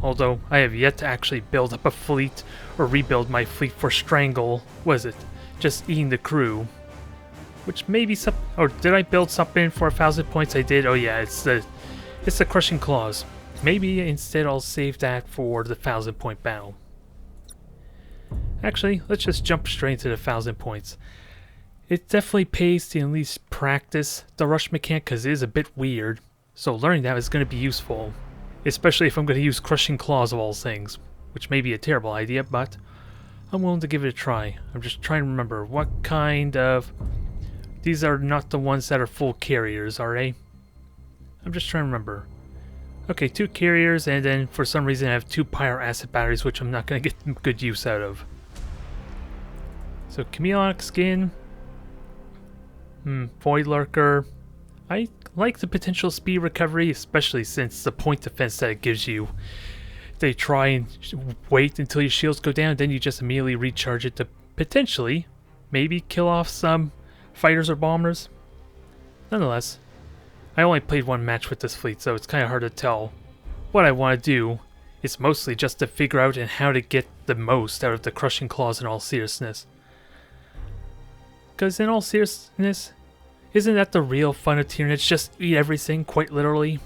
Although I have yet to actually build up a fleet or rebuild my fleet for Strangle. Was it? Just eating the crew. Which maybe some... Or did I build something for 1,000 points? I did. Oh yeah, it's the Crushing Claws. Maybe instead I'll save that for the 1,000 point battle. Actually, let's just jump straight into the 1,000 points. It definitely pays to at least practice the rush mechanic because it is a bit weird. So learning that is going to be useful. Especially if I'm going to use Crushing Claws of all things. Which may be a terrible idea, but I'm willing to give it a try. I'm just trying to remember what kind of... These are not the ones that are full carriers, are they? I'm just trying to remember. Okay, 2 carriers, and then for some reason I have 2 pyro acid batteries, which I'm not going to get good use out of. So, Chameleonic Skin. Void Lurker. I like the potential speed recovery, especially since the point defense that it gives you. They try and wait until your shields go down, then you just immediately recharge it to potentially, maybe kill off some fighters or bombers. Nonetheless, I only played 1 match with this fleet, so it's kind of hard to tell. What I want to do is mostly just to figure out and how to get the most out of the Crushing Claws in all seriousness. Because in all seriousness, isn't that the real fun of Tyranids? Just eat everything, quite literally.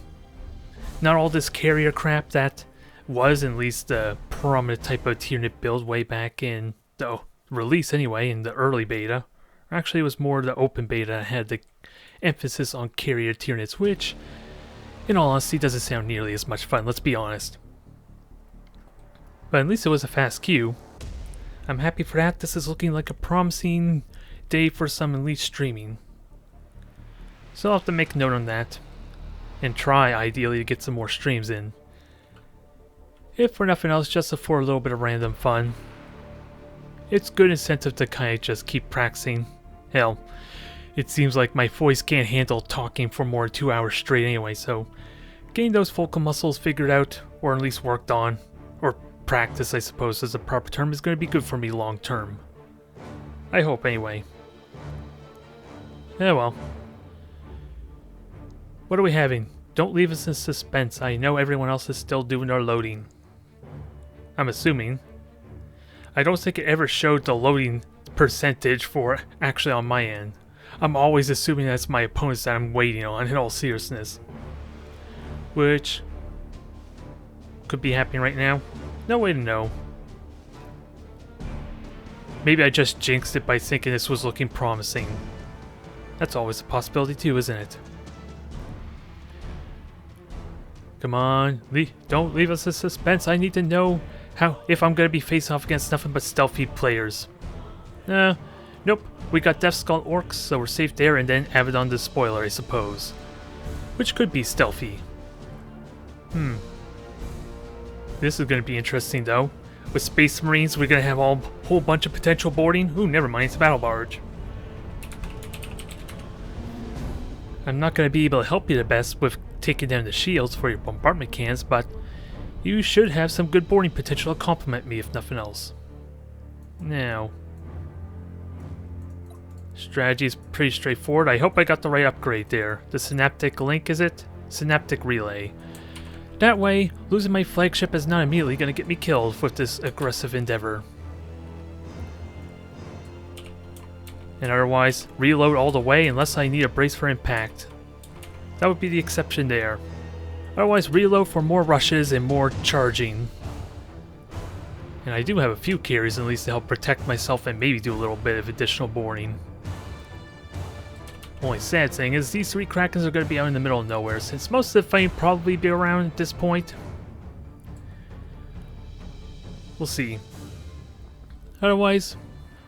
Not all this carrier crap that was at least the prominent type of Tyranid build way back in the release anyway, in the early beta. Actually, it was more the open beta that had the emphasis on carrier Tyranids, which, in all honesty, doesn't sound nearly as much fun, let's be honest. But at least it was a fast queue. I'm happy for that. This is looking like a promising day for some elite streaming. So I'll have to make a note on that. And try, ideally, to get some more streams in. If for nothing else, just for a little bit of random fun. It's good incentive to kind of just keep practicing. Hell, it seems like my voice can't handle talking for more than 2 hours straight anyway, so getting those vocal muscles figured out, or at least worked on, or practice I suppose is the proper term, is going to be good for me long term. I hope anyway. Yeah, well. What are we having? Don't leave us in suspense. I know everyone else is still doing their loading. I'm assuming. I don't think it ever showed the loading percentage for actually on my end. I'm always assuming that's my opponents that I'm waiting on in all seriousness. Which could be happening right now. No way to know. Maybe I just jinxed it by thinking this was looking promising. That's always a possibility too, isn't it? Come on, don't leave us in suspense. I need to know if I'm going to be facing off against nothing but stealthy players. Nope. We got Death Skull Orcs, so we're safe there, and then Abaddon the Spoiler, I suppose. Which could be stealthy. This is going to be interesting, though. With Space Marines, we're going to have a whole bunch of potential boarding. Ooh, never mind, it's a battle barge. I'm not going to be able to help you the best with taking down the shields for your bombardment cans, but you should have some good boarding potential to complement me, if nothing else. Now, strategy is pretty straightforward. I hope I got the right upgrade there. The Synaptic Link, is it? Synaptic Relay. That way, losing my flagship is not immediately going to get me killed with this aggressive endeavor. And otherwise, reload all the way unless I need a brace for impact. That would be the exception there. Otherwise, reload for more rushes and more charging. And I do have a few carries at least to help protect myself and maybe do a little bit of additional boarding. Only sad thing is these 3 Krakens are going to be out in the middle of nowhere, since most of the fighting probably be around at this point. We'll see. Otherwise,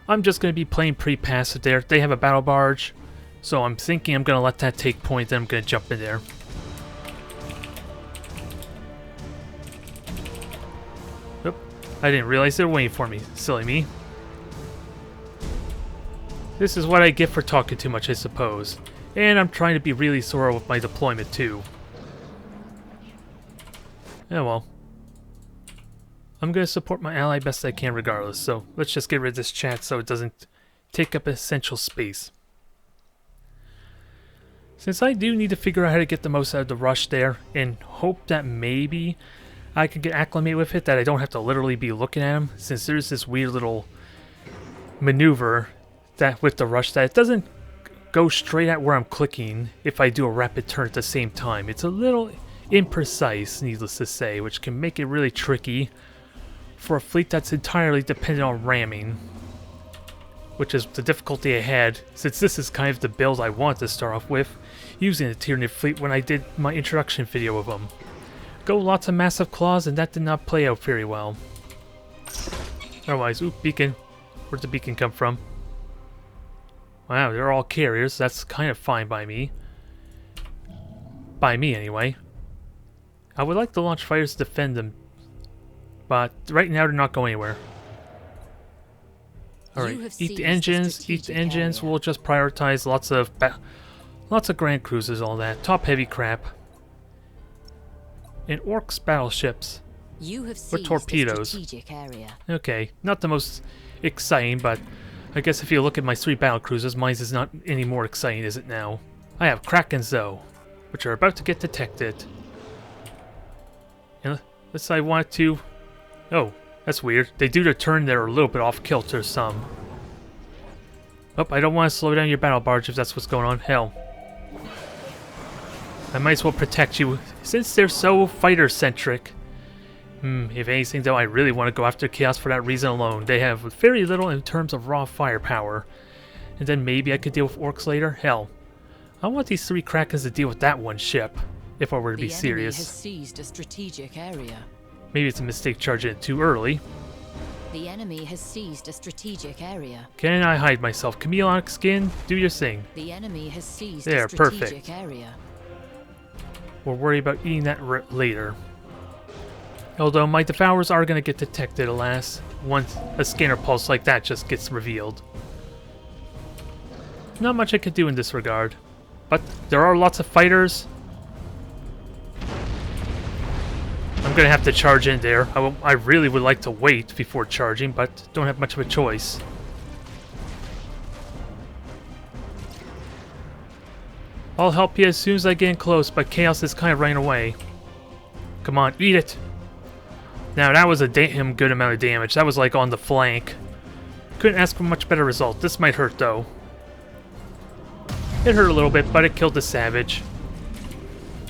I'm just going to be playing pretty passive there. They have a battle barge, so I'm thinking I'm going to let that take point, then I'm going to jump in there. Oop, I didn't realize they were waiting for me. Silly me. This is what I get for talking too much, I suppose. And I'm trying to be really thorough with my deployment, too. Yeah, well. I'm going to support my ally best I can regardless, so let's just get rid of this chat so it doesn't take up essential space. Since I do need to figure out how to get the most out of the rush there, and hope that maybe I can get acclimated with it, that I don't have to literally be looking at them, since there's this weird little maneuver that with the rush that it doesn't go straight at where I'm clicking if I do a rapid turn at the same time. It's a little imprecise, needless to say, which can make it really tricky for a fleet that's entirely dependent on ramming, which is the difficulty I had, since this is kind of the build I want to start off with, using the Tyranid fleet when I did my introduction video of them. Go lots of massive claws, and that did not play out very well. Otherwise, ooh, beacon. Where'd the beacon come from? Wow, they're all carriers. That's kind of fine by me. By me, anyway. I would like the launch fighters to defend them, but right now they're not going anywhere. Alright, eat the engines. Eat the engines. We'll just prioritize lots of Grand Cruisers, all that. Top heavy crap. And Orcs battleships. Or torpedoes. Okay, not the most exciting, but I guess if you look at my 3 battle cruisers, mine is not any more exciting, is it now? I have Krakens though, which are about to get detected. And unless I want to... Oh, that's weird. They do the turn there a little bit off kilter some. Oh, I don't want to slow down your battle barge if that's what's going on. Hell. I might as well protect you, since they're so fighter-centric. If anything, though, I really want to go after Chaos for that reason alone. They have very little in terms of raw firepower. And then maybe I could deal with Orcs later? Hell. I want these 3 Krakens to deal with that one ship, if I were to be serious. Has seized a strategic area. Maybe it's a mistake charging it too early. The enemy has seized a strategic area. Can I hide myself? Chameleonic skin, do your thing. The enemy has seized there, a strategic perfect. area. We'll worry about eating that later. Although my Devourers are going to get detected, alas, once a scanner pulse like that just gets revealed. Not much I could do in this regard. But there are lots of fighters. I'm going to have to charge in there. I really would like to wait before charging, but don't have much of a choice. I'll help you as soon as I get in close, but Chaos is kind of running away. Come on, eat it! Now that was a damn good amount of damage. That was like on the flank. Couldn't ask for a much better result. This might hurt though. It hurt a little bit, but it killed the Savage.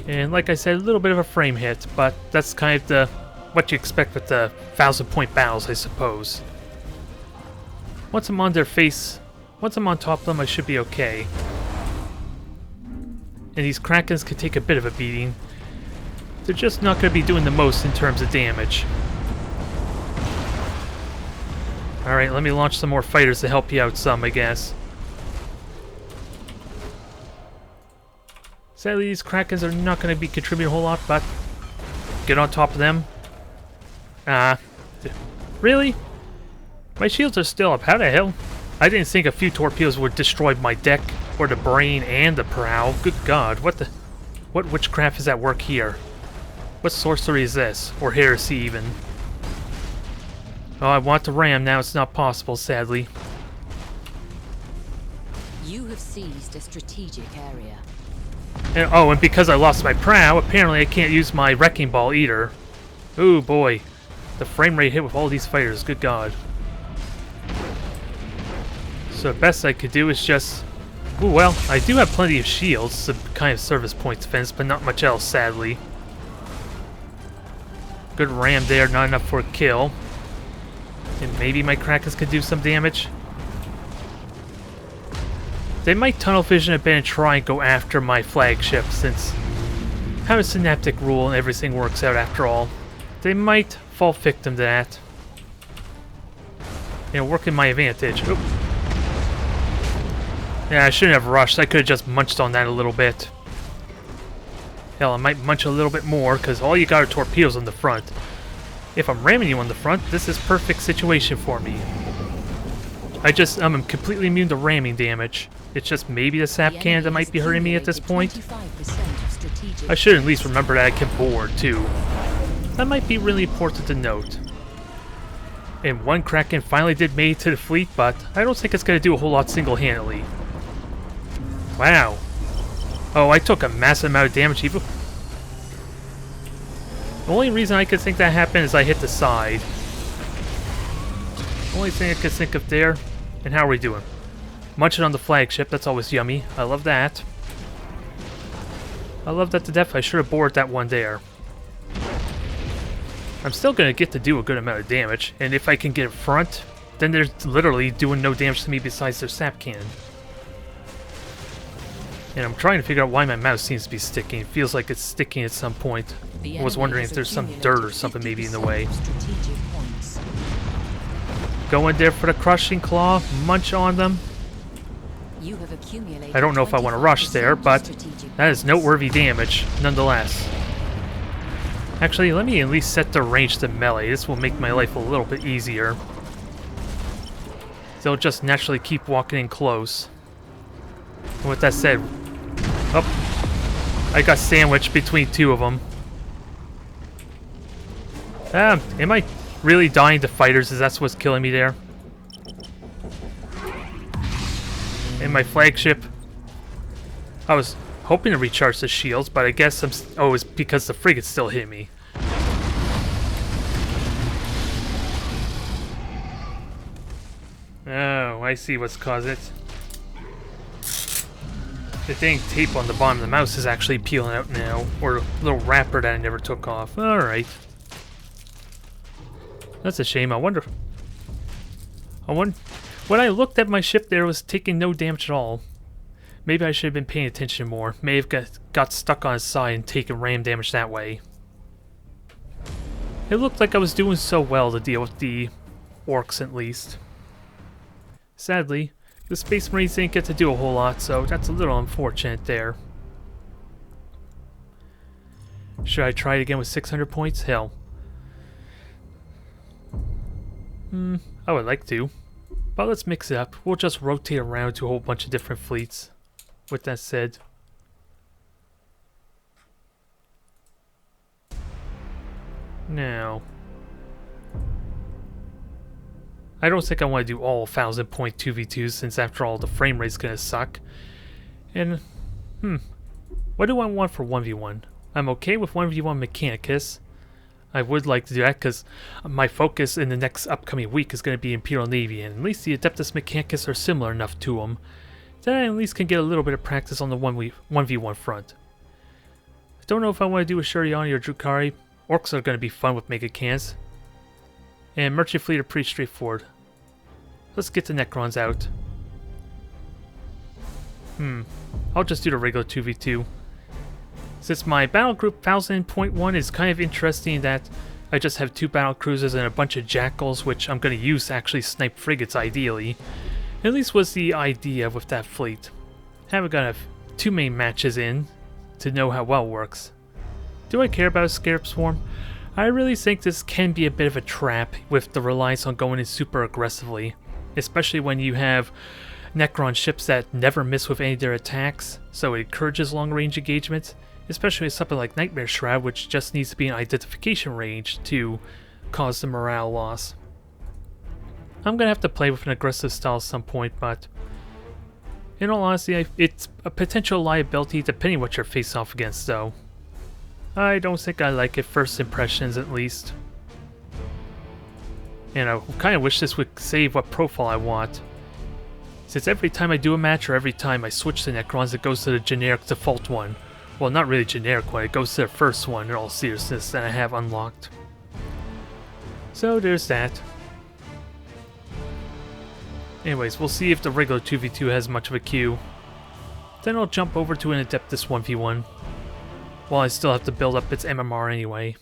And like I said, a little bit of a frame hit, but that's kind of what you expect with the 1,000-point battles, I suppose. Once I'm on their face, once I'm on top of them, I should be okay. And these Krakens could take a bit of a beating. They're just not going to be doing the most in terms of damage. Alright, let me launch some more fighters to help you out some, I guess. Sadly, these Krakens are not going to be contributing a whole lot, but get on top of them. Really? My shields are still up. How the hell? I didn't think a few torpedoes would destroy my deck, or the brain, and the prow. Good God, what witchcraft is at work here? What sorcery is this? Or heresy, even? Oh, I want to ram now. It's not possible, sadly. You have seized a strategic area. And, oh, and because I lost my prow, apparently I can't use my wrecking ball either. Ooh, boy. The frame rate hit with all these fighters. Good God. So the best I could do is just... Ooh, well, I do have plenty of shields, some kind of service point defense, but not much else, sadly. Good ram there, not enough for a kill. And maybe my Krakens could do some damage. They might tunnel vision a bit and try and go after my flagship, since how a synaptic rule and everything works out after all. They might fall victim to that. You know, work in my advantage. Oop. Yeah, I shouldn't have rushed. I could have just munched on that a little bit. Hell, I might munch a little bit more, because all you got are torpedoes on the front. If I'm ramming you on the front, this is perfect situation for me. I'm completely immune to ramming damage. It's just maybe the sap cannon that might be hurting me at this point. I should at least remember that I can board, too. That might be really important to note. And one Kraken finally did make it to the fleet, but I don't think it's going to do a whole lot single-handedly. Wow. Oh, I took a massive amount of damage even. The only reason I could think that happened is I hit the side. Only thing I could think of there. And how are we doing? Munching on the flagship, that's always yummy. I love that. I love that to death. I should have bored that one there. I'm still going to get to do a good amount of damage, and if I can get in front, then they're literally doing no damage to me besides their sap cannon. And I'm trying to figure out why my mouse seems to be sticking. It feels like it's sticking at some point. I was wondering if there's some dirt or something maybe in the way. Go in there for the crushing claw, munch on them. I don't know if I want to rush there, but that is noteworthy damage, nonetheless. Actually, let me at least set the range to melee. This will make my life a little bit easier. They'll just naturally keep walking in close. And with that said... Oh! I got sandwiched between two of them. Am I really dying to fighters? Is that what's killing me there? And my flagship... I was hoping to recharge the shields, but I guess I'm... Oh, it's because the frigates still hit me. Oh, I see what's caused it. The dang tape on the bottom of the mouse is actually peeling out now. Or a little wrapper that I never took off. Alright. That's a shame. I wonder... When I looked at my ship there, it was taking no damage at all. Maybe I should have been paying attention more. May have got stuck on its side and taken ram damage that way. It looked like I was doing so well to deal with the orcs at least. Sadly, the Space Marines didn't get to do a whole lot, so that's a little unfortunate there. Should I try it again with 600 points? Hell. I would like to. But let's mix it up. We'll just rotate around to a whole bunch of different fleets. With that said. Now. I don't think I want to do all 1000 point 2v2s since after all the frame rate's gonna suck. And, what do I want for 1v1? I'm okay with 1v1 Mechanicus. I would like to do that because my focus in the next upcoming week is going to be Imperial Navy, and at least the Adeptus Mechanicus are similar enough to them. Then I at least can get a little bit of practice on the 1v1 front. I don't know if I want to do a Shuriani or Drukhari. Orcs are going to be fun with Mega Cans. And Merchant Fleet are pretty straightforward. Let's get the Necrons out. I'll just do the regular 2v2. Since my battle group 1000.1 is kind of interesting that I just have 2 battle cruisers and a bunch of jackals, which I'm going to use to actually snipe frigates ideally. At least was the idea with that fleet. Haven't got too many matches in to know how well it works. Do I care about a Scarab Swarm? I really think this can be a bit of a trap with the reliance on going in super aggressively, especially when you have Necron ships that never miss with any of their attacks, so it encourages long-range engagement. Especially something like Nightmare Shroud, which just needs to be in identification range to cause the morale loss. I'm going to have to play with an aggressive style at some point, but in all honesty, it's a potential liability depending what you're facing off against, though. I don't think I like it, first impressions at least. And I kind of wish this would save what profile I want. Since every time I do a match or every time I switch to Necrons, it goes to the generic default one. Well, not really generic one, it goes to the first one in all seriousness that I have unlocked. So there's that. Anyways, we'll see if the regular 2v2 has much of a queue. Then I'll jump over to an Adeptus 1v1. While I still have to build up its MMR anyway.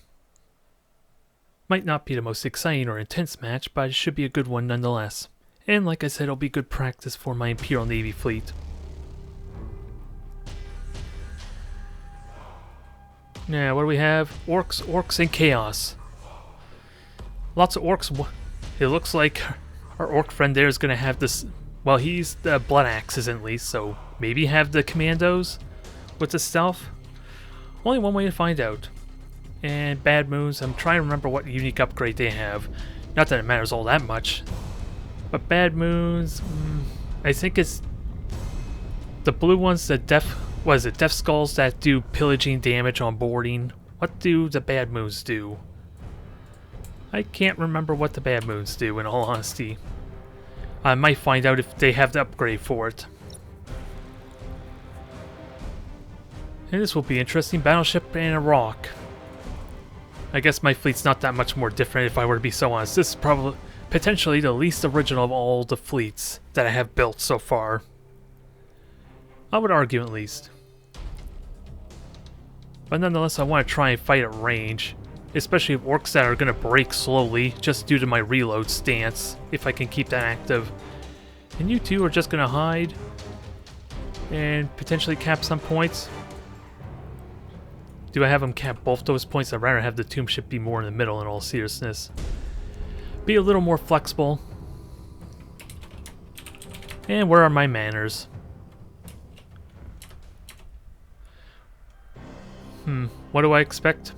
Might not be the most exciting or intense match, but it should be a good one nonetheless. And like I said, it'll be good practice for my Imperial Navy fleet. Now, what do we have? Orcs, and Chaos. Lots of orcs. It looks like our orc friend there is going to have this... Well, he's the Blood Axes at least, so maybe have the Commandos with the stealth? Only one way to find out. And Bad Moons, I'm trying to remember what unique upgrade they have. Not that it matters all that much. But Bad Moons... I think it's... The blue ones, the Death... What is it? Death Skulls that do pillaging damage on boarding. What do the bad moons do? I can't remember what the bad moons do, in all honesty. I might find out if they have the upgrade for it. And this will be interesting. Battleship and a rock. I guess my fleet's not that much more different if I were to be so honest. This is probably potentially the least original of all the fleets that I have built so far. I would argue at least. But nonetheless, I want to try and fight at range. Especially orcs that are going to break slowly just due to my reload stance, if I can keep that active. And you two are just going to hide and potentially cap some points. Do I have them cap both those points? I'd rather have the tomb ship be more in the middle in all seriousness. Be a little more flexible. And where are my manners? What do I expect?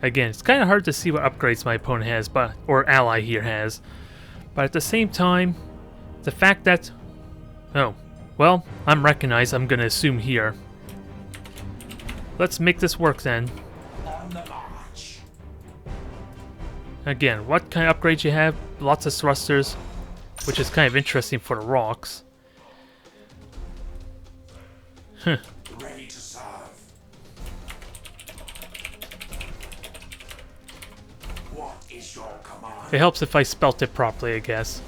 Again, it's kind of hard to see what upgrades my opponent has, or ally here has. But at the same time, the fact that... Oh, well, I'm recognized, I'm going to assume here. Let's make this work then. Again, what kind of upgrades you have? Lots of thrusters, which is kind of interesting for the rocks. Huh. Ready to serve. What is your command? It helps if I spelt it properly, I guess.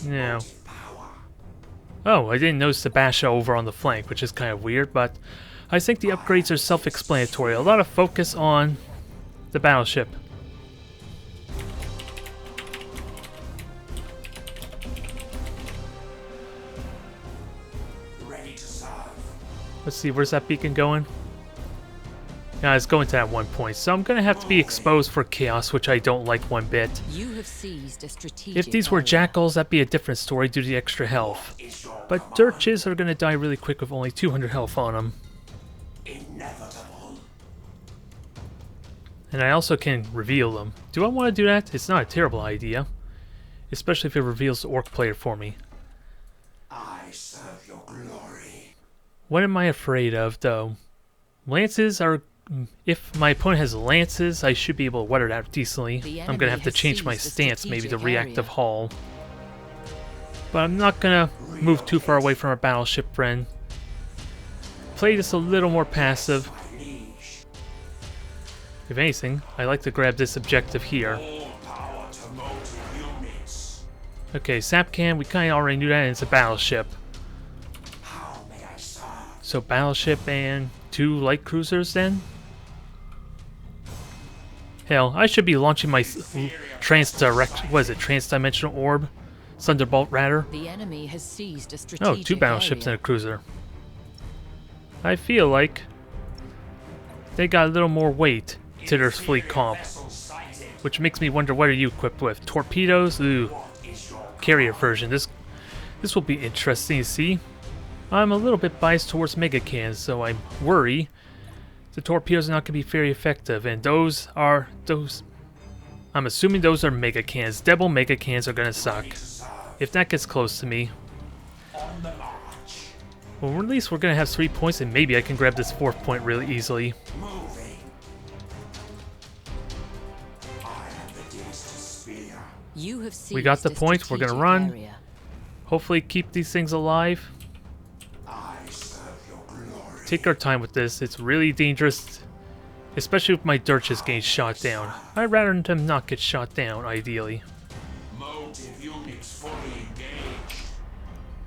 Yeah. Oh, I didn't notice the Basha over on the flank, which is kind of weird, but I think the upgrades are self-explanatory. A lot of focus on the battleship. Ready to serve. Let's see, where's that beacon going? Yeah, it's going to that one point, so I'm going to have to be exposed for chaos, which I don't like one bit. You have seized a strategic If these were area. jackals, that'd be a different story due to the extra health. But dirches are going to die really quick with only 200 health on them. Inevitable. And I also can reveal them. Do I want to do that? It's not a terrible idea. Especially if it reveals the orc player for me. I serve your glory. What am I afraid of, though? Lances are... If my opponent has lances, I should be able to weather that decently. I'm going to have to change my stance, maybe to reactive hull. But I'm not going to move too far away from our battleship friend. Play this a little more passive. If anything, I like to grab this objective here. Okay, Sapcan, we kind of already knew that, and it's a battleship. So battleship and 2 light cruisers then? Hell, I should be launching my transdimensional orb? Thunderbolt, rather. The enemy has seized a strategic Oh, 2 battleships area. and a cruiser. I feel like they got a little more weight to their fleet comp. Which makes me wonder, what are you equipped with? Torpedoes? Ooh. Carrier version. This will be interesting to see. I'm a little bit biased towards mega cannons, so I worry the torpedoes are not going to be very effective, and I'm assuming those are mega cannons. Double mega cannons are going to suck. If that gets close to me. Well, at least we're going to have 3 points, and maybe I can grab this 4th point really easily. You have seized We got the a point, we're going to strategic run. area. Hopefully keep these things alive. Take our time with this. It's really dangerous, especially if my dirches getting shot down. I'd rather them not get shot down, ideally.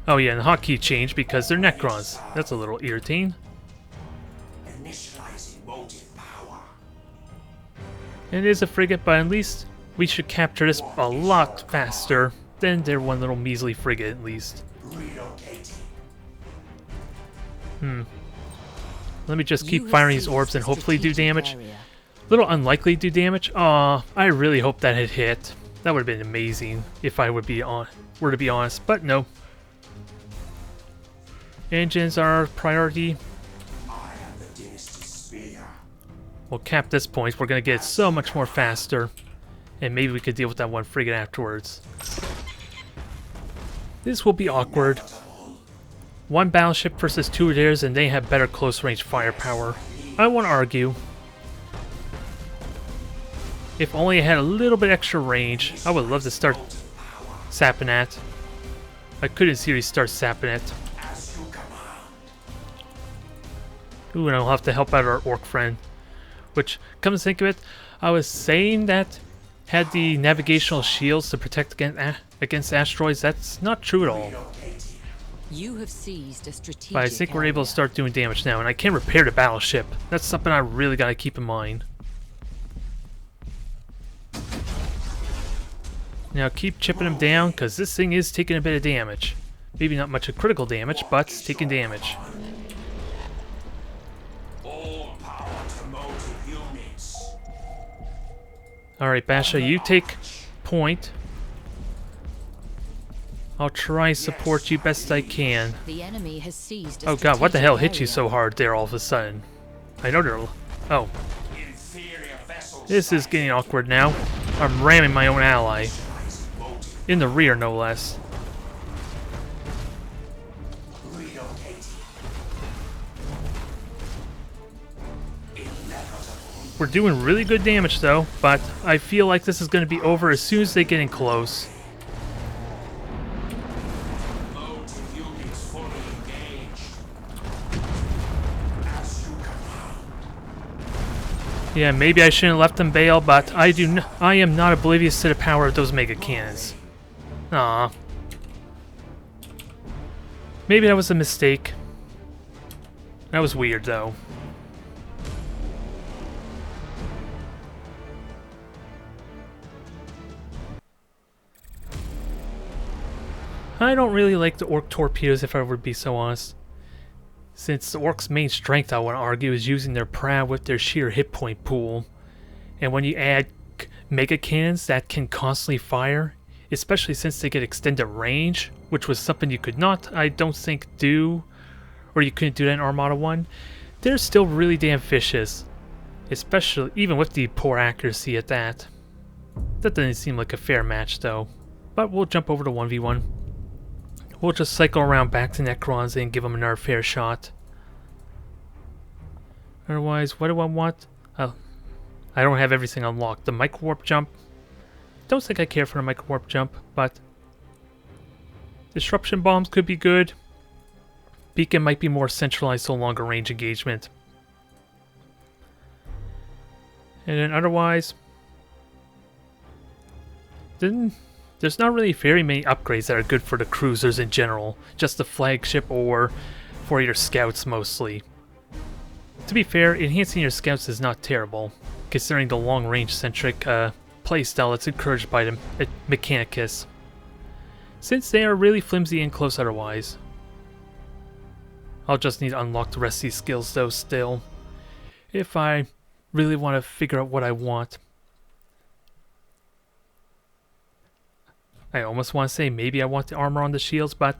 Oh yeah, and the hotkey changed because they're Necrons. That's a little irritating. It is a frigate, but at least we should capture this a lot faster than their one little measly frigate, at least. Let me just keep firing these orbs and hopefully do damage. Little unlikely to do damage. Aw, I really hope that had hit. That would have been amazing if I were to be honest, but no. Engines are our priority. We'll cap this point. We're going to get so much more faster. And maybe we could deal with that one frigate afterwards. This will be awkward. one battleship versus two of theirs, and they have better close-range firepower. I won't argue. If only I had a little bit extra range, I would love to start sapping at. I couldn't seriously start sapping it. Ooh, and I'll have to help out our orc friend. Which, come to think of it, I was saying that had the navigational shields to protect against asteroids. That's not true at all. You have seized a strategic But I think we're able to start doing damage now, and I can repair the battleship. That's something I really gotta keep in mind. Now keep chipping them down, because this thing is taking a bit of damage. Maybe not much of critical damage, but it's taking damage. Alright, Basha, you take point. I'll try and support you best I can. The enemy has seized Oh god, what the hell hit you so hard there all of a sudden? I know they're... Oh. This is getting awkward now. I'm ramming my own ally. In the rear, no less. We're doing really good damage though, but I feel like this is going to be over as soon as they get in close. Yeah, maybe I shouldn't have left them bail, but I am not oblivious to the power of those mega cannons. Aw. Maybe that was a mistake. That was weird though. I don't really like the orc torpedoes, if I would be so honest. Since the orcs' main strength, I want to argue, is using their prow with their sheer hit point pool. And when you add mega cannons that can constantly fire, especially since they get extended range, which was something you could not, I don't think, do, or you couldn't do that in Armada 1, they're still really damn vicious. Especially, even with the poor accuracy at that. That doesn't seem like a fair match though. But we'll jump over to 1v1. We'll just cycle around back to Necrons and give them another fair shot. Otherwise, what do I want? Oh, I don't have everything unlocked. The micro-warp jump. Don't think I care for the micro-warp jump, but disruption bombs could be good. Beacon might be more centralized, so longer range engagement. And then otherwise, there's not really very many upgrades that are good for the cruisers in general, just the flagship or for your scouts mostly. To be fair, enhancing your scouts is not terrible, considering the long-range centric playstyle that's encouraged by the Mechanicus, since they are really flimsy and close otherwise. I'll just need to unlock the rest of these skills though still, if I really want to figure out what I want. I almost want to say maybe I want the armor on the shields, but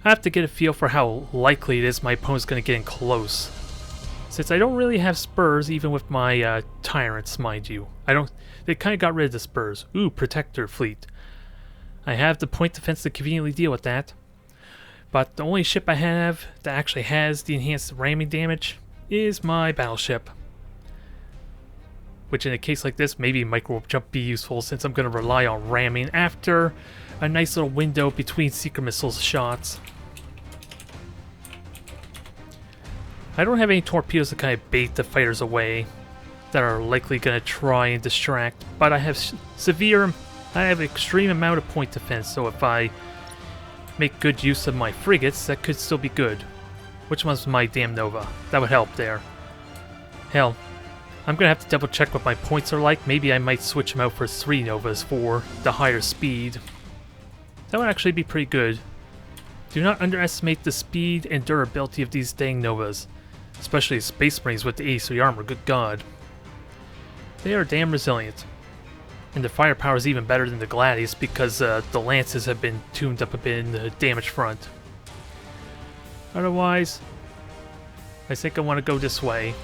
I have to get a feel for how likely it is my opponent's going to get in close. Since I don't really have spurs, even with my tyrants, mind you. They kind of got rid of the spurs. Ooh, protector fleet. I have the point defense to conveniently deal with that. But the only ship I have that actually has the enhanced ramming damage is my battleship. Which in a case like this, maybe micro-warp jump be useful, since I'm going to rely on ramming after a nice little window between secret missiles shots. I don't have any torpedoes to kind of bait the fighters away that are likely going to try and distract, but I have I have extreme amount of point defense, so if I make good use of my frigates, that could still be good. Which one's my damn Nova? That would help there. Hell, I'm going to have to double check what my points are like. Maybe I might switch them out for 3 Novas for the higher speed. That would actually be pretty good. Do not underestimate the speed and durability of these dang Novas. Especially Space Marines with the 83 armor, good god. They are damn resilient. And the firepower is even better than the Gladius because the Lances have been tuned up a bit in the damage front. Otherwise, I think I want to go this way.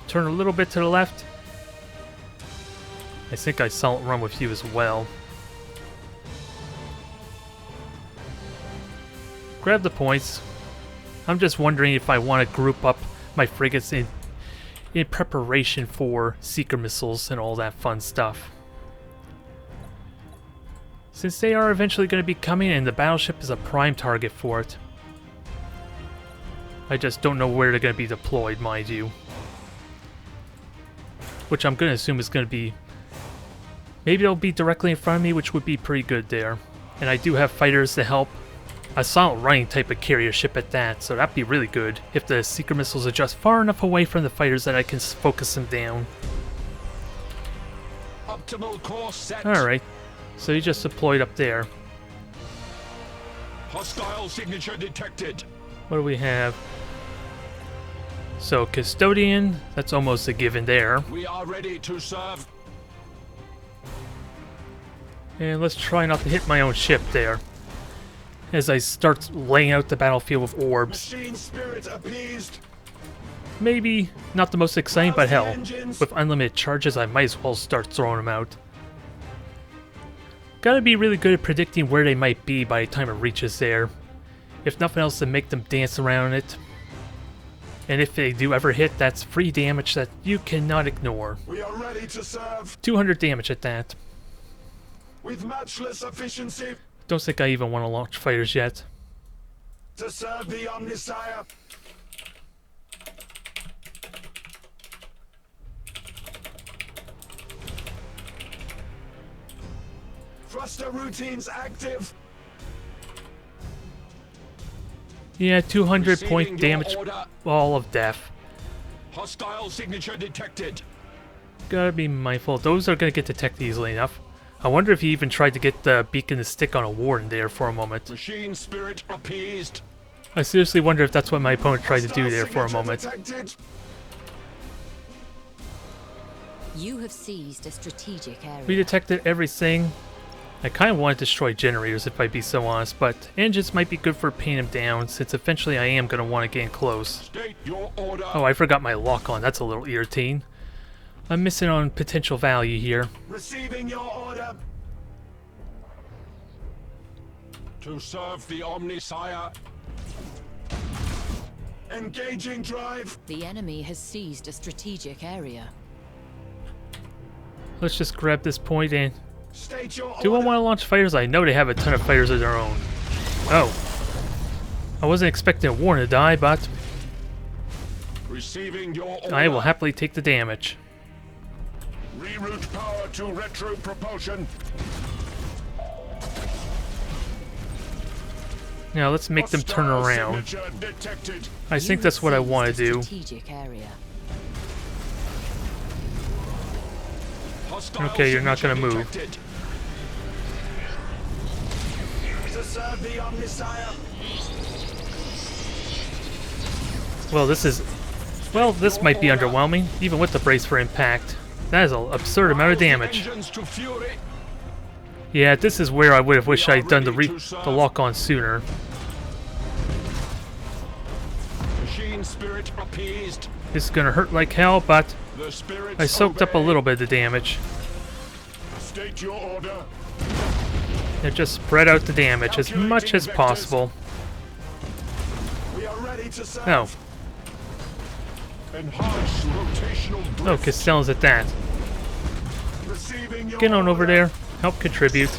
Turn a little bit to the left. I think I silent run with you as well. Grab the points. I'm just wondering if I want to group up my frigates in preparation for seeker missiles and all that fun stuff. Since they are eventually going to be coming and the battleship is a prime target for it. I just don't know where they're going to be deployed, mind you. Which I'm going to assume is going to be... Maybe they'll be directly in front of me, which would be pretty good there. And I do have fighters to help. A silent running type of carrier ship at that, so that'd be really good if the seeker missiles are just far enough away from the fighters that I can focus them down. Optimal course set. Alright, so you just deployed up there. Hostile signature detected. What do we have? So, Custodian, that's almost a given there. We are ready to serve. And let's try not to hit my own ship there. As I start laying out the battlefield with orbs. Machine spirit appeased. Maybe not the most exciting, but hell, with unlimited charges I might as well start throwing them out. Gotta be really good at predicting where they might be by the time it reaches there. If nothing else, to make them dance around it. And if they do ever hit, that's free damage that you cannot ignore. We are ready to serve 200 damage at that. with matchless efficiency Don't think I even want to launch fighters yet. to serve the Omnisire. Thruster routines active. Yeah, 200 Receiving point your damage, order. wall of death. Hostile signature detected. Gotta be mindful. Those are gonna get detected easily enough. I wonder if he even tried to get the beacon to stick on a warden there for a moment. Machine spirit appeased. I seriously wonder if that's what my opponent tried to do there for a Hostile moment. signature detected. You have seized a strategic area. We detected everything. I kind of want to destroy generators if I'd be so honest, but engines might be good for pinning them down since eventually I am going to want to get in close. State your order. Oh, I forgot my lock on. That's a little irritating. I'm missing on potential value here. Receiving your order. To serve the Omnisire. Engaging drive. The enemy has seized a strategic area. Let's just grab this point and... State your Do I order. want to launch fighters? I know they have a ton of fighters of their own. Oh. I wasn't expecting a warden to die, but Receiving your order. I will happily take the damage. Reroute power to retro propulsion. Now let's make them turn Hostile around. signature detected. I think that's what I want to do. Strategic area. Hostile Okay, you're not signature gonna move. detected. To serve the Omnisire. Well, this might be underwhelming, even with the brace for impact. That is an absurd amount of damage. Engines to fury. Yeah, this is where I would have wished I'd done the lock on sooner. Machine spirit appeased. This is gonna hurt like hell, but The spirits I soaked up a obey. little bit of the damage. State your order. And just spread out the damage as much as possible. We are ready to serve. Oh, Enhance rotational drift. oh, Castellan's at that. Receiving your Get on over order. there, help contribute.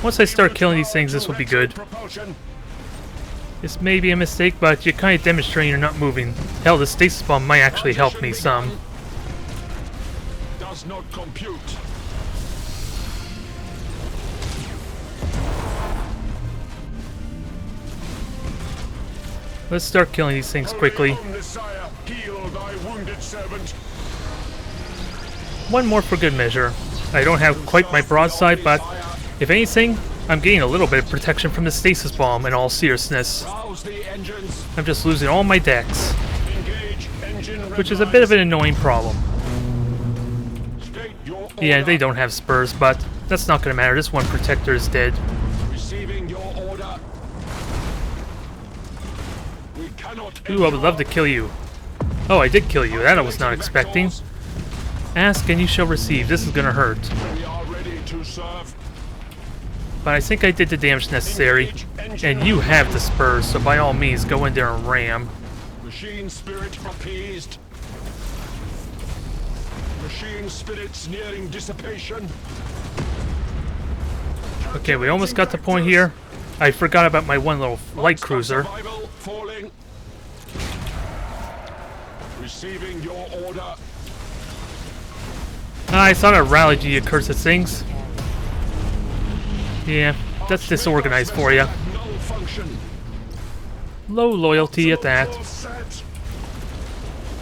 Once I start killing these things, this will be good. Propulsion. This may be a mistake, but you're kind of demonstrating you're not moving. Hell, the stasis bomb might actually help me some. Does not compute. Let's start killing these things quickly. Omnisire, heal thy wounded servant. One more for good measure. I don't have quite my broadside, but if anything, I'm getting a little bit of protection from the stasis bomb in all seriousness. Rouse the engines. I'm just losing all my decks, Engage engine which is a bit of an annoying problem. State your Yeah, order. they don't have spurs, but that's not gonna matter. This one protector is dead. Receiving your order. We cannot. Ooh, I would love to kill you. Oh, I did kill you. That I was not expecting. Ask and you shall receive. This is gonna hurt. We are ready to serve. But I think I did the damage necessary. And you have the spurs, so by all means, go in there and ram. Machine spirit appeased. Machine spirits nearing dissipation. Okay, we almost got the point here. I forgot about my one little light cruiser. Survival falling. Receiving your order. I thought I rallied you, you cursed things. Yeah, that's disorganized for you. Null function. Low loyalty at that. Set.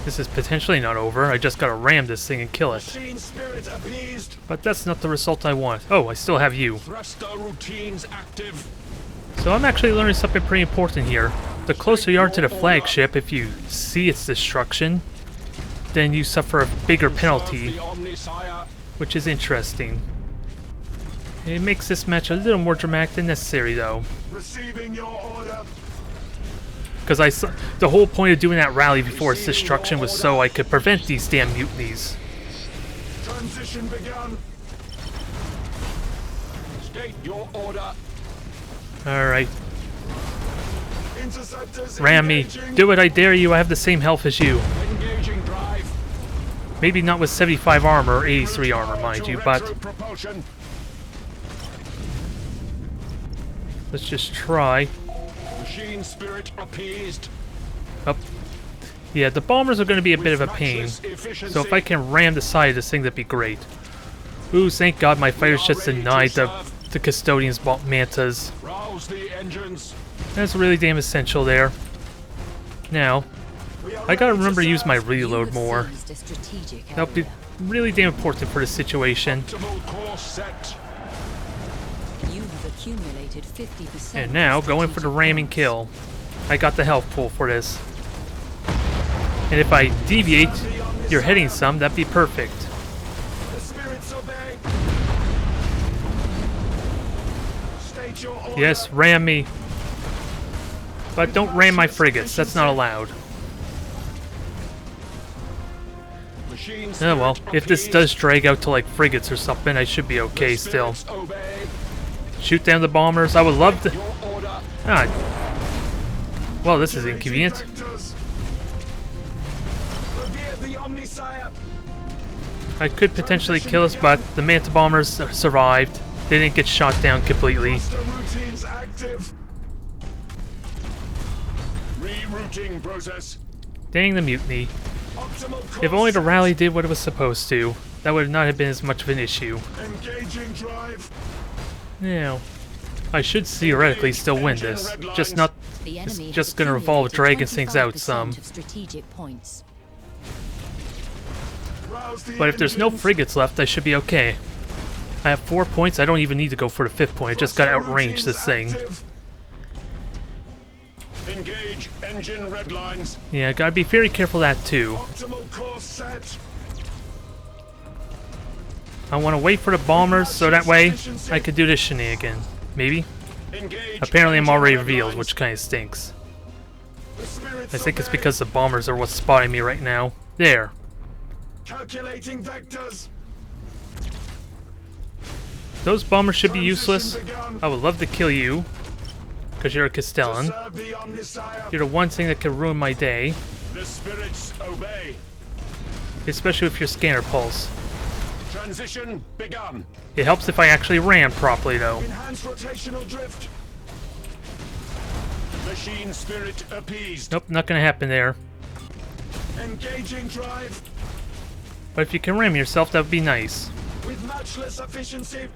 This is potentially not over. I just gotta ram this thing and kill it. Machine spirit appeased. But that's not the result I want. Oh, I still have you. Thruster routines active. So I'm actually learning something pretty important here. The closer you are to the flagship, if you see its destruction, then you suffer a bigger penalty, The Omnisire. which is interesting. It makes this match a little more dramatic than necessary, though. Receiving your order. Because the whole point of doing that rally before its destruction was so I could prevent these damn mutinies. Transition begun. State your order. Alright, Interceptors ram me. engaging. Do it, I dare you. I have the same health as you. Engaging drive. Maybe not with 75 armor or 83 armor, mind you, but Propulsion. let's just try. Machine spirit appeased. Up. Yeah, the bombers are going to be a bit of a pain. So if I can ram the side of this thing, that'd be great. Ooh, thank God my fighters just denied the custodians' mantas. Rouse the engines. That's really damn essential there. Now, I gotta remember to use my reload more. Seized a strategic That'll be area. really damn important for the situation. Optimal course set. You have accumulated 50%. And now, going for the ramming kill. I got the health pool for this. And if I deviate your heading some, that'd be perfect. The spirits obey. State your order. Yes, ram me. But don't ram my frigates, that's not allowed. Machine Oh well, spirit if this appeased. does drag out to like frigates or something, I should be okay still. Spirits obey. Shoot down the bombers, I would love to... Your order. Ah. Well, this is inconvenient. Vectors. Revere the Omnisire. I could potentially kill us, but the Manta bombers survived. They didn't get shot down completely. Thruster routines active. Rerouting process. Dang the mutiny. Optimal course If only the set. rally did what it was supposed to, that would not have been as much of an issue. Engaging drive. Now, I should theoretically still win this, just not... The It's enemy just has gonna revolve accumulated dragging things out 25% some. of strategic points. Rouse the But if there's no engines. frigates left, I should be okay. I have 4 points, I don't even need to go for the 5th point, I just gotta outrange this thing. Active. Engage engine red lines. Yeah, gotta be very careful of that too. Optimal course set. I wanna wait for the bombers, so that way I could do this shenanigan. Maybe? Engage Apparently I'm engine already red revealed, lines. which kinda stinks. The spirits I think it's obey. because the bombers are what's spotting me right now. There. Calculating vectors. Those bombers should be Transition useless. begun. I would love to kill you, because you're a Castellan. Serve the Omnisire. You're the one thing that could ruin my day, The spirits obey. especially with your scanner pulse. Transition begun. It helps if I actually ran properly though. Enhance rotational drift. Machine spirit appeased. Nope, not gonna happen there. Engaging drive But if you can ram yourself, that would be nice. with matchless efficiency.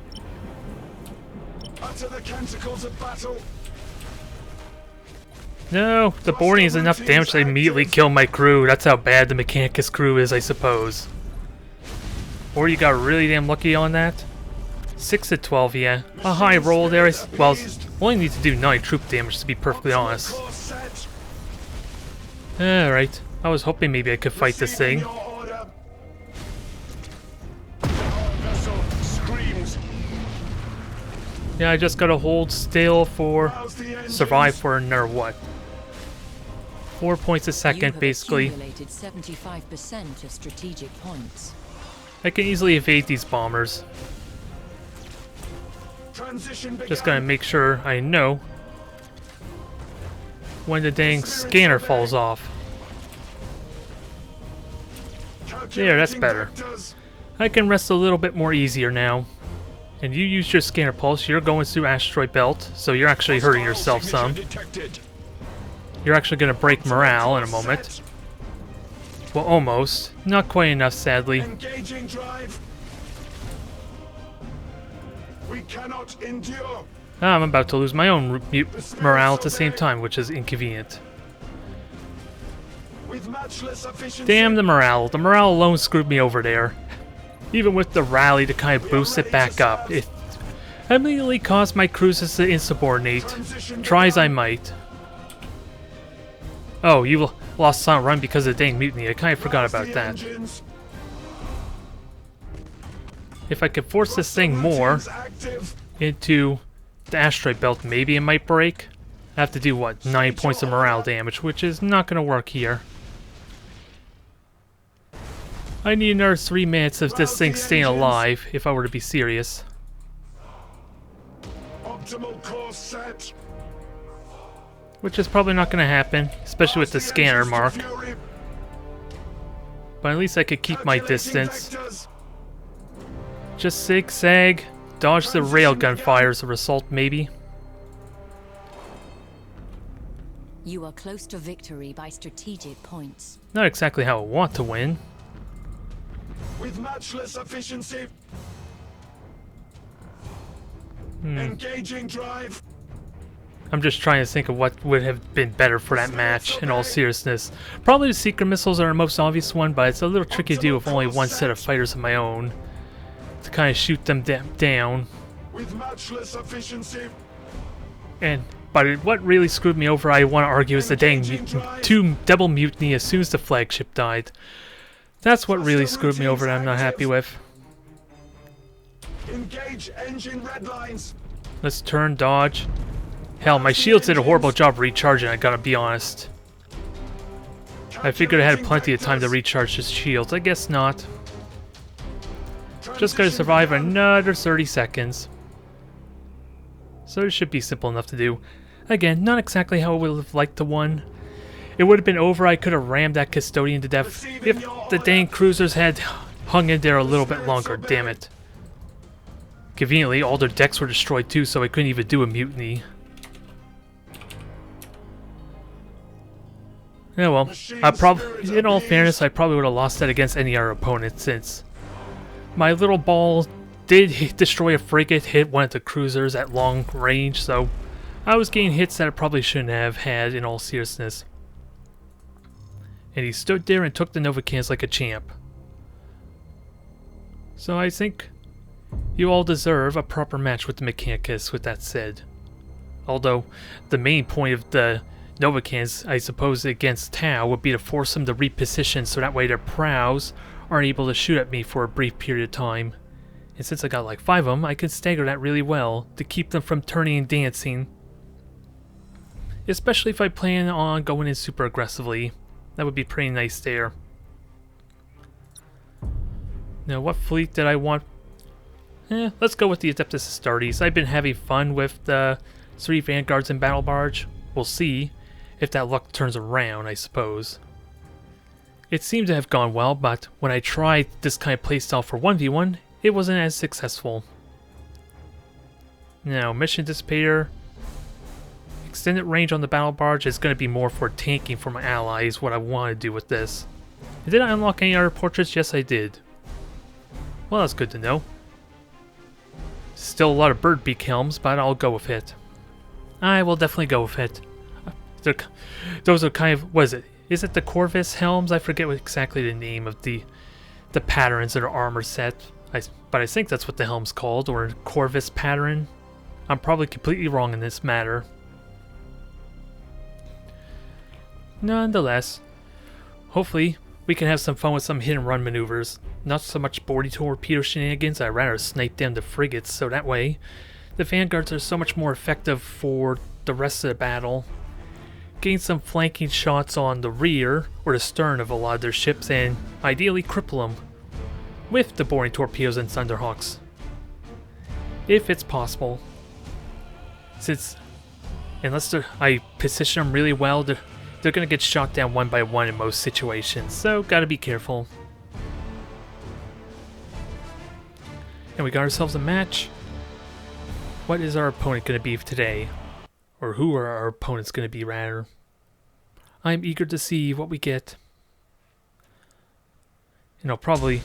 Utter the canticles of battle. No, the boarding is enough damage to immediately kill my crew. That's how bad the Mechanicus crew is, I suppose. Or you got really damn lucky on that. 6 to 12, yeah. A high roll there. Well, only need to do 9 troop damage to be perfectly honest. Course set. Alright, I was hoping maybe I could fight this Receiving thing. your order. Our vessel screams. Yeah, I just gotta hold still for... Rouse the engines. survive for another what? 4 points a You second, have basically. accumulated 75% of strategic points. I can easily evade these bombers. Transition Just gotta make sure I know when the dang scanner falls off. There, that's better. I can rest a little bit more easier now. And you use your scanner pulse, you're going through asteroid belt, so you're actually hurting yourself some. You're actually gonna break morale in a moment. Well, almost. Not quite enough, sadly. Engaging drive. We cannot endure. I'm about to lose my own morale at the same time, which is inconvenient. With matchless efficiency. Damn the morale. The morale alone screwed me over there. Even with the rally to kind of boost it back up, it immediately caused my cruisers to insubordinate. Try as I might. Oh, you lost silent run because of the dang mutiny. I kind of forgot about that. If I could force this thing more into the asteroid belt, maybe it might break. I have to do, what, 9 points of morale damage, which is not going to work here. I need another 3 minutes of this thing staying alive, if I were to be serious. Optimal course set. Which is probably not going to happen, especially with the scanner mark. But at least I could keep my distance. Just zigzag, dodge the railgun fires of assault, maybe. You are close to victory by strategic points. Not exactly how I want to win. With matchless efficiency. Engaging drive. I'm just trying to think of what would have been better for that match, in all seriousness. Probably the secret missiles are the most obvious one, but it's a little tricky to do with only one set of fighters of my own. To kind of shoot them down. With matchless efficiency. But what really screwed me over, I want to argue, is the dang double mutiny as soon as the flagship died. That's what really screwed me over that I'm not happy with. Engage engine red lines. Let's turn, dodge. Hell, my shields did a horrible job recharging, I gotta be honest. I figured I had plenty of time to recharge his shields. I guess not. Just gotta survive another 30 seconds. So it should be simple enough to do. Again, not exactly how I would have liked to win. It would have been over, I could have rammed that custodian to death if the dang cruisers had hung in there a little bit longer, damn it. Conveniently, all their decks were destroyed too, so I couldn't even do a mutiny. Yeah, well, in all fairness, I probably would have lost that against any other opponent, since my little ball did destroy a frigate, hit one of the cruisers at long range, so I was getting hits that I probably shouldn't have had, in all seriousness. And he stood there and took the Nova cans like a champ. So I think you all deserve a proper match with the Mechanicus, with that said. Although, the main point of the Novacans, I suppose, against Tau would be to force them to reposition so that way their prows aren't able to shoot at me for a brief period of time. And since I got like 5 of them, I can stagger that really well to keep them from turning and dancing. Especially if I plan on going in super aggressively. That would be pretty nice there. Now, what fleet did I want? Let's go with the Adeptus Astartes. I've been having fun with the 3 Vanguards and Battle Barge. We'll see if that luck turns around, I suppose. It seemed to have gone well, but when I tried this kind of playstyle for 1v1, it wasn't as successful. Now, Mission Dissipator. Extended range on the Battle Barge is going to be more for tanking for my allies, what I want to do with this. Did I unlock any other portraits? Yes, I did. Well, that's good to know. Still a lot of bird beak helms, but I'll go with it. I will definitely go with it. Those are kind of, what is it? Is it the Corvus helms? I forget what exactly the name of the patterns in our armor set. But I think that's what the helm's called, or Corvus pattern. I'm probably completely wrong in this matter. Nonetheless, hopefully we can have some fun with some hit and run maneuvers. Not so much boarding torpedo shenanigans, I'd rather snipe down the frigates so that way the vanguards are so much more effective for the rest of the battle. Gain some flanking shots on the rear or the stern of a lot of their ships and ideally cripple them with the boarding torpedoes and Thunderhawks. if it's possible. Since, unless I position them really well, they're gonna get shot down one by one in most situations, so gotta be careful. And we got ourselves a match. What is our opponent gonna be today? Or who are our opponents gonna be, rather? I'm eager to see what we get. And I'll probably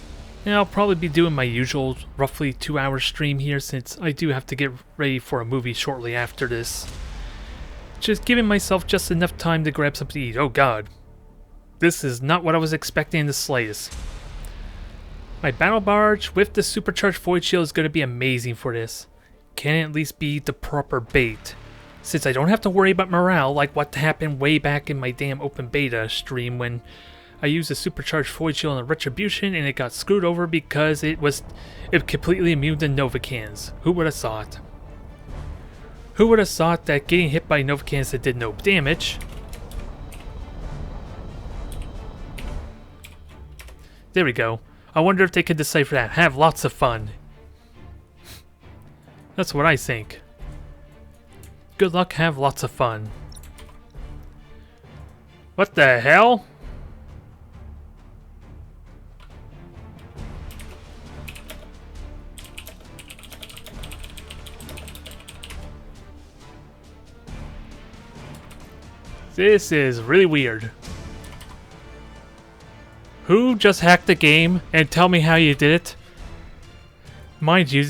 be doing my usual roughly 2-hour stream here, since I do have to get ready for a movie shortly after this. Just giving myself just enough time to grab something to eat. Oh god. This is not what I was expecting in the slightest. My battle barge with the supercharged void shield is going to be amazing for this. Can it at least be the proper bait? Since I don't have to worry about morale like what happened way back in my damn open beta stream when I used a supercharged void shield on a retribution and it got screwed over because it completely immune to Novacans. Who would have thought? Who would have thought that getting hit by Novacans that did no damage? There we go. I wonder if they could decipher that. Have lots of fun. That's what I think. Good luck, have lots of fun. What the hell? This is really weird. Who just hacked the game and tell me how you did it? Mind you,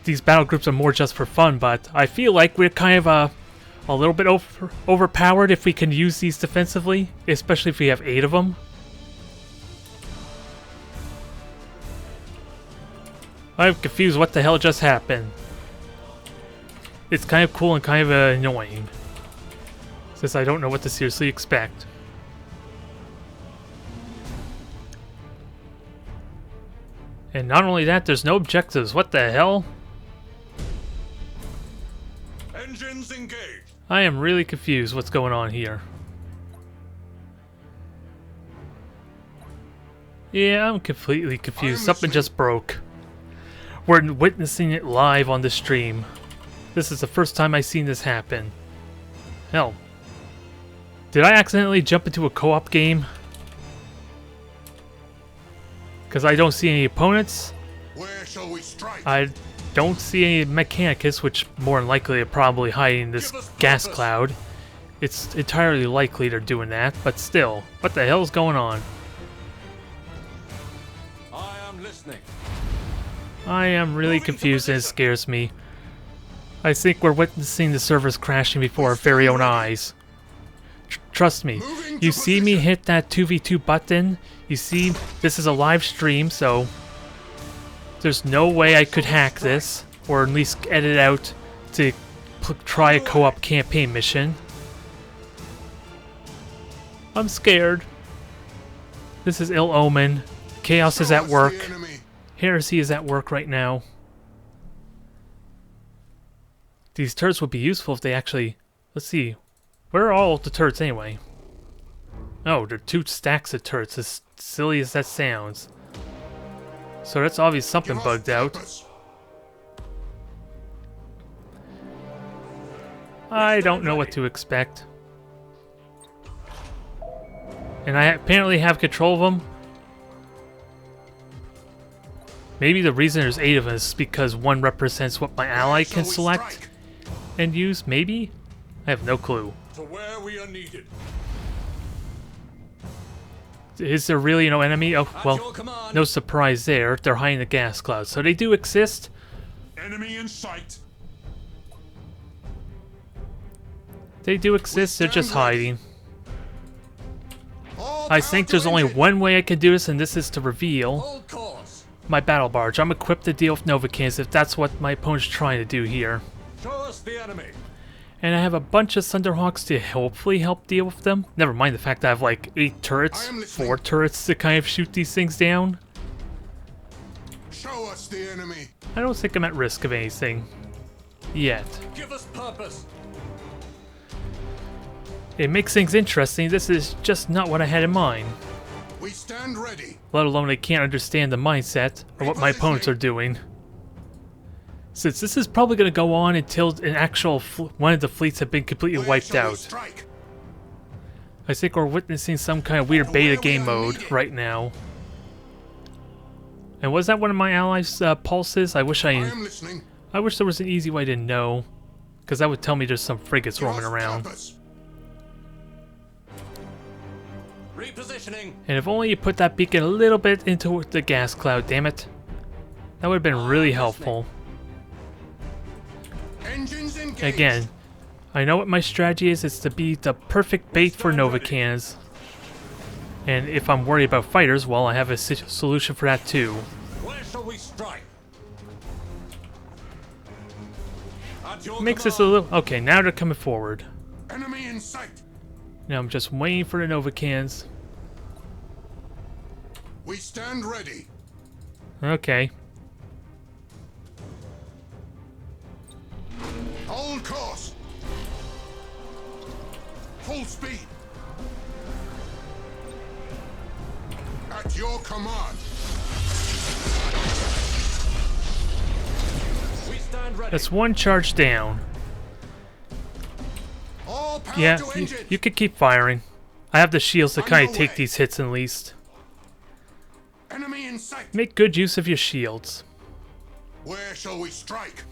these battle groups are more just for fun, but I feel like we're kind of a little bit overpowered if we can use these defensively, especially if we have 8 of them. I'm confused what the hell just happened. It's kind of cool and kind of annoying, since I don't know what to seriously expect. And not only that, there's no objectives. What the hell? Engines engaged. I am really confused what's going on here. Yeah, I'm completely confused. Something just broke. We're witnessing it live on the stream. This is the first time I've seen this happen. Hell. Did I accidentally jump into a co-op game? Because I don't see any opponents. Where shall we strike? I don't see any Mechanicus, which more than likely are probably hiding in this gas cloud. It's entirely likely they're doing that, but still, what the hell's going on? I am listening. I am really confused and it scares me. I think we're witnessing the servers crashing before our very own eyes. Trust me, you see me hit that 2v2 button, you see this is a live stream, so there's no way I could hack this, or at least edit out to try a co-op campaign mission. I'm scared. This is ill omen. Chaos is at work. Heresy is at work right now. These turrets would be useful if they actually... Let's see. Where are all the turrets anyway? Oh, there are 2 stacks of turrets, as silly as that sounds. So that's obviously something bugged out. I don't know what to expect. And I apparently have control of them. Maybe the reason there's 8 of us is because 1 represents what my ally can select and use, maybe? I have no clue. To where we are needed. Is there really no enemy? Oh, well, no surprise there. They're hiding the gas cloud. So they do exist. Enemy in sight. They do exist, they're just hiding. I think there's only one way I can do this, and this is to reveal my battle barge. I'm equipped to deal with Novacans if that's what my opponent's trying to do here. Show us the enemy. And I have a bunch of Thunderhawks to hopefully help deal with them. Never mind the fact that I have like 8 turrets, 4 turrets to kind of shoot these things down. Show us the enemy. I don't think I'm at risk of anything. Yet. Give us purpose. It makes things interesting. This is just not what I had in mind. We stand ready. Let alone I can't understand the mindset of what my opponents are doing. Since this is probably going to go on until an actual one of the fleets have been completely wiped out. I think we're witnessing some kind of weird beta game mode right now. And was that one of my allies' pulses? I wish there was an easy way to know, because that would tell me there's some frigates roaming around. Repositioning. And if only you put that beacon a little bit into the gas cloud, damn it. That would have been really helpful. Engines engaged. Again, I know what my strategy is. It's to be the perfect bait for Nova cannons. And if I'm worried about fighters, well, I have a solution for that too. Where shall we strike? At your Makes this a command. little... Okay, now they're coming forward. Enemy in sight. Now I'm just waiting for the Nova cannons. We stand ready. Okay. Hold course. Full speed. At your command. We stand ready. That's one charge down. All power Yeah, to engines. you could keep firing. I have the shields to kind of take Underway. these hits at least. Enemy in sight. Make good use of your shields. Where shall we strike?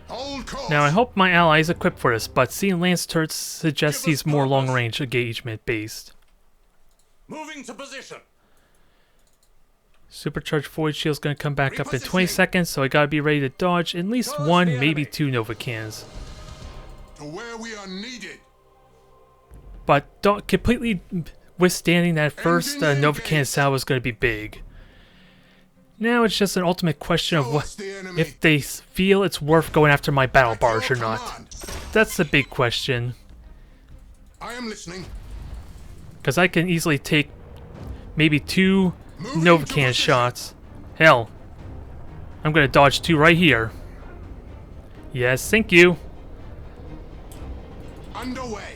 Hold course. Now I hope my ally is equipped for this, but seeing Lance turrets suggests Give us he's more purpose. long-range engagement based. Moving to position. Supercharged Void Shield's gonna come back up in 20 Repositioning. seconds, so I gotta be ready to dodge at least Towards one, the maybe enemy. 2 Nova cannons. To where we are needed. But completely withstanding that first Engines Nova cannon engaged. salvo is gonna be big. Now it's just an ultimate question of Show what us the enemy. if they feel it's worth going after my battle At your barge or not. command. That's the big question. I am listening. Because I can easily take maybe 2 Moving Nova to cannon position. shots. Hell, I'm gonna dodge 2 right here. Yes, thank you. Underway.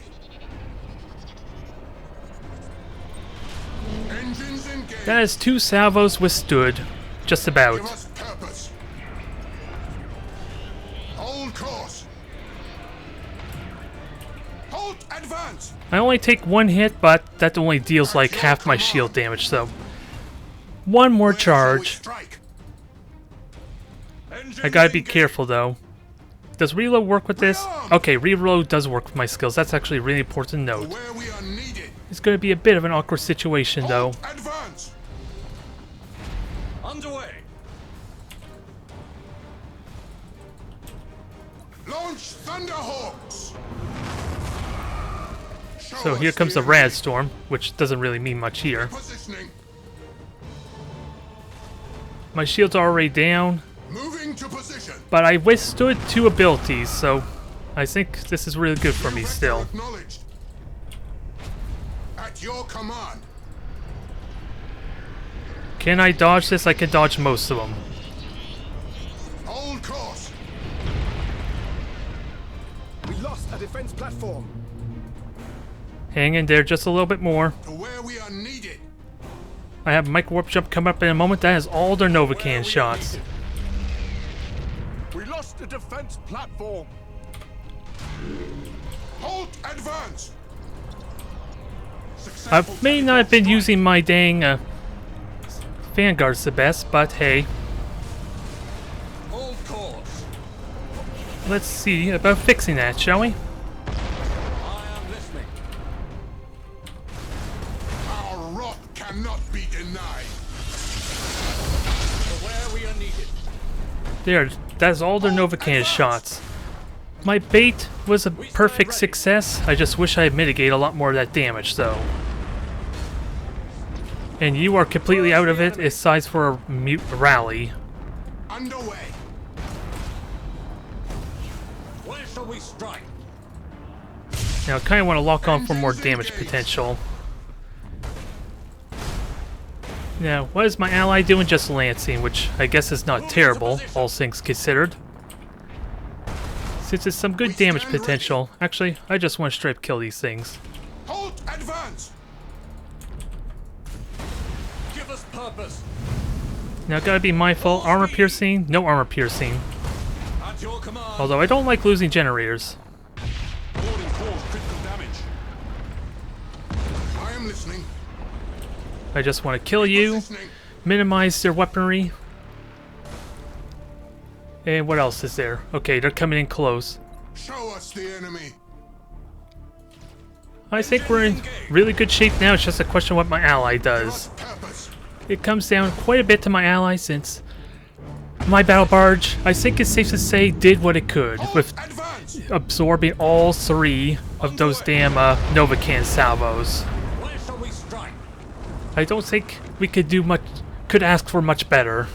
Engines engaged. That is 2 salvos withstood. Just Give about. us purpose. Hold course. Halt advance. I only take 1 hit, but that only deals like half my shield damage, so... 1 more Where shall we charge. strike? Engines I gotta be engaged. careful though. Does reload work with this? Okay, reload does work with my skills. That's actually a really important To note. where we are needed. It's gonna be a bit of an awkward situation though. Halt advance. Underway. Launch Thunderhawks. Show So here us comes the enemy. Rad Storm, which doesn't really mean much here. Positioning. My shields are already down, Moving to position. but I withstood 2 abilities, so I think this is really good for me Vector still. Acknowledged. At your command. Can I dodge this? I can dodge most of them. Hold course. We lost a defense platform. Hang in there just a little bit more. To where we are needed. I have Micro Warp Jump coming up in a moment. That is all their Nova Where Cannon we are shots. needed. We lost a defense platform. Halt advance. I Successful may not have been strike. using my dang Vanguards the best, but hey. Hold course. Let's see about fixing that, shall we? I am listening. Our wrath cannot be denied. To where we are needed. There, that's all their Nova Cannon shots. My bait was a perfect success. I just wish I had mitigated a lot more of that damage, though. And you are completely out of it. It's size for a mute rally. Underway. Where shall we strike? Now, I kind of want to lock on for more damage potential. Now, what is my ally doing? Just lancing, which I guess is not terrible, all things considered. Since it's some good damage potential. Actually, I just want to straight up kill these things. Halt advance. Give us purpose. Now gotta be mindful. Armor piercing? No armor piercing. At your command. Although I don't like losing generators. Boarding cause critical damage. I am listening. I just want to kill you, Listening. minimize their weaponry. And what else is there? Okay, they're coming in close. Show us the enemy. I think we're in really good shape now. It's just a question of what my ally does. Purpose. It comes down quite a bit to my ally since my battle barge, I think it's safe to say, did what it could with Advance. absorbing all 3 of those damn Novacan salvos. Where shall we strike? I don't think we could ask for much better,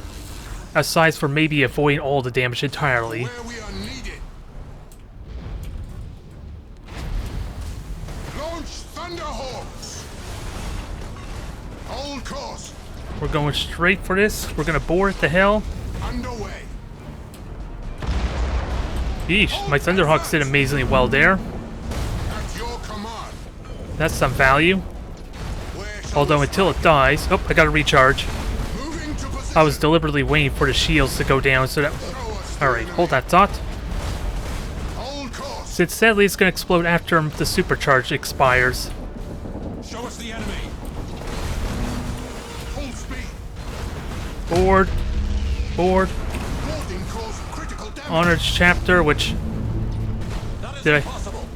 aside from maybe avoiding all the damage entirely. Where we are needed. Launch Thunderhawks. Hold course. We're going straight for this. We're gonna bore it to hell. Underway. Yeesh, my Thunderhawks did amazingly well there. At your command. That's some value. Where shall Although we until it dies... Oh, I gotta recharge. strike? Moving to position. I was deliberately waiting for the shields to go down so that... Show us the Alright, enemy. hold that thought. Hold course. Since sadly it's gonna explode after the supercharge expires. Show us the enemy. Full speed. Board. Board. Boarding cause critical damage. Honored chapter, which... That is Did I- impossible.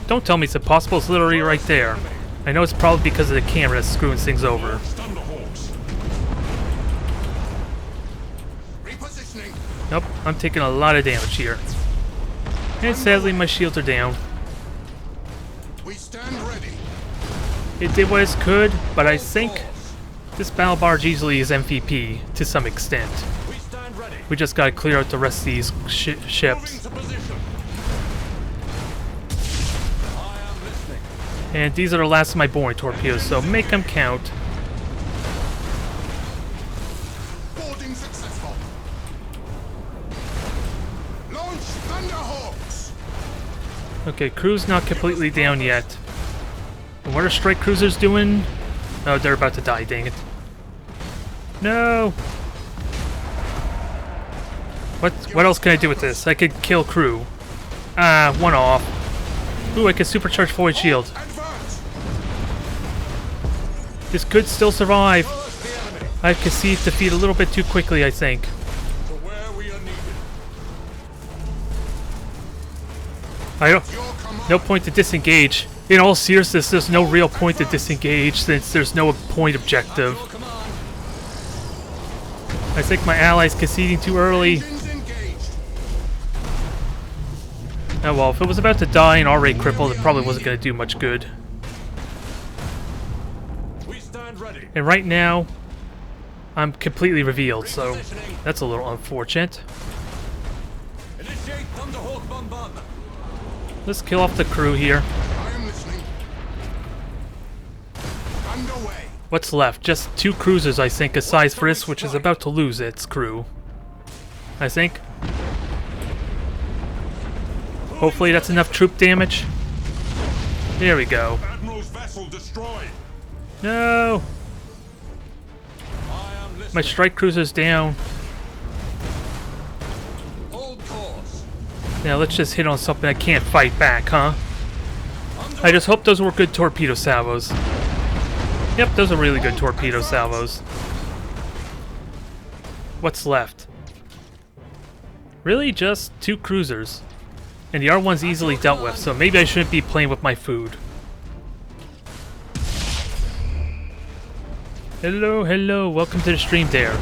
Don't tell me it's impossible, it's literally right there. I know it's probably because of the camera that's screwing things over. Thunderhawks. Repositioning. Nope, I'm taking a lot of damage here. And sadly my shields are down. We stand ready. It did what it could, but I think this battle barge easily is MVP to some extent. We stand ready. We just gotta clear out the rest of these ships. Moving to position. I am listening. And these are the last of my boring torpedoes, so make them count. Boarding successful. Launch Thunderhawks. Okay, crew's not completely down yet. And what are strike cruisers doing? Oh, they're about to die, dang it. No! What else can I do with this? I could kill crew. Ah, one off. Ooh, I can supercharge forward shield. Advance. This could still survive. Show us the enemy. I conceived defeat a little bit too quickly, I think. To where we are needed. I don't... Your command. No point to disengage. In all seriousness, there's no real point to disengage since there's no point objective. Your command. I think my ally's conceding too early. Engines engaged. Oh well, if it was about to die and already crippled, it probably wasn't going to do much good. We stand ready. And right now, I'm completely revealed, so that's a little unfortunate. Initiate Thunderhawk bombardment. Let's kill off the crew here. I am listening. Underway. What's left? Just 2 cruisers, I think, aside for this, which is about to lose its crew. I think. Hopefully that's enough troop damage. There we go. Admiral's vessel destroyed. No! I am listening. My strike cruiser's down. Hold course. Now let's just hit on something that can't fight back, huh? I just hope those were good torpedo salvos. Yep, those are really good torpedo salvos. What's left? Really just 2 cruisers. And the R1's easily dealt with, so maybe I shouldn't be playing with my food. Hello, hello, welcome to the stream there.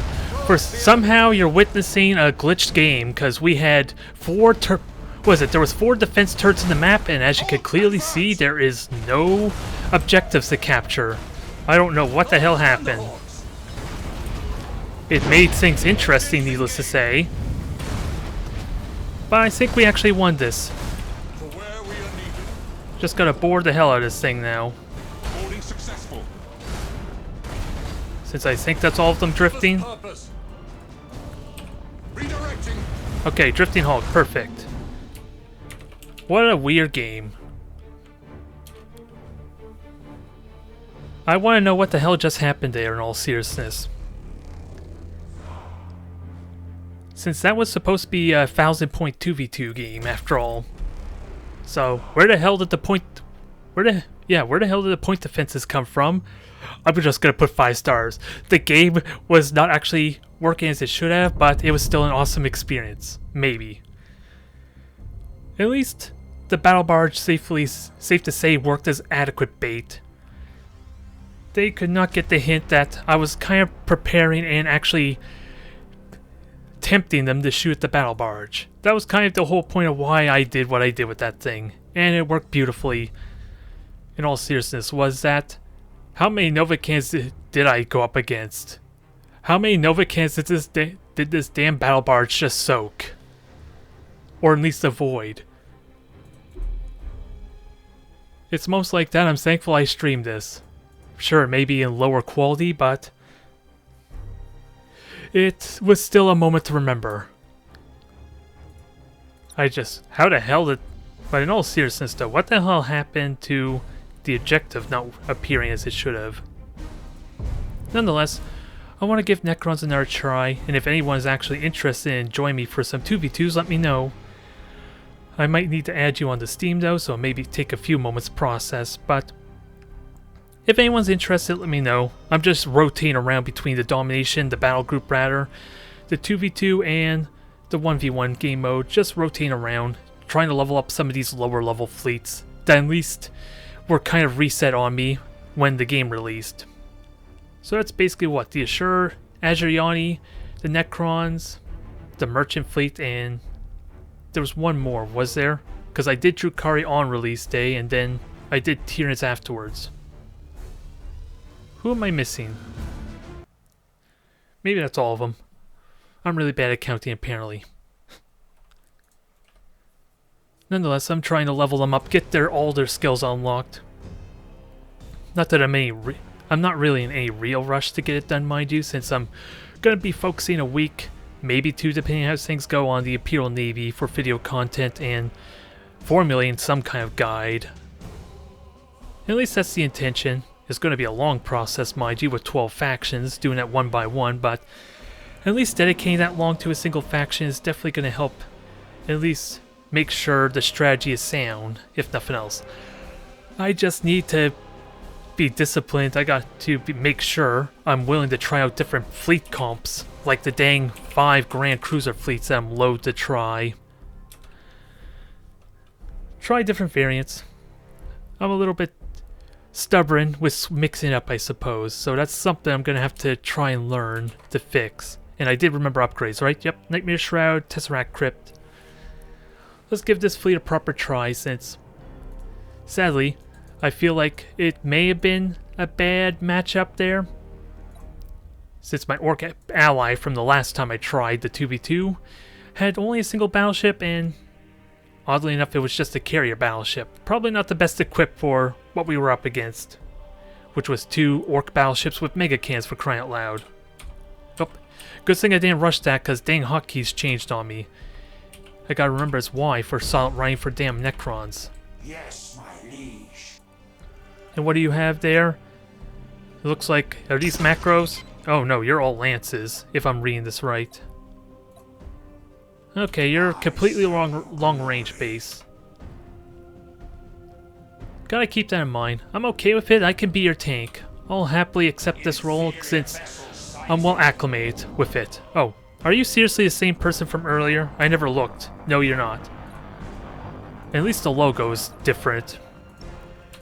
For somehow you're witnessing a glitched game, because we had 4 there was 4 defense turrets in the map, and as you can clearly see, there is no objectives to capture. I don't know what the hell happened. It made things interesting, needless to say. But I think we actually won this. To where we are needed. Just gotta board the hell out of this thing now. Boarding successful. Since I think that's all of them drifting. Purpose. Redirecting. Okay, drifting Hulk, perfect. What a weird game. I want to know what the hell just happened there in all seriousness. Since that was supposed to be a 1,000-point 2v2 game after all. So where the hell did the point defenses come from? I'm just gonna put 5 stars. The game was not actually working as it should have, but it was still an awesome experience. Maybe. At least the battle barge, safe to say, worked as adequate bait. They could not get the hint that I was kind of preparing and actually tempting them to shoot the battle barge. That was kind of the whole point of why I did what I did with that thing, and it worked beautifully. In all seriousness, was that how many Nova cans did I go up against? How many Nova cans did this damn battle barge just soak? Or at least avoid? It's most like that. I'm thankful I streamed this. Sure, it may be in lower quality, but it was still a moment to remember. How the hell did... But in all seriousness though, what the hell happened to the objective not appearing as it should have? Nonetheless, I want to give Necrons another try, and if anyone is actually interested in joining me for some 2v2s, let me know. I might need to add you onto Steam though, so maybe take a few moments to process, but if anyone's interested, let me know. I'm just rotating around between the Domination, the Battle Group rather, the 2v2 and the 1v1 game mode, just rotating around, trying to level up some of these lower level fleets that at least were kind of reset on me when the game released. So that's basically what, the Ashur, Azuriani, the Necrons, the Merchant Fleet, and there was one more, was there? Because I did Drukhari on release day, and then I did Tyranids afterwards. Who am I missing? Maybe that's all of them. I'm really bad at counting, apparently. Nonetheless, I'm trying to level them up, get all their skills unlocked. Not that I'm not really in any real rush to get it done, mind you, since I'm gonna be focusing a week, maybe 2, depending on how things go, on the Imperial Navy for video content and formulating some kind of guide. At least that's the intention. It's going to be a long process, mind you, with 12 factions, doing that one by one, but at least dedicating that long to a single faction is definitely going to help at least make sure the strategy is sound, if nothing else. I just need to be disciplined. I got to make sure I'm willing to try out different fleet comps, like the dang 5 Grand Cruiser fleets that I'm loath to try. Try different variants. I'm a little bit stubborn with mixing up, I suppose, so that's something I'm gonna have to try and learn to fix. And I did remember upgrades, right? Yep, Nightmare Shroud, Tesseract Crypt. Let's give this fleet a proper try, since sadly I feel like it may have been a bad matchup there, since my Orc ally from the last time I tried the 2v2 had only a single battleship, and oddly enough it was just a carrier battleship. Probably not the best equipped for what we were up against, which was 2 Orc battleships with mega cans, for crying out loud. Oh, good thing I didn't rush that, because dang hotkeys changed on me. I gotta remember it's Y for silent running for damn Necrons. Yes, my liege. And what do you have there? It looks like, are these macros? Oh no, you're all lances, if I'm reading this right. Okay, you're completely long range base. Gotta keep that in mind. I'm okay with it, I can be your tank. I'll happily accept this role since I'm well acclimated with it. Oh, are you seriously the same person from earlier? I never looked. No, you're not. At least the logo is different.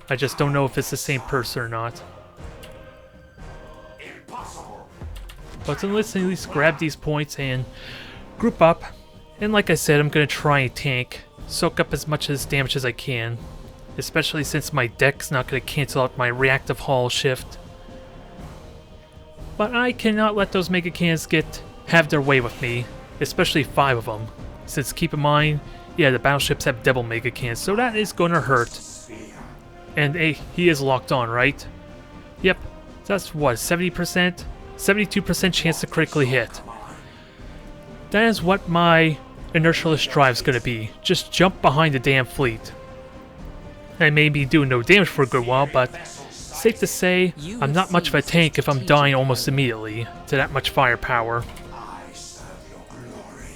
I just don't know if it's the same person or not. Impossible. But then let's at least grab these points and group up. And like I said, I'm going to try and tank. Soak up as much of this damage as I can. Especially since my deck's not going to cancel out my reactive hull shift. But I cannot let those mega cans have their way with me. Especially 5 of them. Since keep in mind, yeah, the battleships have double mega cans, so that is going to hurt. And hey, he is locked on, right? Yep. That's what, 70%? 72% chance to critically hit. That is what my inertialist drive is going to be. Just jump behind the damn fleet. I may be doing no damage for a good while, but safe to say, I'm not much of a tank if I'm dying almost immediately to that much firepower. I serve your glory.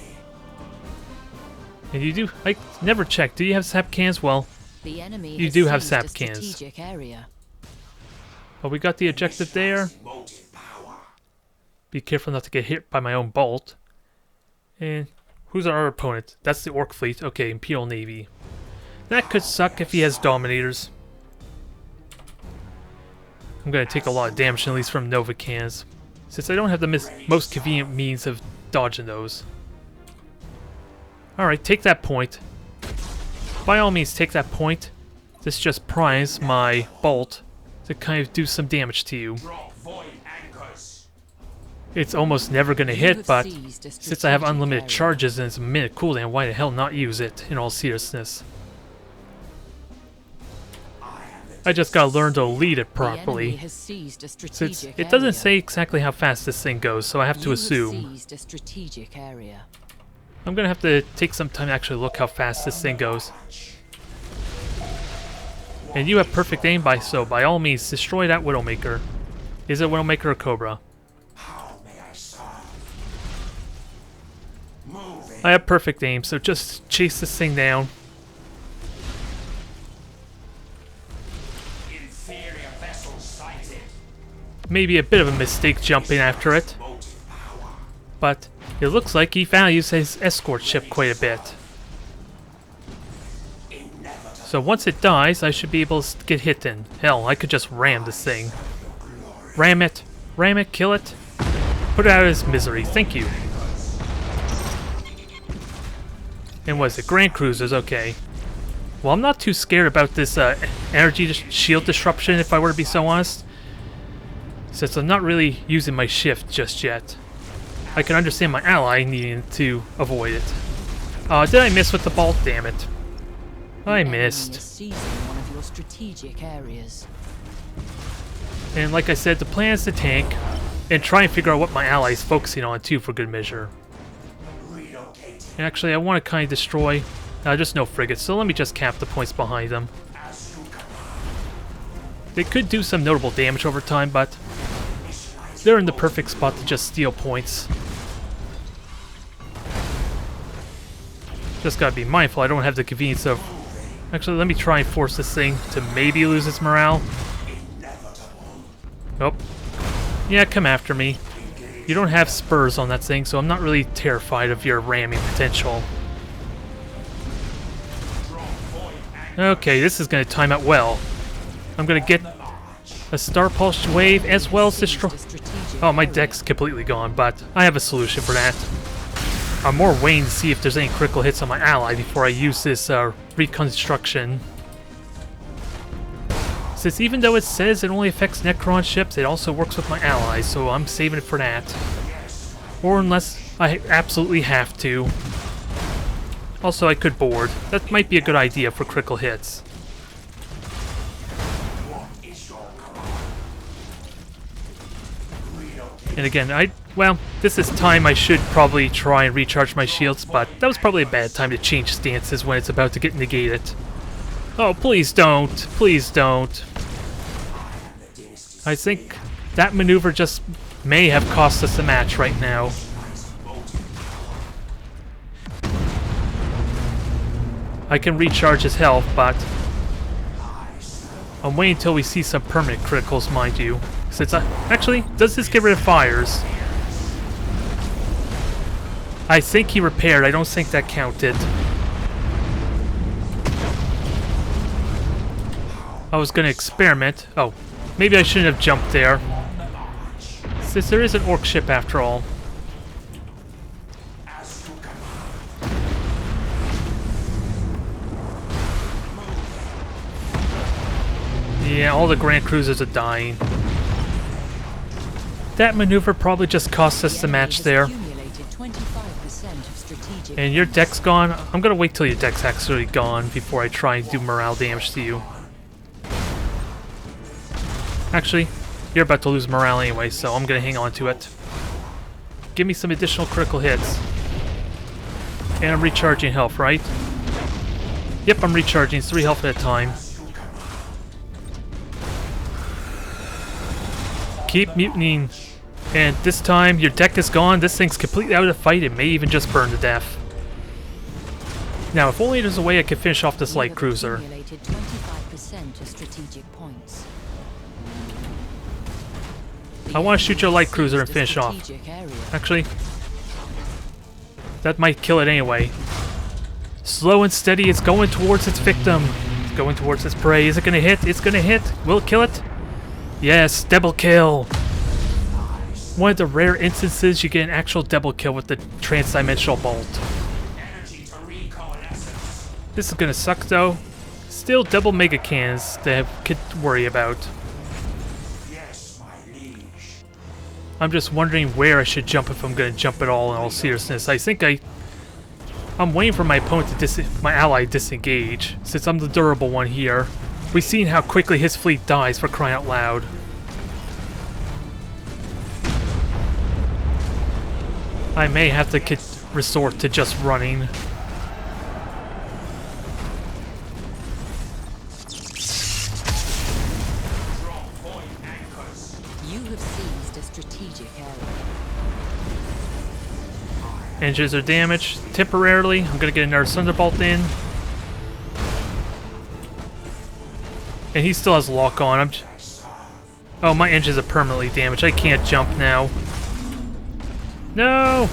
And you do... I never checked. Do you have sap cans? Well, The enemy you has do have seized sap a cans. strategic area. But we got the objective there. Motive power. Be careful not to get hit by my own bolt. And who's our opponent? That's the Orc fleet. Okay, Imperial Navy. That could suck if he has Dominators. I'm gonna take a lot of damage, at least from Nova cans, since I don't have the most convenient means of dodging those. Alright, take that point. By all means, take that point. This just primes my bolt to kind of do some damage to you. Drop void anchors. It's almost never gonna You hit, have but seized a since I have strategic unlimited area. charges and it's a minute cooldown, why the hell not use it, in all seriousness? I just gotta learn to lead it The enemy properly. has seized a Since strategic it doesn't area. say exactly how fast this thing goes, so I have to You assume. seized a strategic area. I'm gonna have to take some time to actually look how fast this thing goes. And you have perfect aim, so by all means, destroy that Widowmaker. Is it Widowmaker or Cobra? How may I serve? Moving. I have perfect aim, so just chase this thing down. Inferior vessel sighted. Maybe a bit of a mistake jumping after it, Motive power. but it looks like he values his escort ship quite a bit. Inevitable. So once it dies, I should be able to get hit in. Hell, I could just ram this thing. Ram it, kill it, put it out of its misery. Thank you. And what is it? Grand Cruisers, okay. Well, I'm not too scared about this energy shield disruption, if I were to be so honest. Since I'm not really using my shift just yet. I can understand my ally needing to avoid it. Did I miss with the bolt? Damn it. I The enemy is missed. seizing one of your strategic areas. And like I said, the plan is to tank and try and figure out what my ally is focusing on too, for good measure. Relocating. And actually, I want to kind of destroy... just no frigates, so let me just cap the points behind them. As you command. They could do some notable damage over time, but they're in the perfect spot to just steal points. Just gotta be mindful, I don't have the convenience of... Actually, let me try and force this thing to maybe lose its morale. Oh. Yeah, come after me. You don't have spurs on that thing, so I'm not really terrified of your ramming potential. Okay, this is gonna time out well. I'm gonna get a Star Pulse wave as well as destroy... Seized a strategic Oh, my area. deck's completely gone, but I have a solution for that. I'm more waiting to see if there's any critical hits on my ally before I use this reconstruction. Since even though it says it only affects Necron ships, it also works with my allies, so I'm saving it for that. Or unless I absolutely have to. Also, I could board. That might be a good idea for critical hits. And again, well, this is time I should probably try and recharge my shields, but that was probably a bad time to change stances when it's about to get negated. Oh, please don't. Please don't. I think that maneuver just may have cost us the match right now. I can recharge his health, but I'm waiting until we see some permanent criticals, mind you. Since actually, does this get rid of fires? I think he repaired. I don't think that counted. I was gonna experiment. Oh, maybe I shouldn't have jumped there. Since there is an orc ship after all. Yeah, all the Grand Cruisers are dying. That maneuver probably just cost us the match there. Accumulated 25% of strategic And your deck's gone? I'm gonna wait till your deck's actually gone before I try and do morale damage to you. Actually, you're about to lose morale anyway, so I'm gonna hang on to it. Give me some additional critical hits. And I'm recharging health, right? Yep, I'm recharging 3 health at a time. Keep mutinying. And this time, your deck is gone. This thing's completely out of the fight. It may even just burn to death. Now, if only there's a way I could finish off this You light have cruiser. accumulated 25% of strategic points. I want to shoot your light cruiser and Seized a finish off. strategic area. Actually, that might kill it anyway. Slow and steady, it's going towards its victim. It's going towards its prey. Is it going to hit? It's going to hit. Will it kill it? Yes, double kill. One of the rare instances you get an actual double kill with the transdimensional bolt. Energy to recoalescence. This is going to suck though. Still double mega cannons to could worry about. Yes, my liege. I'm just wondering where I should jump if I'm going to jump at all in all seriousness. I think I'm waiting for my opponent to my ally to disengage, since I'm the durable one here. We've seen how quickly his fleet dies, for crying out loud. I may have to resort to just running. Drop point anchors. You have seized a strategic area. Engines are damaged temporarily. I'm gonna get another Thunderbolt in. And he still has lock on. Oh, my engines are permanently damaged. I can't jump now. No!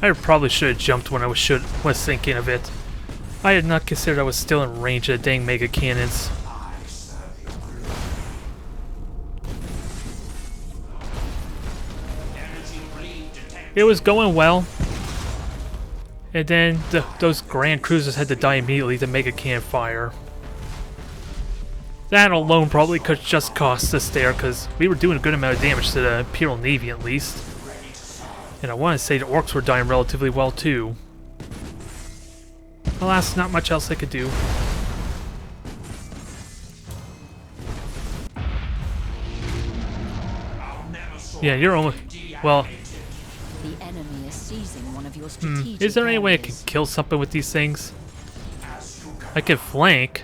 I probably should have jumped when I was thinking of it. I had not considered I was still in range of the dang mega cannons. It was going well. And then those Grand Cruisers had to die immediately to mega cannon fire. That alone probably could just cost us there, because we were doing a good amount of damage to the Imperial Navy at least. And I want to say the Orcs were dying relatively well too. Alas, not much else I could do. Yeah, you're only... Well, The enemy is seizing one of your strategic is there any way I can areas. kill something with these things? I can flank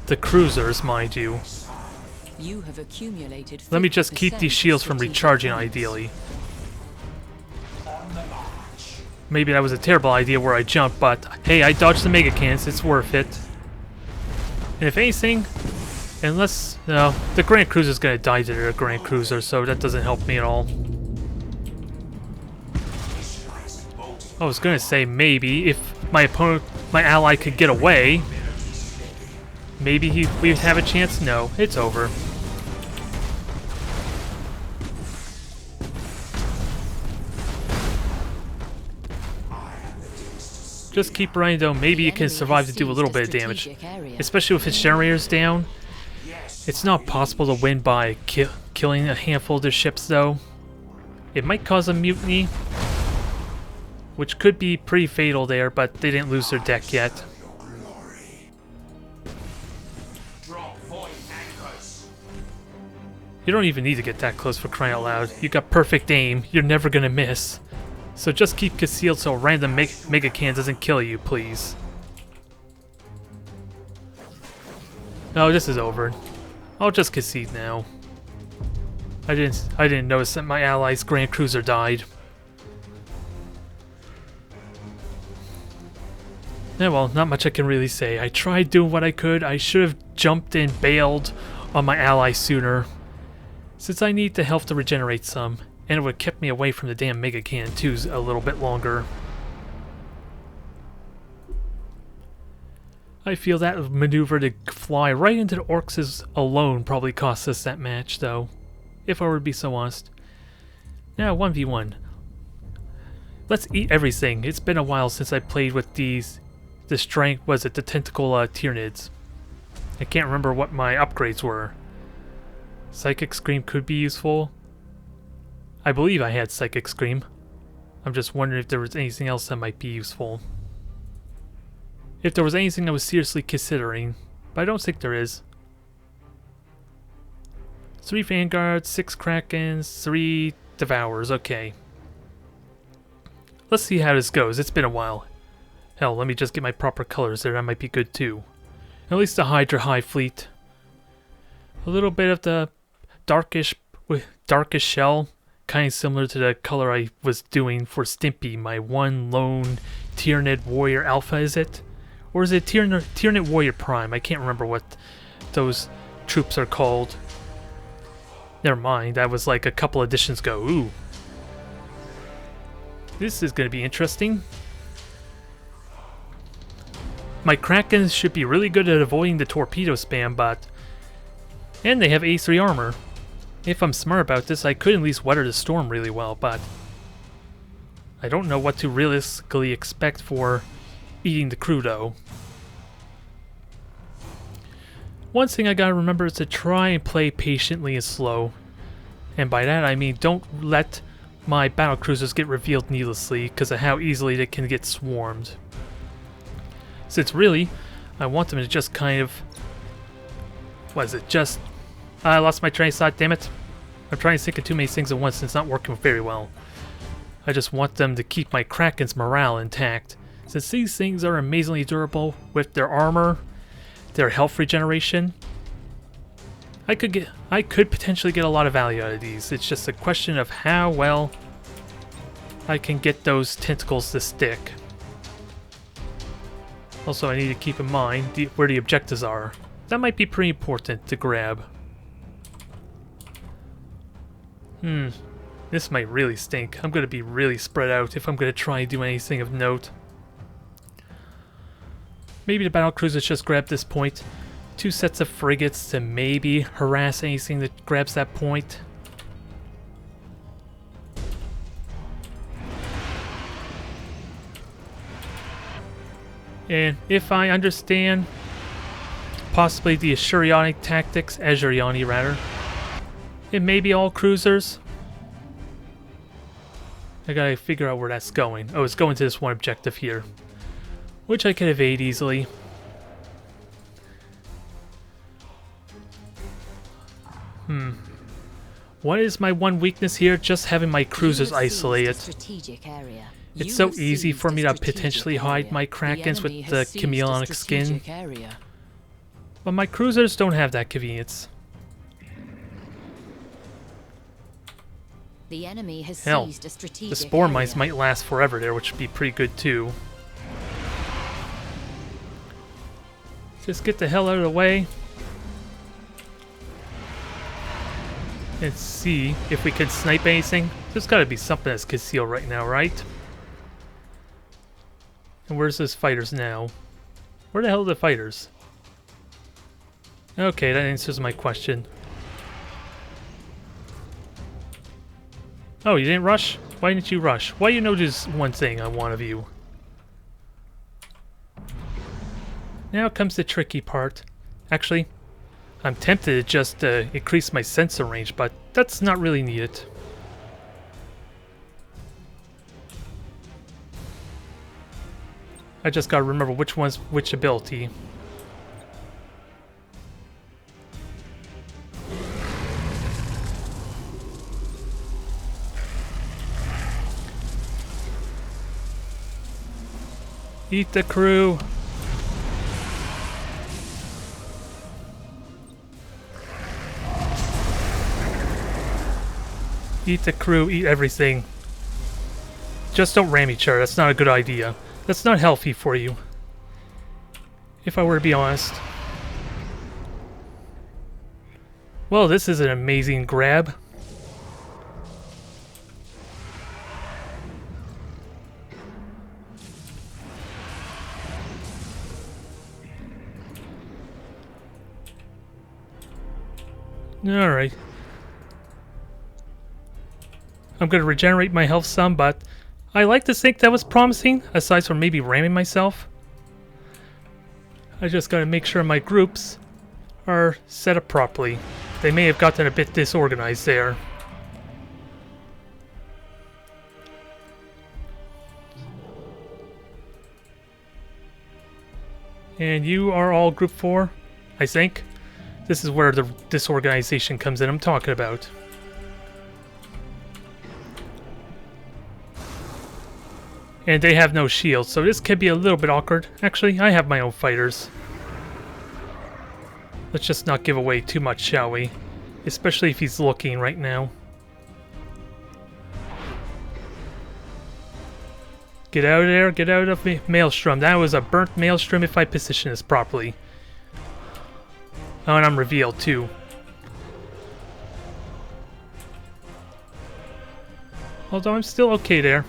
the cruisers, mind you. You have accumulated. Let me just keep 50% these shields from strategic recharging, points. ideally. Maybe that was a terrible idea where I jumped, but hey, I dodged the mega cannons, it's worth it. And if anything, unless... No, the Grand Cruiser's gonna die to their Grand Cruiser, so that doesn't help me at all. I was gonna say maybe if my opponent, my ally could get away, maybe we'd have a chance. No, it's over. Just keep running though, maybe you can survive to do a little bit of damage. Especially with its generators down. It's not possible to win by killing a handful of their ships though. It might cause a mutiny, which could be pretty fatal there, but they didn't lose their deck yet. You don't even need to get that close, for crying out loud. You got perfect aim, you're never gonna miss. So just keep concealed so a random mega can doesn't kill you, please. No, this is over. I'll just concede now. I didn't notice that my ally's Grand Cruiser died. Yeah, well, not much I can really say. I tried doing what I could. I should have jumped and bailed on my ally sooner, since I need the health to regenerate some, and it would have kept me away from the damn Mega Cannon 2s a little bit longer. I feel that maneuver to fly right into the Orcs alone probably cost us that match, though, if I were to be so honest. Now, 1v1. Let's eat everything. It's been a while since I played with the strength, was it the tentacle Tyranids? I can't remember what my upgrades were. Psychic Scream could be useful. I believe I had Psychic Scream. I'm just wondering if there was anything else that might be useful. If there was anything I was seriously considering, but I don't think there is. 3 Vanguards, 6 Krakens, 3 Devours, okay. Let's see how this goes, it's been a while. Hell, let me just get my proper colors there, that might be good too. At least the Hydra High Fleet. A little bit of the darkish shell, kind of similar to the color I was doing for Stimpy, my one lone Tyranid Warrior Alpha, is it? Or is it Tyranid Warrior Prime? I can't remember what those troops are called. Never mind, that was like a couple editions ago. Ooh. This is going to be interesting. My Krakens should be really good at avoiding the torpedo spam, but... And they have A3 armor. If I'm smart about this, I could at least weather the storm really well, but... I don't know what to realistically expect for eating the crew, though. One thing I gotta remember is to try and play patiently and slow. And by that I mean don't let my battlecruisers get revealed needlessly because of how easily they can get swarmed. Since really, I want them to just kind of... What is it? Just... I lost my train of thought, damn it. I'm trying to think of too many things at once and it's not working very well. I just want them to keep my Kraken's morale intact. Since these things are amazingly durable with their armor, their health regeneration, I could potentially get a lot of value out of these. It's just a question of how well I can get those tentacles to stick. Also, I need to keep in mind where the objectives are. That might be pretty important to grab. This might really stink. I'm going to be really spread out if I'm going to try and do anything of note. Maybe the battlecruisers just grab this point. 2 sets of frigates to maybe harass anything that grabs that point. And if I understand possibly the Ashuriani tactics, Azuriani rather, it may be all cruisers. I gotta figure out where that's going. Oh, it's going to this one objective here, which I can evade easily. What is my one weakness here? Just having my cruisers isolated. It's so easy for me to potentially hide my Krakens with the chameleonic skin. But my cruisers don't have that convenience. The enemy has Hell, seized a strategic the spore mice area. might last forever there, which would be pretty good too. Just get the hell out of the way. And see if we can snipe anything. There's gotta be something that's concealed right now, right? And where's those fighters now? Where the hell are the fighters? Okay, that answers my question. Oh, you didn't rush? Why didn't you rush? Why you know just one thing on one of you? Now comes the tricky part. Actually, I'm tempted to just increase my sensor range, but that's not really needed. I just gotta remember which one's which ability. Eat the crew! Eat the crew, eat everything. Just don't ram each other, that's not a good idea. That's not healthy for you. If I were to be honest. Well, this is an amazing grab. Alright. I'm going to regenerate my health some, but I like to think that was promising, aside from maybe ramming myself. I just got to make sure my groups are set up properly. They may have gotten a bit disorganized there. And you are all group 4, I think. This is where the disorganization comes in I'm talking about. And they have no shields, so this could be a little bit awkward. Actually, I have my own fighters. Let's just not give away too much, shall we? Especially if he's looking right now. Get out of there, get out of me. Maelstrom. That was a burnt Maelstrom if I position this properly. Oh, and I'm revealed too. Although I'm still okay there.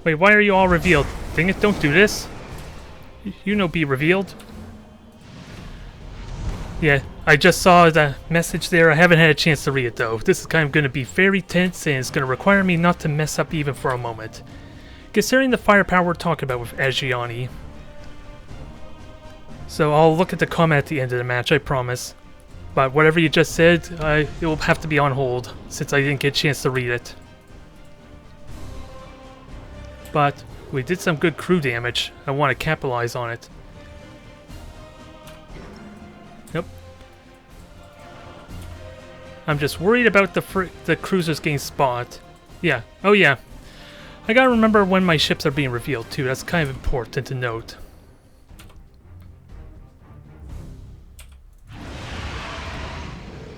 Wait, why are you all revealed? Dang it, don't do this. You know be revealed. Yeah, I just saw the message there. I haven't had a chance to read it though. This is kind of going to be very tense and it's going to require me not to mess up even for a moment. Considering the firepower we're talking about with Agiani. So I'll look at the comment at the end of the match, I promise. But whatever you just said, it will have to be on hold since I didn't get a chance to read it. But we did some good crew damage. I want to capitalize on it. Nope. I'm just worried about the cruisers getting spot. Yeah. Oh yeah. I gotta remember when my ships are being revealed too. That's kind of important to note.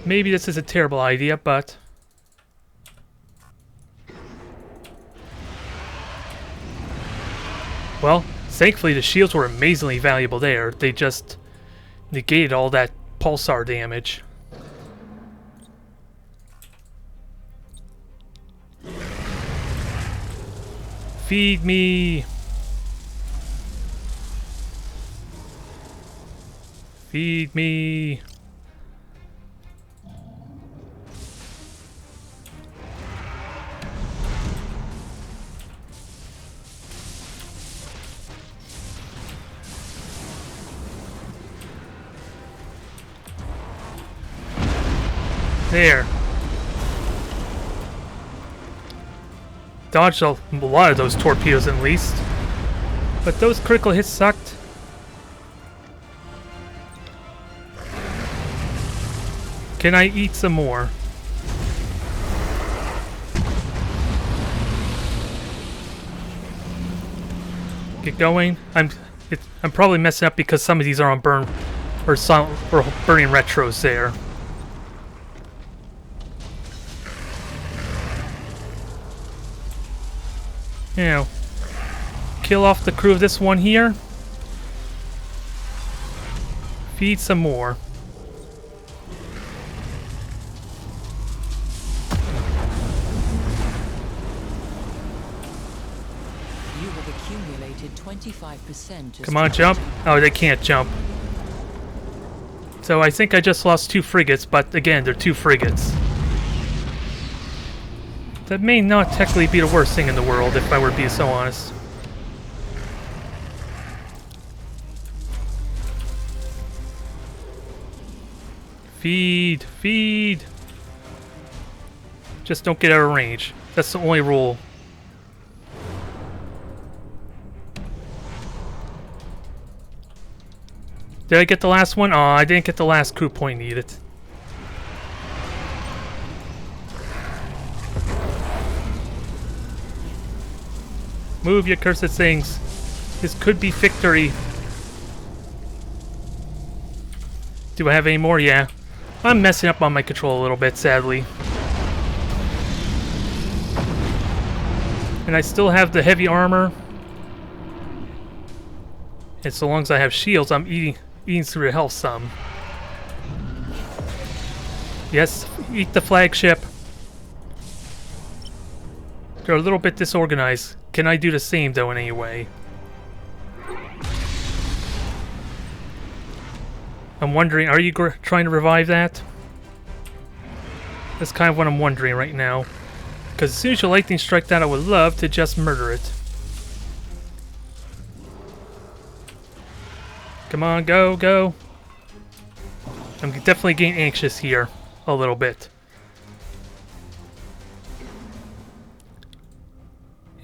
Maybe this is a terrible idea, but... Well, thankfully the shields were amazingly valuable there. They just negated all that pulsar damage. Feed me! Feed me! There. Dodged a lot of those torpedoes at least. But those critical hits sucked. Can I eat some more? Get going. I'm probably messing up because some of these are on burn or burning retros there. You know, kill off the crew of this one here. Feed some more. You have accumulated 25%. Come on, jump. Oh, they can't jump. So I think I just lost 2 frigates, but again, they're 2 frigates. That may not technically be the worst thing in the world, if I were to be so honest. Feed! Feed! Just don't get out of range. That's the only rule. Did I get the last one? Oh, I didn't get the last crew point needed. Move, you cursed things. This could be victory. Do I have any more? Yeah. I'm messing up on my control a little bit, sadly. And I still have the heavy armor. And so long as I have shields, I'm eating through the health some. Yes, eat the flagship. They're a little bit disorganized. Can I do the same, though, in any way? I'm wondering, are you trying to revive that? That's kind of what I'm wondering right now. Because as soon as you lightning strike that, I would love to just murder it. Come on, go, go. I'm definitely getting anxious here. A little bit.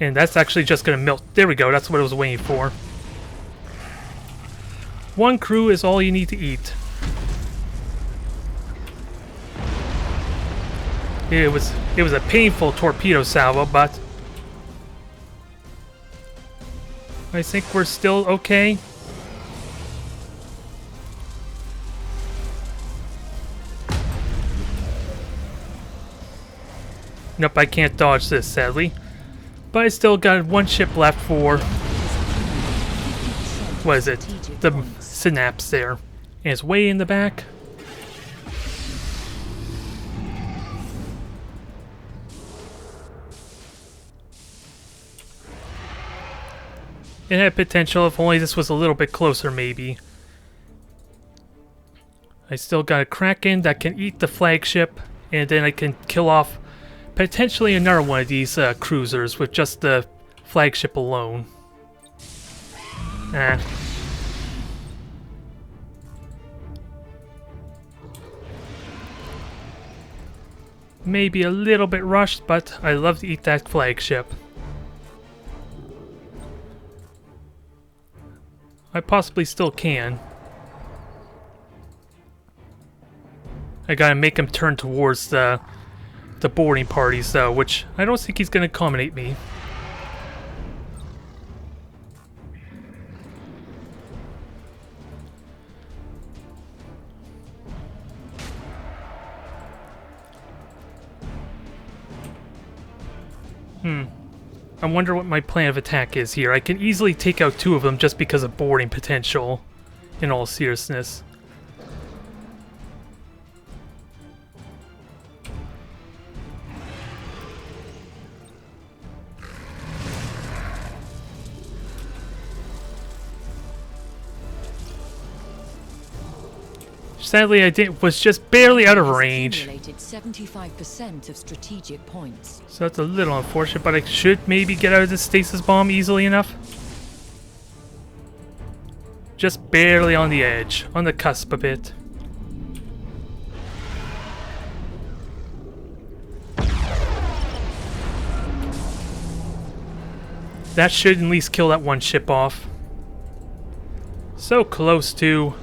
And that's actually just going to melt. There we go. That's what I was waiting for. 1 crew is all you need to eat. It was a painful torpedo salvo, but I think we're still okay. Nope, I can't dodge this, sadly. But I still got one ship left for... what is it? The synapse there. And it's way in the back. It had potential if only this was a little bit closer, maybe. I still got a Kraken that can eat the flagship, and then I can kill off potentially another one of these cruisers with just the flagship alone. Maybe a little bit rushed, but I love to eat that flagship. I possibly still can. I gotta make him turn towards the boarding parties though, which I don't think he's gonna accommodate me. I wonder what my plan of attack is here. I can easily take out two of them just because of boarding potential, in all seriousness. Sadly, was just barely out of range. 75% of strategic points. So that's a little unfortunate, but I should maybe get out of this stasis bomb easily enough. Just barely on the edge, on the cusp a bit. That should at least kill that one ship off. So close to...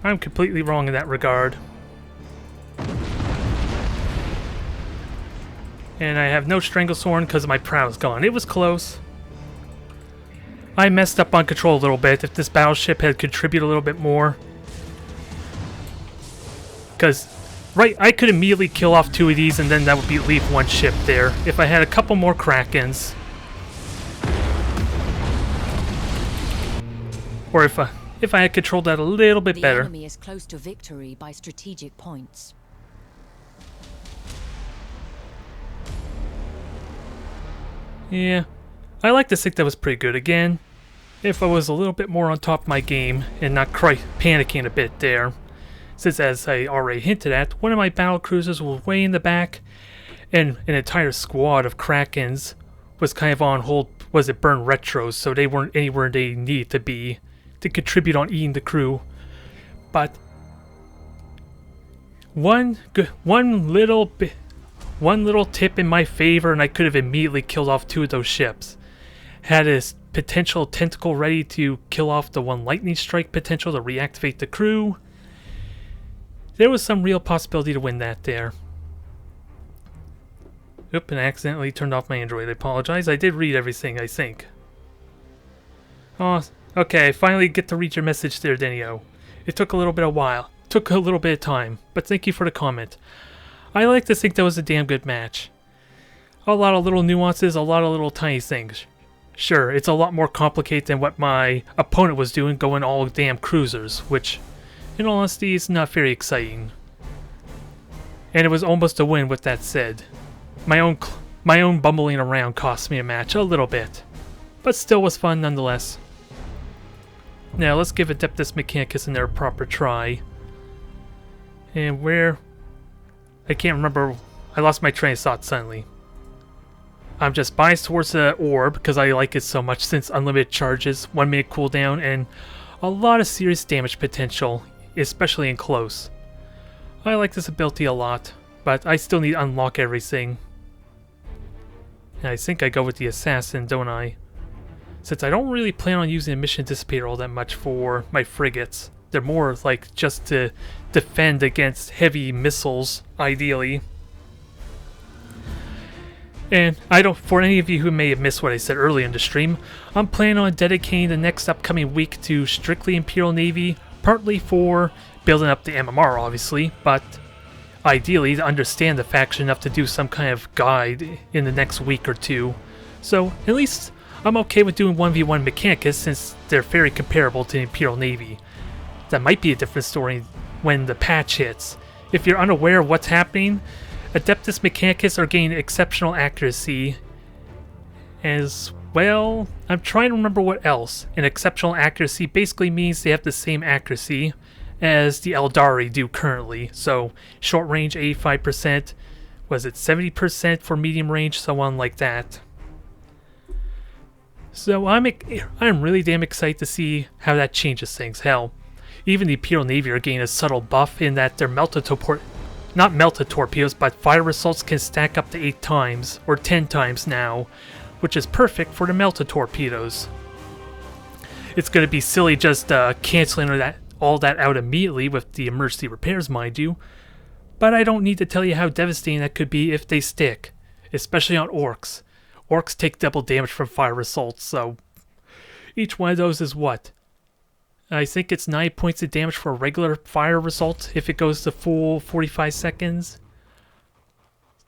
I'm completely wrong in that regard. And I have no Stranglethorn because my prow's gone. It was close. I messed up on control a little bit. If this battleship had contributed a little bit more. Because, right, I could immediately kill off two of these and then that would leave one ship there. If I had a couple more Krakens. Or if I had controlled that a little bit better. The enemy is close to victory by strategic points. Yeah, I like to think that was pretty good. Again, if I was a little bit more on top of my game and not panicking a bit there. Since, as I already hinted at, one of my battle cruisers was way in the back, and an entire squad of Krakens was kind of on hold, burn retros, so they weren't anywhere they needed to be to contribute on eating the crew. But one little tip in my favor, and I could have immediately killed off two of those ships. Had a potential tentacle ready to kill off the one lightning strike potential to reactivate the crew. There was some real possibility to win that there. Oop, and I accidentally turned off my Android. I apologize. I did read everything, I think. Oh, okay, I finally get to read your message there, Denio. It took a little bit of while. Took a little bit of time, but thank you for the comment. I like to think that was a damn good match. A lot of little nuances, a lot of little tiny things. Sure, it's a lot more complicated than what my opponent was doing, going all damn cruisers, which, in all honesty, is not very exciting. And it was almost a win with that said. My own bumbling around cost me a match a little bit, but still was fun nonetheless. Now let's give Adeptus Mechanicus in their proper try. And where... I can't remember. I lost my train of thought suddenly. I'm just biased towards the orb because I like it so much since unlimited charges, 1 minute cooldown, and a lot of serious damage potential, especially in close. I like this ability a lot, but I still need to unlock everything. And I think I go with the assassin, don't I? Since I don't really plan on using a mission dissipator all that much for my frigates. They're more like just to defend against heavy missiles, ideally. And for any of you who may have missed what I said earlier in the stream, I'm planning on dedicating the next upcoming week to strictly Imperial Navy, partly for building up the MMR, obviously, but ideally to understand the faction enough to do some kind of guide in the next week or two. So at least I'm okay with doing 1v1 Mechanicus since they're very comparable to the Imperial Navy. That might be a different story when the patch hits. If you're unaware of what's happening, Adeptus Mechanicus are gaining exceptional accuracy as well. I'm trying to remember what else. An exceptional accuracy basically means they have the same accuracy as the Eldari do currently. So short range 85%, was it 70% for medium range, so on like that. So I'm really damn excited to see how that changes things. Hell, even the Imperial Navy are getting a subtle buff in that their melted torpedoes, but fire results can stack up to 8 times or 10 times now, which is perfect for the melted torpedoes. It's going to be silly just canceling all that out immediately with the emergency repairs, mind you, but I don't need to tell you how devastating that could be if they stick, especially on orcs. Orcs take double damage from fire results, so each one of those is what? I think it's 9 points of damage for a regular fire result if it goes to full 45 seconds.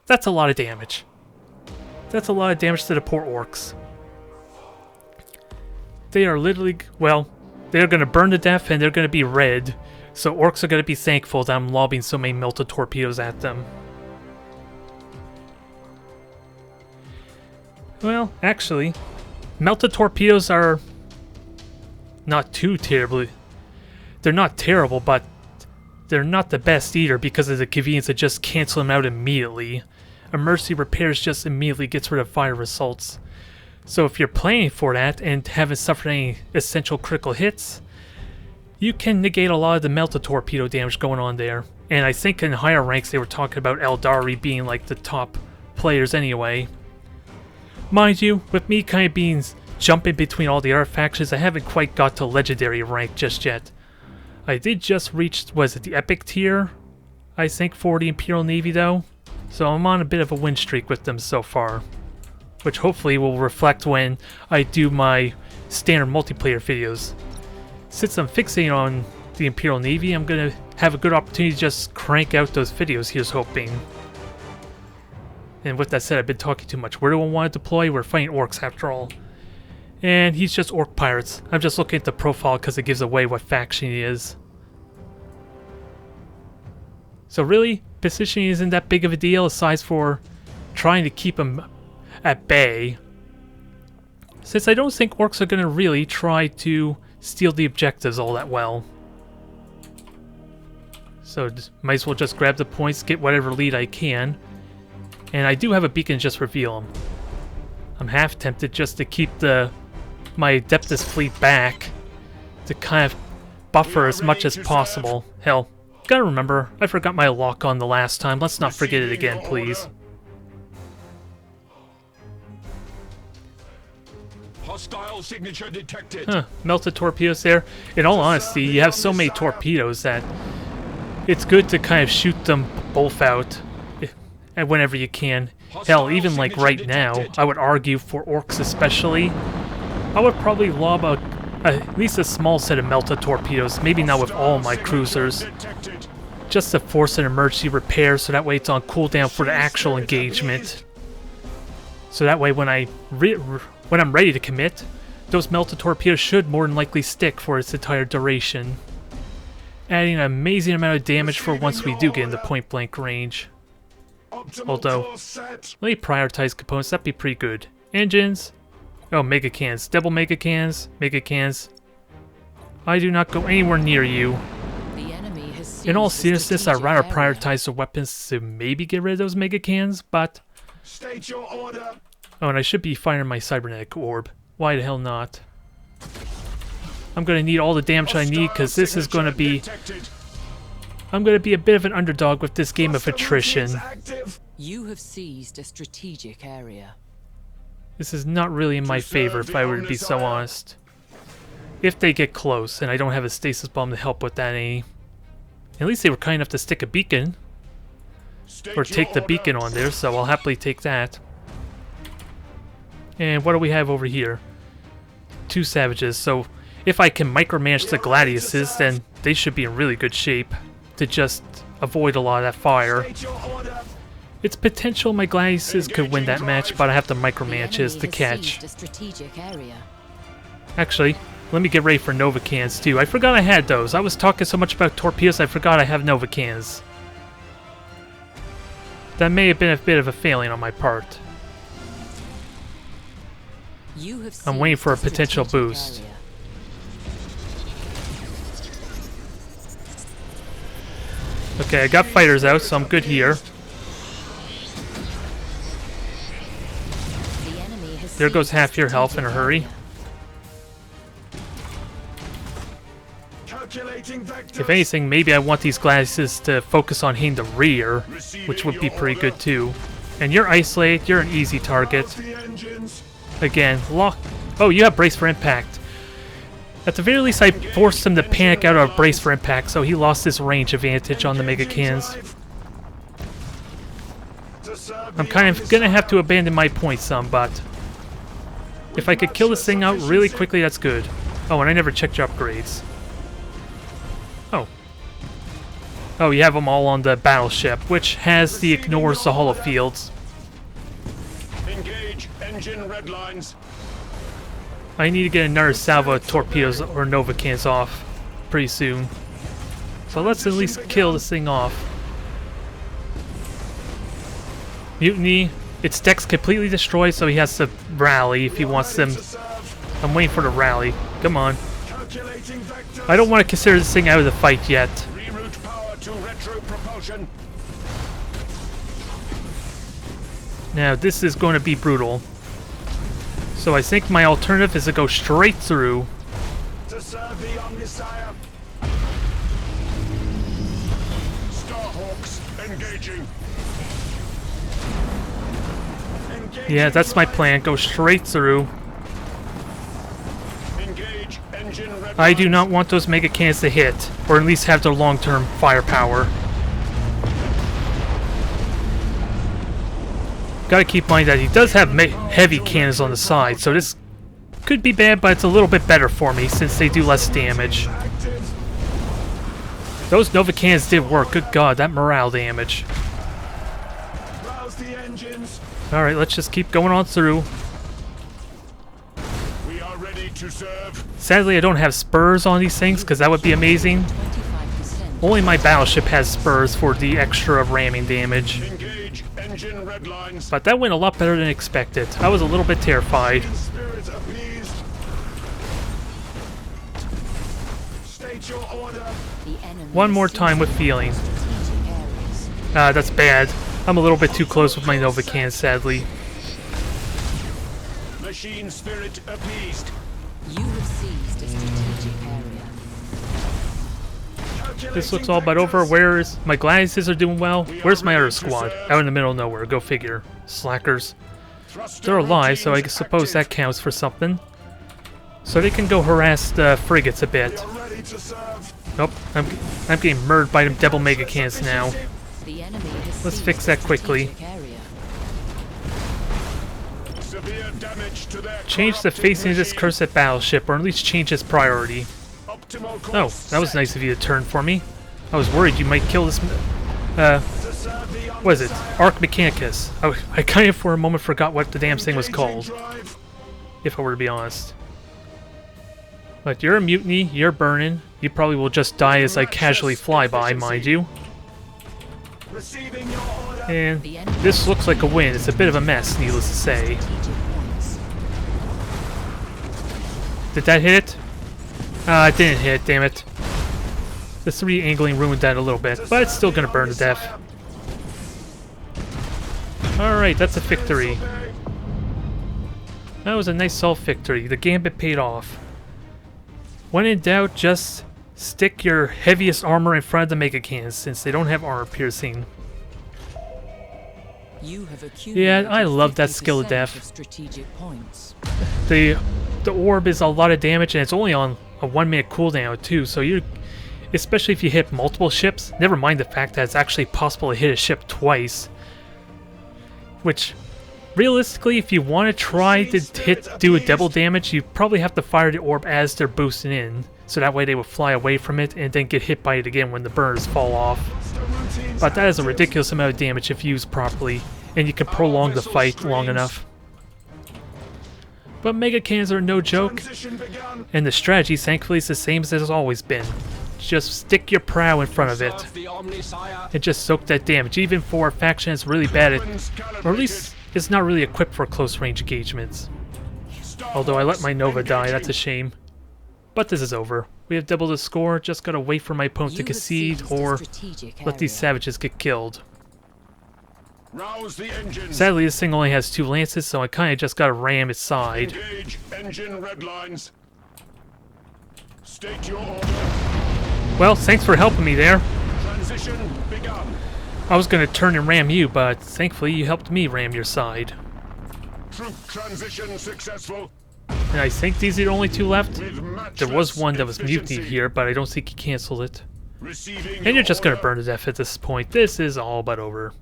That's a lot of damage. That's a lot of damage to the poor orcs. They are literally, well, they're going to burn to death and they're going to be red. So orcs are going to be thankful that I'm lobbing so many melted torpedoes at them. Well, actually, melted torpedoes are not too terribly. They're not terrible, but they're not the best either because of the convenience of just canceling them out immediately. Emergency repairs just immediately gets rid of fire results. So if you're planning for that and haven't suffered any essential critical hits, you can negate a lot of the melted torpedo damage going on there. And I think in higher ranks they were talking about Eldari being like the top players anyway. Mind you, with me kind of being jumping between all the other factions, I haven't quite got to legendary rank just yet. I did just reach, was it the epic tier? I think for the Imperial Navy though. So I'm on a bit of a win streak with them so far, which hopefully will reflect when I do my standard multiplayer videos. Since I'm fixating on the Imperial Navy, I'm going to have a good opportunity to just crank out those videos, here's hoping. And with that said, I've been talking too much. Where do I want to deploy? We're fighting orcs after all. And he's just orc pirates. I'm just looking at the profile because it gives away what faction he is. So really, positioning isn't that big of a deal aside for trying to keep him at bay. Since I don't think orcs are going to really try to steal the objectives all that well. So might as well just grab the points, get whatever lead I can. And I do have a beacon just reveal them. I'm half tempted just to keep my Adeptus fleet back to kind of buffer as much as possible. Hell, gotta remember, I forgot my lock on the last time. Let's not forget it again, please. Hostile signature detected. Huh, melted torpedoes there. In all honesty, you have so many torpedoes that it's good to kind of shoot them both out and whenever you can. Hell, even like right now, I would argue for orcs especially, I would probably lob at least a small set of melted torpedoes, maybe not with all my cruisers, just to force an emergency repair so that way it's on cooldown for the actual engagement. So that way when I'm ready to commit, those melted torpedoes should more than likely stick for its entire duration, adding an amazing amount of damage for once we do get into point blank range. Although, let me prioritize components, that'd be pretty good. Engines. Oh, mega cans. Double mega cans. Mega cans. I do not go anywhere near you. In all seriousness, I'd rather prioritize the weapons to maybe get rid of those mega cans, but... State your order. Oh, and I should be firing my cybernetic orb. Why the hell not? I'm going to need all the damage I need, because this is going to be... I'm going to be a bit of an underdog with this game of attrition. You have seized a strategic area. This is not really in my favor, if I were to be so honest. If they get close, and I don't have a stasis bomb to help with that any. At least they were kind enough to stick a beacon. Or take the beacon on there, so I'll happily take that. And what do we have over here? 2 savages, so if I can micromanage the gladiuses, then they should be in really good shape. to just avoid a lot of that fire. State your order. It's potential my Gladiuses could win that match, but I have to micromatches to The enemy has catch. seized a strategic area. Actually, let me get ready for Nova Cans too. I forgot I had those. I was talking so much about torpedoes, I forgot I have Nova Cans. That may have been a bit of a failing on my part. You have I'm waiting seized for a potential strategic boost. area. Okay, I got fighters out, so I'm good here. The enemy has There goes seized half your health in a strategic hurry. area. Calculating vectors. If anything, maybe I want these Gladiuses to focus on hitting the rear, which would be pretty good too. And you're isolated, you're an easy target. Rouse the engines. Again, lock. Oh, you have brace for impact. At the very least, I forced him to panic out of brace for impact, so he lost his range advantage on the Mega Cans. I'm kind of gonna have to abandon my points some, but if I could kill this thing out really quickly, that's good. Oh, and I never checked your upgrades. Oh. Oh, you have them all on the battleship, which has the ignores the hollow fields. Engage engine red lines. I need to get another salvo of torpedoes or Nova Cans off pretty soon. So let's at least kill this thing off. Mutiny. Its deck's completely destroyed, so he has to rally if he wants them. I'm waiting for the rally. Come on. Calculating vectors. I don't want to consider this thing out of the fight yet. Reroute power to retro propulsion. Now, this is going to be brutal. So I think my alternative is to go straight through. To serve the Omnisire. Starhawks engaging. Engaging Yeah, that's my drive. plan. Go straight through. Engage engine red I do lines. not want those Mega Cans to hit, or at least have their long-term firepower. Gotta keep in mind that he does have heavy cannons on the side, so this could be bad, but it's a little bit better for me since they do less damage. Active. Those Nova Cans did work. Good God, that morale damage. Rouse the engines. Alright, let's just keep going on through. We are ready to serve. Sadly, I don't have spurs on these things, because that would be amazing. 25%. Only my battleship has spurs for the extra ramming damage. Engage engine red lines. But that went a lot better than expected. I was a little bit terrified. Spirit appeased. State your order. The enemy One more has time with seized feeling. strategic areas. That's bad. I'm a little bit too close with my Nova Cans, sadly. Machine spirit appeased. You have seized a strategic area. This looks all but over. Where is my Gladiuses are doing well? Where's my other squad? Out in the middle of nowhere. Go figure. Slackers. They're alive, so I suppose that counts for something. So they can go harass the frigates a bit. You're ready to serve. Nope, I'm getting murdered by them devil Mega Cans now. The enemy has Let's seized fix that a quickly. strategic area. Severe damage to their Change the corrupted facing of this machine. cursed battleship, or at least change its priority. Optimal Oh, course that was set. nice of you to turn for me. I was worried you might kill this. To serve the What is it? Omnisire. Arc Mechanicus. I kind of for a moment forgot what the damn thing was Engaging called, drive. if I were to be honest. But you're a mutiny, you're burning. You probably will just die as I casually fly by, mind you. Receiving your order. And The enemy this looks like a win. It's a bit of a mess, needless to say. strategic points. Did that hit it? It didn't hit, damn it. The 3 angling ruined that a little bit, but it's still gonna burn to death. Alright, that's a victory. That was a nice solid victory. The gambit paid off. When in doubt, just stick your heaviest armor in front of the Mega Cans, since they don't have armor piercing. You have Yeah, I love that 50% skill of death. of strategic points. The orb is a lot of damage, and it's only on a 1-minute cooldown too, so you, especially if you hit multiple ships, never mind the fact that it's actually possible to hit a ship twice. Which, realistically, if you want to try to do a double damage, you probably have to fire the orb as they're boosting in, so that way they would fly away from it and then get hit by it again when the burners fall off. But that is a ridiculous amount of damage if used properly, and you can prolong the fight long enough. But mega cannons are no joke, and the strategy thankfully is the same as it has always been. Just stick your prow in front of it, and just soak that damage, even for a faction that's really bad at, or at least it's not really equipped for close range engagements. Although I let my Nova die, that's a shame. But this is over. We have doubled the score, just gotta wait for my opponent to concede, or let these savages get killed. Rouse the engines. Sadly, this thing only has 2 lances, so I kinda just gotta ram its side. Engage engine red lines. State your order. Well, thanks for helping me there. Transition begun. I was gonna turn and ram you, but thankfully you helped me ram your side. Troop transition successful. And I think these are the only 2 left. With There was matchless one that was mutinied efficiency. here, but I don't think he cancelled it. Receiving And you're your just gonna order. burn to death at this point. This is all but over.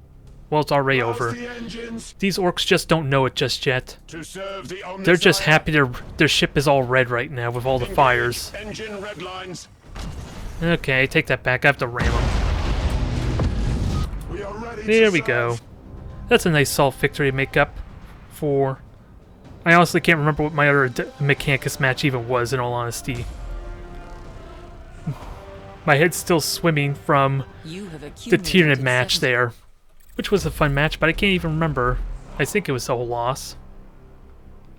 Well, it's already Rouse over. the engines These orcs just don't know it just yet. To serve the They're just Omnissiah. happy their ship is all red right now with all the Engage fires. Engine red lines. Okay, take that back. I have to ram them. We are ready There to we serve. go. That's a nice solid victory to make up for. I honestly can't remember what my other Mechanicus match even was, in all honesty. My head's still swimming from You have the accumulated Tyranid match 7 there, which was a fun match, but I can't even remember. I think it was a loss.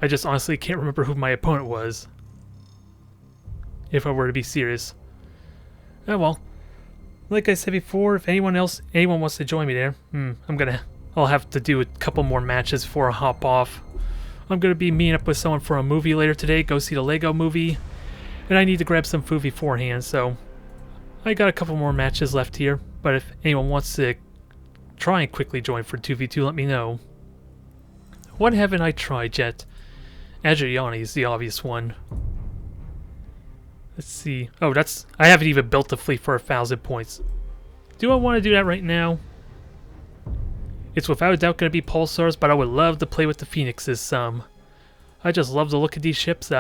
I just honestly can't remember who my opponent was, if I were to be serious. Oh well. Like I said before, if anyone wants to join me there, I'll have to do a couple more matches before I hop off. I'm gonna be meeting up with someone for a movie later today, go see the Lego movie, and I need to grab some food beforehand, so I got a couple more matches left here, but if anyone wants to try and quickly join for 2v2, let me know. What haven't I tried yet? Adriani is the obvious one. Let's see. Oh, I haven't even built the fleet for 1,000 points. Do I want to do that right now? It's without a doubt going to be pulsars, but I would love to play with the Phoenixes some. I just love the look of these ships.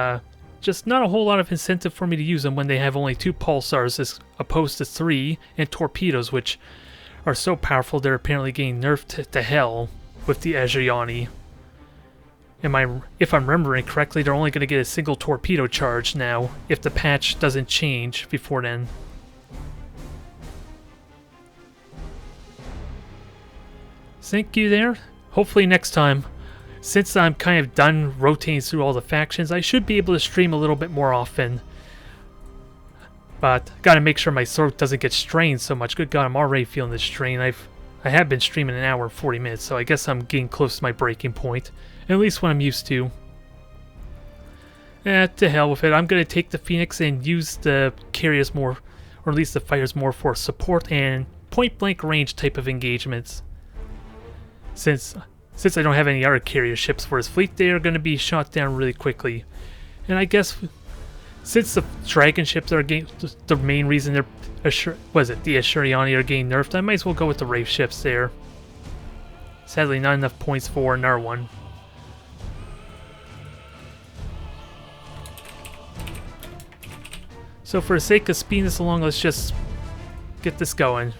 Just not a whole lot of incentive for me to use them when they have only 2 pulsars as opposed to 3, and torpedoes, which are so powerful they're apparently getting nerfed to hell with the Adriani. If I'm remembering correctly, they're only going to get a single torpedo charge now, if the patch doesn't change before then. Thank you there. Hopefully next time, since I'm kind of done rotating through all the factions, I should be able to stream a little bit more often. But gotta make sure my throat doesn't get strained so much. Good God, I'm already feeling this strain. I have been streaming an hour and 40 minutes, so I guess I'm getting close to my breaking point. At least what I'm used to. To hell with it. I'm gonna take the Phoenix and use the carriers more, or at least the fighters more for support and point-blank range type of engagements. Since I don't have any other carrier ships for his fleet, they are going to be shot down really quickly. And I guess since the dragon ships are the main reason they're the Ashuriani are getting nerfed, I might as well go with the Wraith ships there. Sadly, not enough points for another one. So for the sake of speeding this along, let's just get this going.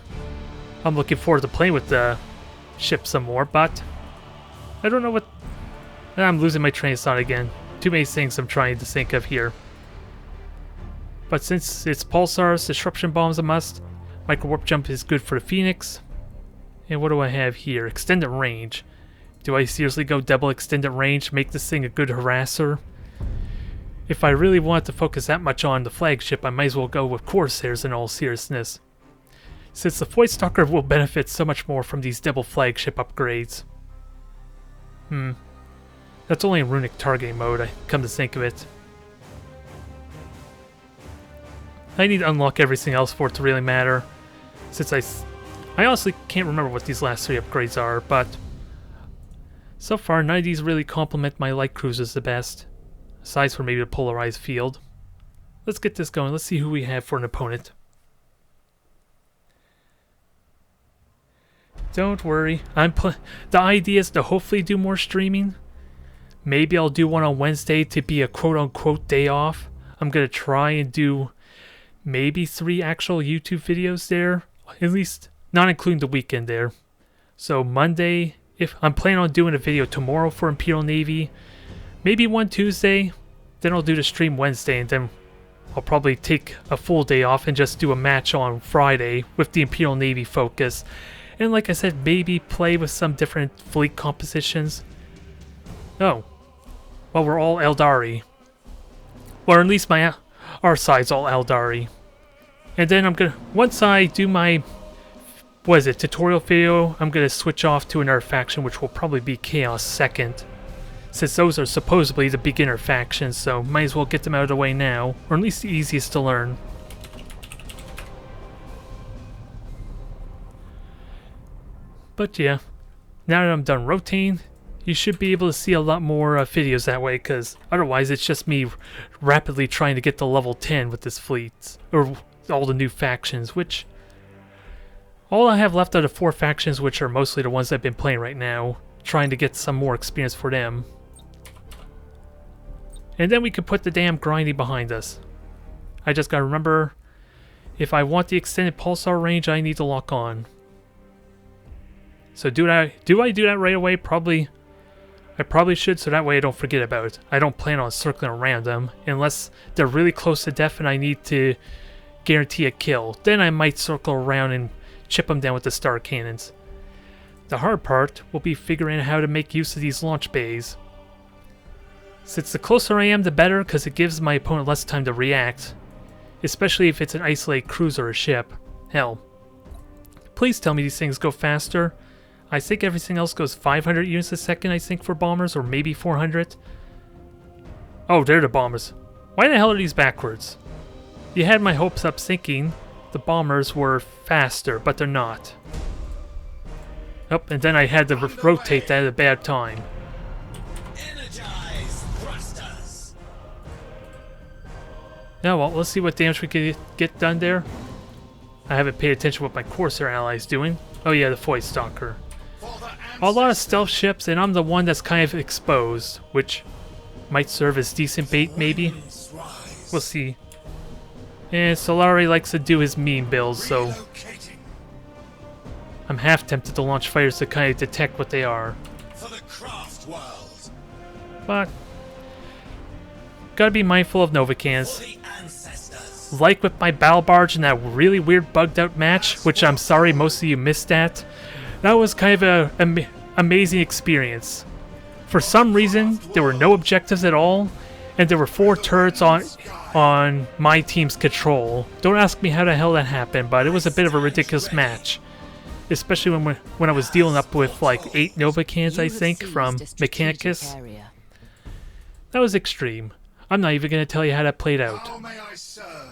I'm looking forward to playing with the ship some more, but I don't know what... I'm losing my train of thought again. Too many things I'm trying to think of here. But since it's pulsars, disruption bomb's a must. Micro warp jump is good for the Phoenix. And what do I have here? Extended range. Do I seriously go double extended range, make this thing a good harasser? If I really want to focus that much on the flagship, I might as well go with Corsairs in all seriousness, since the Voidstalker will benefit so much more from these double flagship upgrades. That's only in runic targeting mode, I come to think of it. I need to unlock everything else for it to really matter, since I honestly can't remember what these last 3 upgrades are, but so far none of these really complement my light cruisers the best, aside from maybe the polarized field. Let's get this going, let's see who we have for an opponent. Don't worry, the idea is to hopefully do more streaming. Maybe I'll do one on Wednesday to be a quote-unquote day off. I'm gonna try and do maybe 3 actual YouTube videos there, at least not including the weekend there. So Monday, if I'm planning on doing a video tomorrow for Imperial Navy, maybe one Tuesday, then I'll do the stream Wednesday, and then I'll probably take a full day off and just do a match on Friday with the Imperial Navy focus. And like I said, maybe play with some different fleet compositions. Oh, well, we're all Eldari. Or at least our side's all Eldari. And then I'm gonna, once I do my, tutorial video, I'm gonna switch off to another faction, which will probably be Chaos 2nd. Since those are supposedly the beginner factions, so might as well get them out of the way now, or at least the easiest to learn. But yeah, now that I'm done rotating, you should be able to see a lot more videos that way, because otherwise it's just me rapidly trying to get to level 10 with this fleet, or all the new factions, which all I have left are the 4 factions, which are mostly the ones I've been playing right now, trying to get some more experience for them. And then we can put the damn grinding behind us. I just gotta remember, if I want the extended pulsar range, I need to lock on. So do I do that right away? I probably should, so that way I don't forget about it. I don't plan on circling around them, unless they're really close to death and I need to guarantee a kill. Then I might circle around and chip them down with the star cannons. The hard part will be figuring out how to make use of these launch bays. Since the closer I am, the better, because it gives my opponent less time to react. Especially if it's an isolated cruiser or ship. Hell. Please tell me these things go faster. I think everything else goes 500 units a second, I think, for bombers, or maybe 400. Oh, they're the bombers. Why the hell are these backwards? You had my hopes up thinking the bombers were faster, but they're not. Oh, and then I had to rotate that at a bad time. Energize thrusters. Now, well, let's see what damage we can get done there. I haven't paid attention to what my Corsair ally's doing. Oh yeah, the Foy Stalker. A lot of stealth ships, and I'm the one that's kind of exposed, which might serve as decent bait, maybe. We'll see. And Solari likes to do his meme builds, so I'm half tempted to launch fighters to kind of detect what they are. But gotta be mindful of Novacans. Like with my battle barge in that really weird bugged out match, which I'm sorry most of you missed that. That was kind of an amazing experience. For some reason, there were no objectives at all, and there were 4 turrets on my team's control. Don't ask me how the hell that happened, but it was a bit of a ridiculous match. Especially when I was dealing up with like 8 Novacans, I think, from Mechanicus. That was extreme. I'm not even going to tell you how that played out.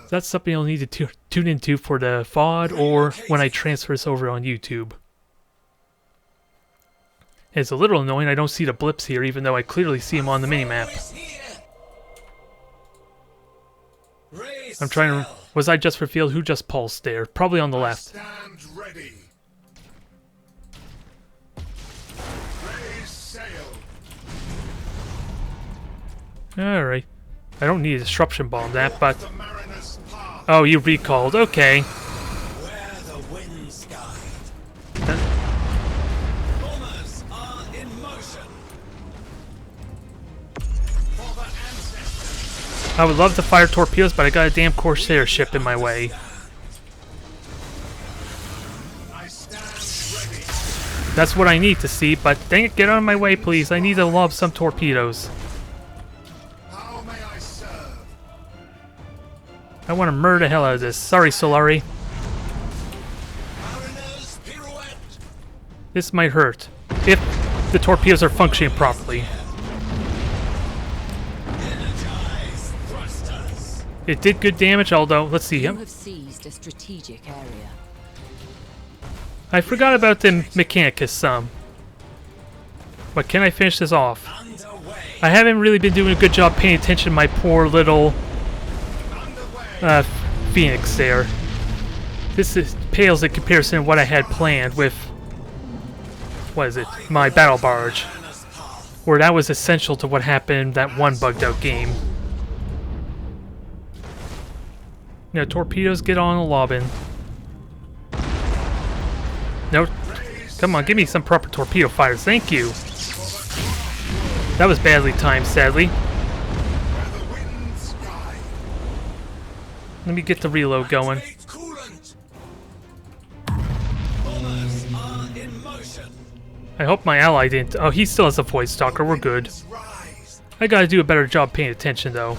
That's something you'll need to tune into for the VOD or when I transfer this over on YouTube. It's a little annoying I don't see the blips here, even though I clearly see them on the minimap. I'm trying to... Was I just revealed who just pulsed there? Probably on the left. Stand ready. Raise sail. Alright. I don't need a disruption bomb that, but... The mariner's path. Oh, you recalled. Okay. Where the winds guide. That- Bombers are in motion. For the ancestors. I would love to fire torpedoes, but I got a damn Corsair ship in my way. I stand ready. That's what I need to see, but dang it, get out of my way, please. I need to lob some torpedoes. How may I serve? I want to murder the hell out of this. Sorry, Solari. Mariners pirouette. This might hurt. If the torpedoes are functioning properly. Energize thrusters. It did good damage, although, let's see. You have seized a strategic area. I forgot about the Mechanicus some. But can I finish this off? Underway. I haven't really been doing a good job paying attention to my poor little Phoenix there. This pales in comparison to what I had planned with, what is it, my battle barge. Where that was essential to what happened in that one bugged out game. Now torpedoes, get on a lobbing. No, come on, give me some proper torpedo fires. Thank you. That was badly timed, sadly. Where the winds guide. Let me get the reload going. Activate coolant. Bombers are in motion. I hope my ally didn't. Oh, he still has a Void Stalker. We're good. Rise. I gotta do a better job paying attention, though.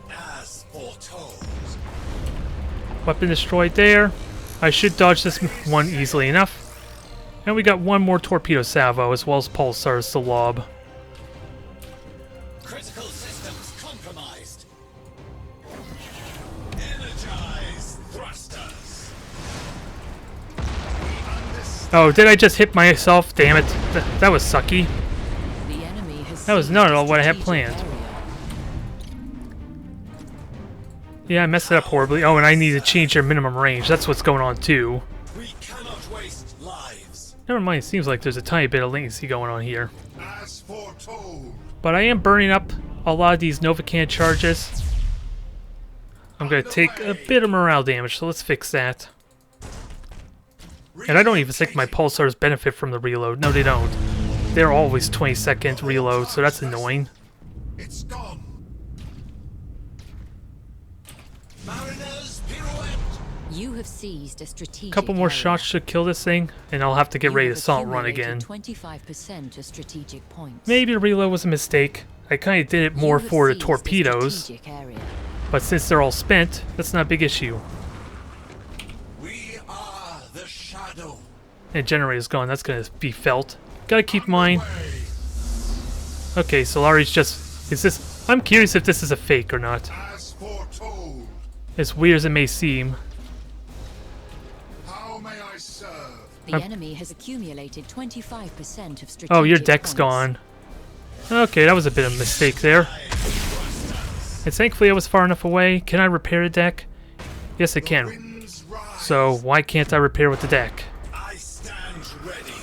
As foretold. Weapon destroyed there. I should dodge this one easily enough. And we got one more torpedo salvo as well as pulsars to lob. Critical systems compromised. Energize thrusters. Oh, did I just hit myself? Damn it. That was sucky. The enemy has That was seized not a at all what I had strategic planned. area. Yeah, I messed it up horribly. Oh, and I need to change your minimum range. That's what's going on, too. We cannot waste lives. Never mind, it seems like there's a tiny bit of latency going on here. As foretold. But I am burning up a lot of these Novacan charges. I'm going to take a bit of morale damage, so let's fix that. And I don't even think my pulsars benefit from the reload. No, they don't. They're always 20-second reload, so that's annoying. It's gone. Mariners pirouette. You have seized a strategic Couple more area. shots should kill this thing, and I'll have to get You ready to have assault run again. accumulated 25% of strategic points. Maybe the reload was a mistake. I kind of did it You more have for the seized a torpedoes, strategic area. but since they're all spent, that's not a big issue. We are the shadow. And generator's gone, that's going to be felt. Gotta keep mine. Okay, Solari's just... Is this... I'm curious if this is a fake or not. As foretold. As weird as it may seem. How may I serve? The I'm- enemy has accumulated 25% of strategic Oh, your deck's points. gone. Okay, that was a bit of a mistake there. And thankfully I was far enough away. Can I repair a deck? Yes, I can. Winds rise. So why can't I repair with the deck? I stand ready.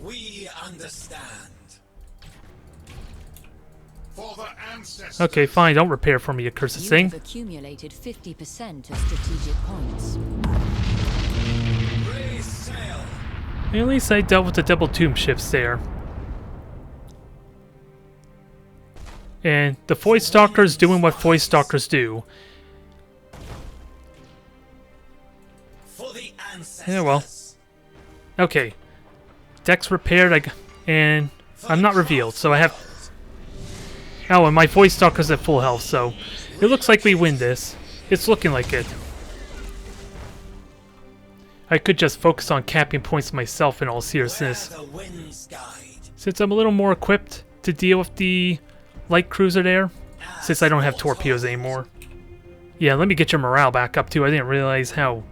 We understand. For the ancestors. Okay, fine, don't repair for me, you cursed You thing. have accumulated 50% of strategic points. Raise sail. At least I dealt with the double tomb shifts there. And the Void Stalker's doing what Void Stalkers do. For the ancestors. Yeah, well. Okay. Deck's repaired, and I'm not revealed, so I have... Oh, and my Void Stalker's at full health, so... It looks like we win this. It's looking like it. I could just focus on capping points myself in all seriousness. Where the winds guide. Since I'm a little more equipped to deal with the light cruiser there, since I don't have torpedoes anymore. Yeah, let me get your morale back up too. I didn't realize how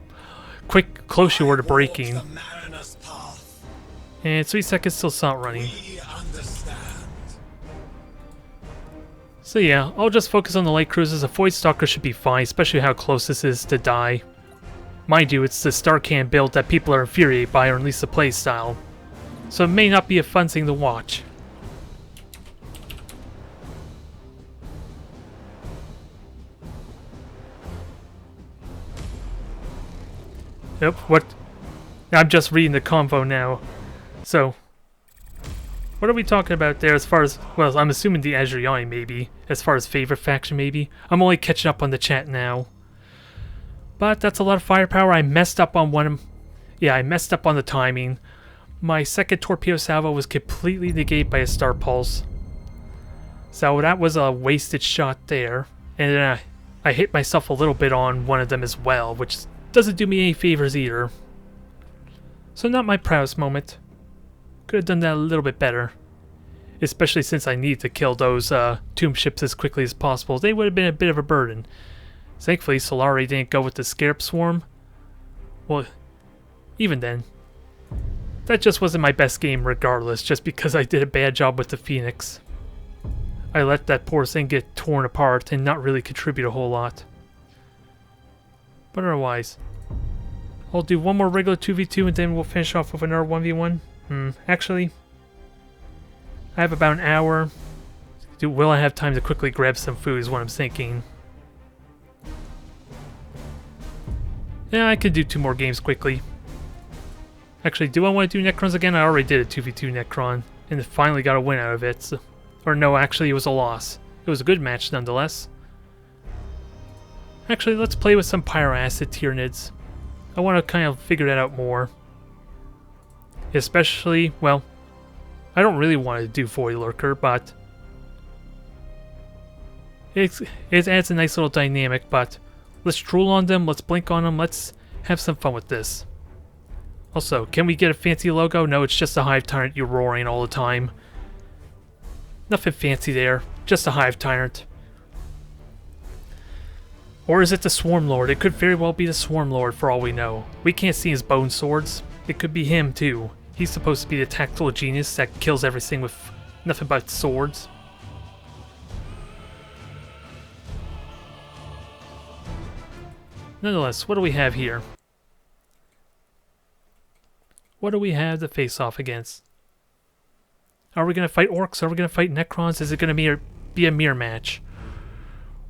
close you were to breaking. The mariner's path. And 3 seconds till assault running. We understand. So yeah, I'll just focus on the light cruisers. A Void Stalker should be fine, especially how close this is to die. Mind you, it's the Starcan build that people are infuriated by, or at least the playstyle. So it may not be a fun thing to watch. Yep, what? I'm just reading the convo now. So, what are we talking about there as far as, well, I'm assuming the Azuriani maybe, as far as favorite faction maybe. I'm only catching up on the chat now. But that's a lot of firepower. I messed up on I messed up on the timing. My second torpedo salvo was completely negated by a star pulse. So that was a wasted shot there. And then I hit myself a little bit on one of them as well, which doesn't do me any favors either. So not my proudest moment. Could have done that a little bit better. Especially since I need to kill those tomb ships as quickly as possible. They would have been a bit of a burden. Thankfully, Solari didn't go with the Scarab Swarm. Well, even then. That just wasn't my best game regardless, just because I did a bad job with the Phoenix. I let that poor thing get torn apart and not really contribute a whole lot. But otherwise, I'll do one more regular 2v2 and then we'll finish off with another 1v1. Actually, I have about an hour. Will I have time to quickly grab some food is what I'm thinking. Yeah, I could do 2 more games quickly. Actually, do I want to do Necrons again? I already did a 2v2 Necron, and finally got a win out of it. So, or no, actually it was a loss. It was a good match nonetheless. Actually, let's play with some Pyroacid Tyranids. I want to kind of figure that out more. Especially, well, I don't really want to do Void Lurker, but it adds a nice little dynamic, but let's drool on them, let's blink on them, let's have some fun with this. Also, can we get a fancy logo? No, it's just a Hive Tyrant you're roaring all the time. Nothing fancy there, just a Hive Tyrant. Or is it the Swarm Lord? It could very well be the Swarm Lord for all we know. We can't see his bone swords. It could be him too. He's supposed to be the tactical genius that kills everything with nothing but swords. Nonetheless, what do we have here? What do we have to face off against? Are we going to fight orcs? Are we going to fight necrons? Is it going to be a mirror match?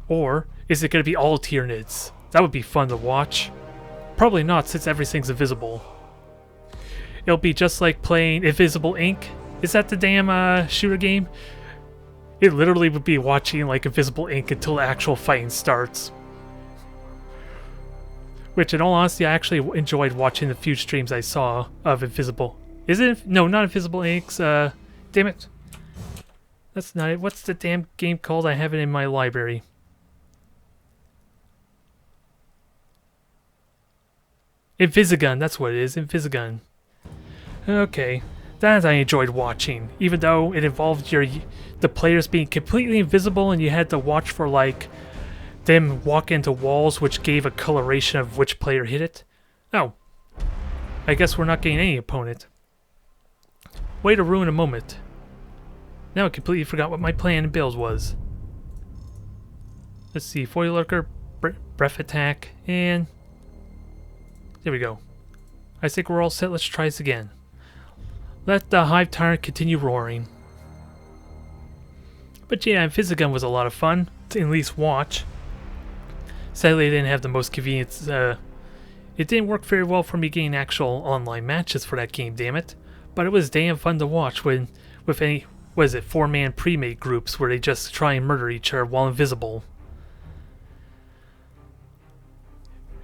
Or is it going to be all Tyranids? That would be fun to watch. Probably not, since everything's invisible. It'll be just like playing Invisible Ink. Is that the damn shooter game? It literally would be watching like Invisible Ink until the actual fighting starts. Which, in all honesty, I actually enjoyed watching the few streams I saw of Invisible. Is it? No, not Invisible Inks. Damn it. That's not it. What's the damn game called? I have it in my library. Invisigun, that's what it is. Invisigun. Okay. That I enjoyed watching, even though it involved the players being completely invisible and you had to watch for like them walk into walls, which gave a coloration of which player hit it. Oh. I guess we're not getting any opponent. Way to ruin a moment. Now I completely forgot what my plan and build was. Let's see, Foil Lurker, Breath Attack, and there we go. I think we're all set. Let's try this again. Let the Hive Tyrant continue roaring. But yeah, Invisigun was a lot of fun to at least watch. Sadly, I didn't have the most convenient. It didn't work very well for me getting actual online matches for that game, damn it. But it was damn fun to watch with any, what is it, 4-man pre-made groups where they just try and murder each other while invisible.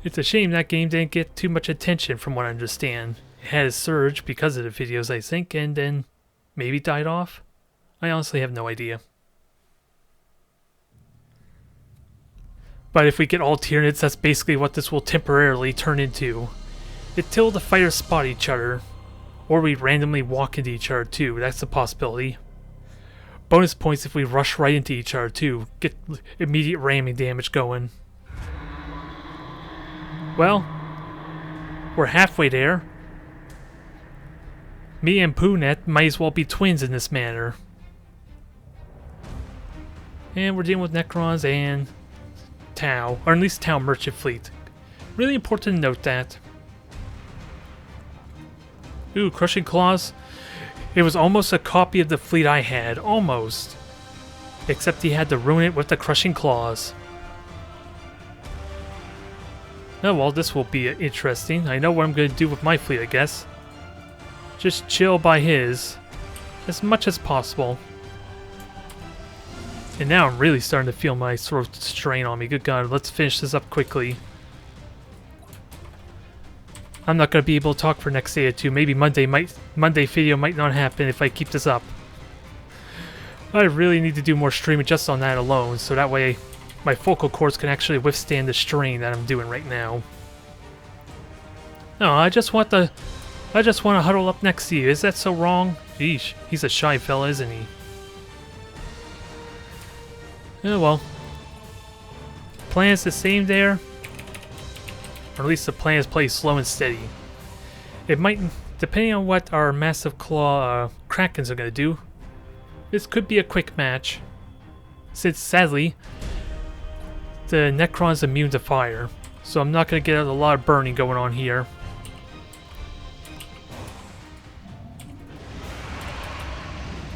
It's a shame that game didn't get too much attention from what I understand. It had a surge because of the videos, I think, and then maybe died off? I honestly have no idea. But if we get all Tyranids, that's basically what this will temporarily turn into. Until the fighters spot each other. Or we randomly walk into each other too, that's a possibility. Bonus points if we rush right into each other too. Get immediate ramming damage going. Well, we're halfway there. Me and Poonet might as well be twins in this manner. And we're dealing with Necrons and Tau, or at least Tau Merchant Fleet. Really important to note that. Ooh, Crushing Claws. It was almost a copy of the fleet I had, almost. Except he had to ruin it with the Crushing Claws. Oh well, this will be interesting. I know what I'm going to do with my fleet, I guess. Just chill by his, as much as possible. And now I'm really starting to feel my throat strain on me. Good God, let's finish this up quickly. I'm not going to be able to talk for next day or two. Maybe Monday video might not happen if I keep this up. I really need to do more streaming just on that alone, so that way my vocal cords can actually withstand the strain that I'm doing right now. No, I just want to huddle up next to you. Is that so wrong? Yeesh, he's a shy fella, isn't he? Oh well. Plan's the same there. Or at least the plan is play slow and steady. It might, depending on what our Massive Claw Krakens are going to do, this could be a quick match. Since, sadly, the Necron's immune to fire. So I'm not going to get a lot of burning going on here.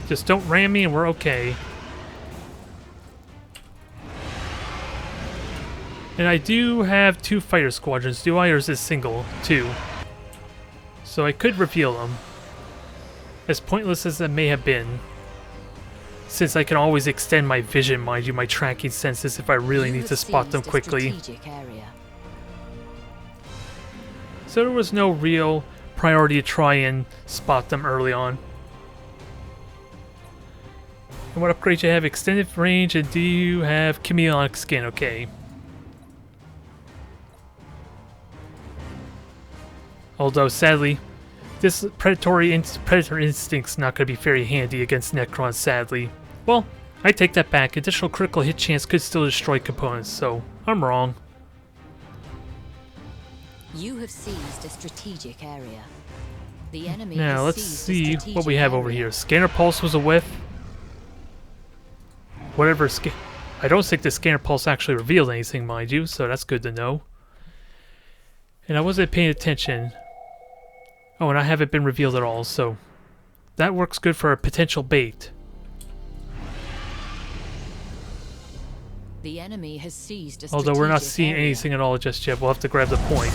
Just don't ram me and we're okay. And I do have 2 fighter squadrons, do I, or is this single? 2. So I could reveal them. As pointless as that may have been. Since I can always extend my vision, mind you, my tracking senses if I really need to spot them quickly. So there was no real priority to try and spot them early on. And what upgrades you have? Extended range, and do you have chameleonic skin? Okay. Although, sadly, this predator instinct's not going to be very handy against Necron, sadly. Well, I take that back. Additional critical hit chance could still destroy components, so I'm wrong. You have seized a strategic area. The enemy Now, has let's seized see a what we have over here. Scanner Pulse was a whiff. Whatever I don't think the Scanner Pulse actually revealed anything, mind you, so that's good to know. And I wasn't paying attention. Oh, and I haven't been revealed at all, so that works good for a potential bait. The enemy has seized a Although we're not strategic seeing area. anything at all just yet, we'll have to grab the point.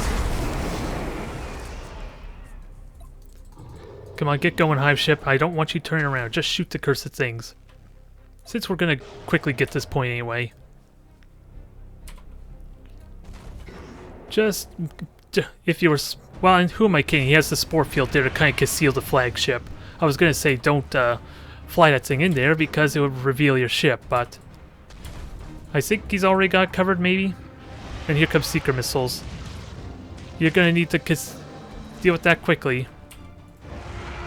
Come on, get going, Hive Ship. I don't want you turning around. Just shoot the cursed things. Since we're gonna quickly get this point anyway. Just, if you were... Well, and who am I kidding? He has the Spore Field there to kind of conceal the flagship. I was gonna say don't fly that thing in there because it would reveal your ship, but... I think he's already got it covered, maybe? And here comes Seeker Missiles. You're gonna need to deal with that quickly.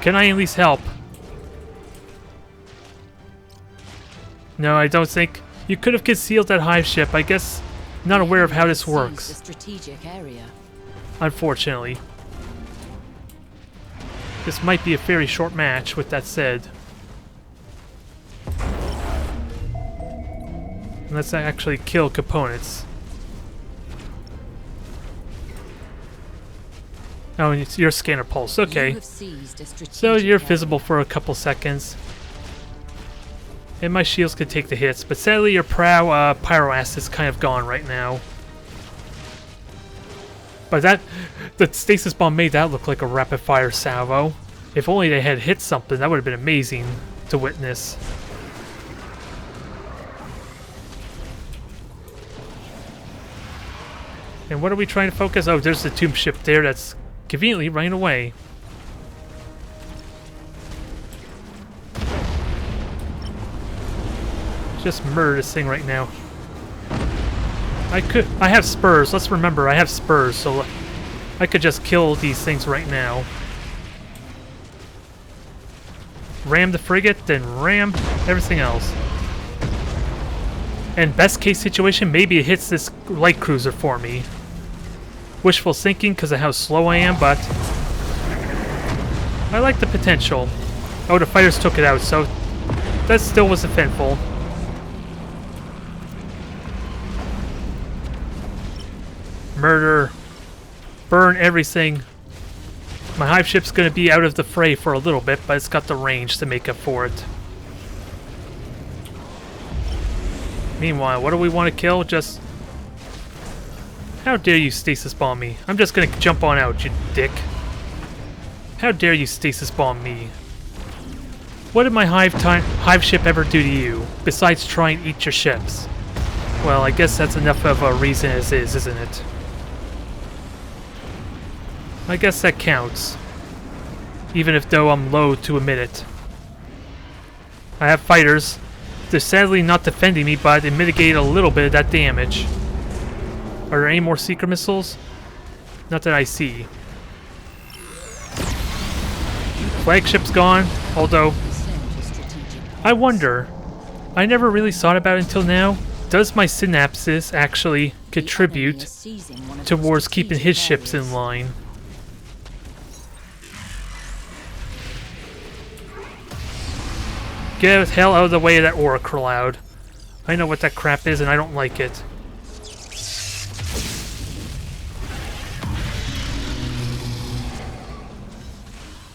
Can I at least help? No, I don't think... You could have concealed that Hive Ship. I guess not aware of how this works. The strategic area. Unfortunately. This might be a very short match, with that said. Let's actually kill components. Oh, and it's your Scanner Pulse. Okay. You have seized a strategic So you're area. visible for a couple seconds. And my shields could take the hits, but sadly your Pyro Ass is kind of gone right now. But the Stasis Bomb made that look like a rapid fire salvo. If only they had hit something, that would have been amazing to witness. And what are we trying to focus? Oh, there's the tomb ship there that's conveniently running away. Just murder this thing right now. I have spurs. Let's remember, I have spurs, so I could just kill these things right now. Ram the frigate, then ram everything else. And best case situation, maybe it hits this light cruiser for me. Wishful thinking because of how slow I am, but I like the potential. Oh, the fighters took it out, so that still was eventful. Murder. Burn everything. My Hive Ship's going to be out of the fray for a little bit, but it's got the range to make up for it. Meanwhile, what do we want to kill? Just... How dare you stasis bomb me? I'm just going to jump on out, you dick. How dare you stasis bomb me? What did my Hive Ship ever do to you, besides try and eat your ships? Well, I guess that's enough of a reason as is, isn't it? I guess that counts. Even if though I'm loath to admit it. I have fighters. They're sadly not defending me, but it mitigated a little bit of that damage. Are there any more Seeker Missiles? Not that I see. Flagship's gone, although... I wonder, I never really thought about it until now. Does my synapses actually contribute towards keeping his ships in line? Get the hell out of the way of that aura cloud. I know what that crap is and I don't like it.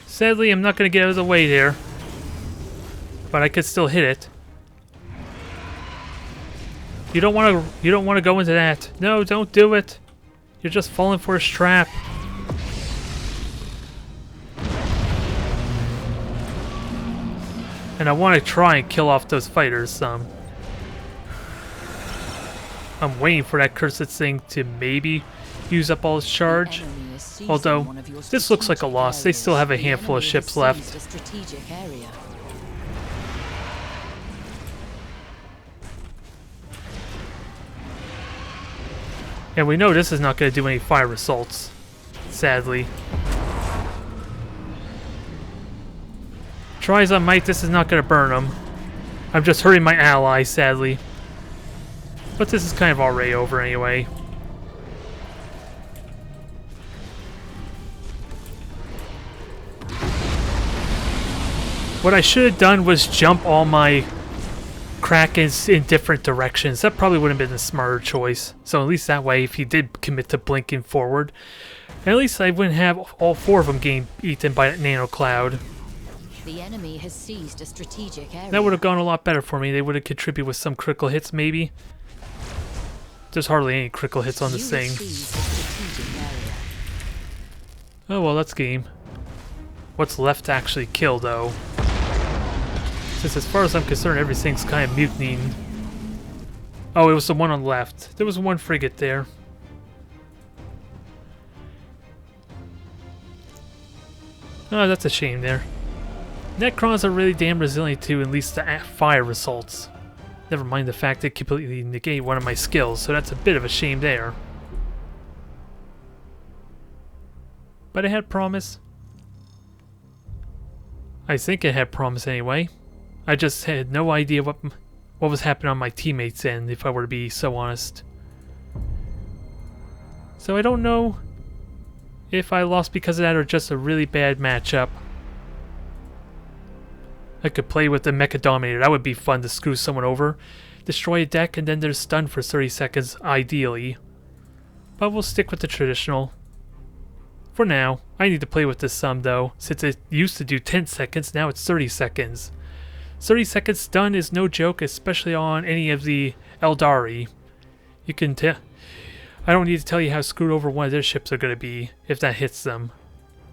Sadly, I'm not going to get out of the way there. But I could still hit it. You don't want to go into that. No, don't do it. You're just falling for his trap. And I want to try and kill off those fighters some. I'm waiting for that cursed thing to maybe use up all its charge. Although, this looks like a loss. They still have a handful of ships left. And we know this is not going to do any fire assaults, sadly. Try as I might, this is not going to burn them. I'm just hurting my ally, sadly. But this is kind of already over anyway. What I should have done was jump all my Krakens in different directions. That probably would have been a smarter choice. So at least that way, if he did commit to blinking forward, at least I wouldn't have all four of them getting eaten by that nano cloud. The enemy has seized a strategic area. That would have gone a lot better for me. They would have contributed with some critical hits, maybe. There's hardly any critical hits on this thing. Oh well, that's game. What's left to actually kill, though? Since as far as I'm concerned, everything's kind of mutinying. Oh, it was the one on the left. There was one frigate there. Oh, that's a shame there. Necrons are really damn resilient to at least the fire results. Never mind the fact they completely negate one of my skills, so that's a bit of a shame there. But it had promise. I think it had promise anyway. I just had no idea what was happening on my teammates' end, if I were to be so honest. So I don't know if I lost because of that or just a really bad matchup. I could play with the Mecha Dominator. That would be fun to screw someone over. Destroy a deck and then they're stunned for 30 seconds, ideally. But we'll stick with the traditional. For now, I need to play with this some though. Since it used to do 10 seconds, now it's 30 seconds. 30 seconds stun is no joke, especially on any of the Eldari. You can tell. I don't need to tell you how screwed over one of their ships are going to be if that hits them.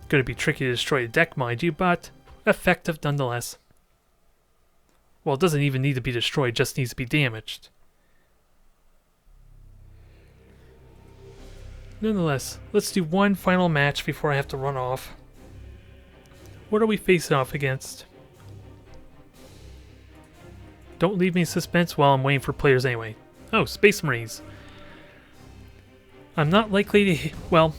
Going to be tricky to destroy a deck, mind you, but effective nonetheless. Well, it doesn't even need to be destroyed, it just needs to be damaged. Nonetheless, let's do one final match before I have to run off. What are we facing off against? Don't leave me in suspense while I'm waiting for players anyway. Oh, Space Marines. I'm not likely to... Well,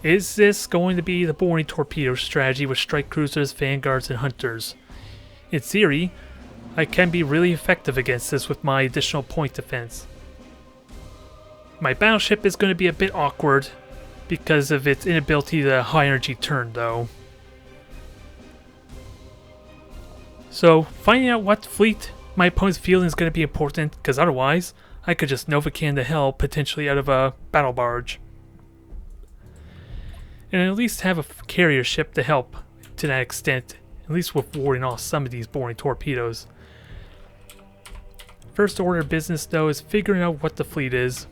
is this going to be the boring torpedo strategy with strike cruisers, vanguards, and hunters? In theory, I can be really effective against this with my additional point defense. My battleship is going to be a bit awkward because of its inability to high energy turn, though. So, finding out what fleet my opponent's fielding is going to be important, because otherwise, I could just Nova Can to hell, potentially out of a battle barge. And at least have a carrier ship to help to that extent, at least with warding off some of these boring torpedoes. First order of business, though, is figuring out what the fleet is.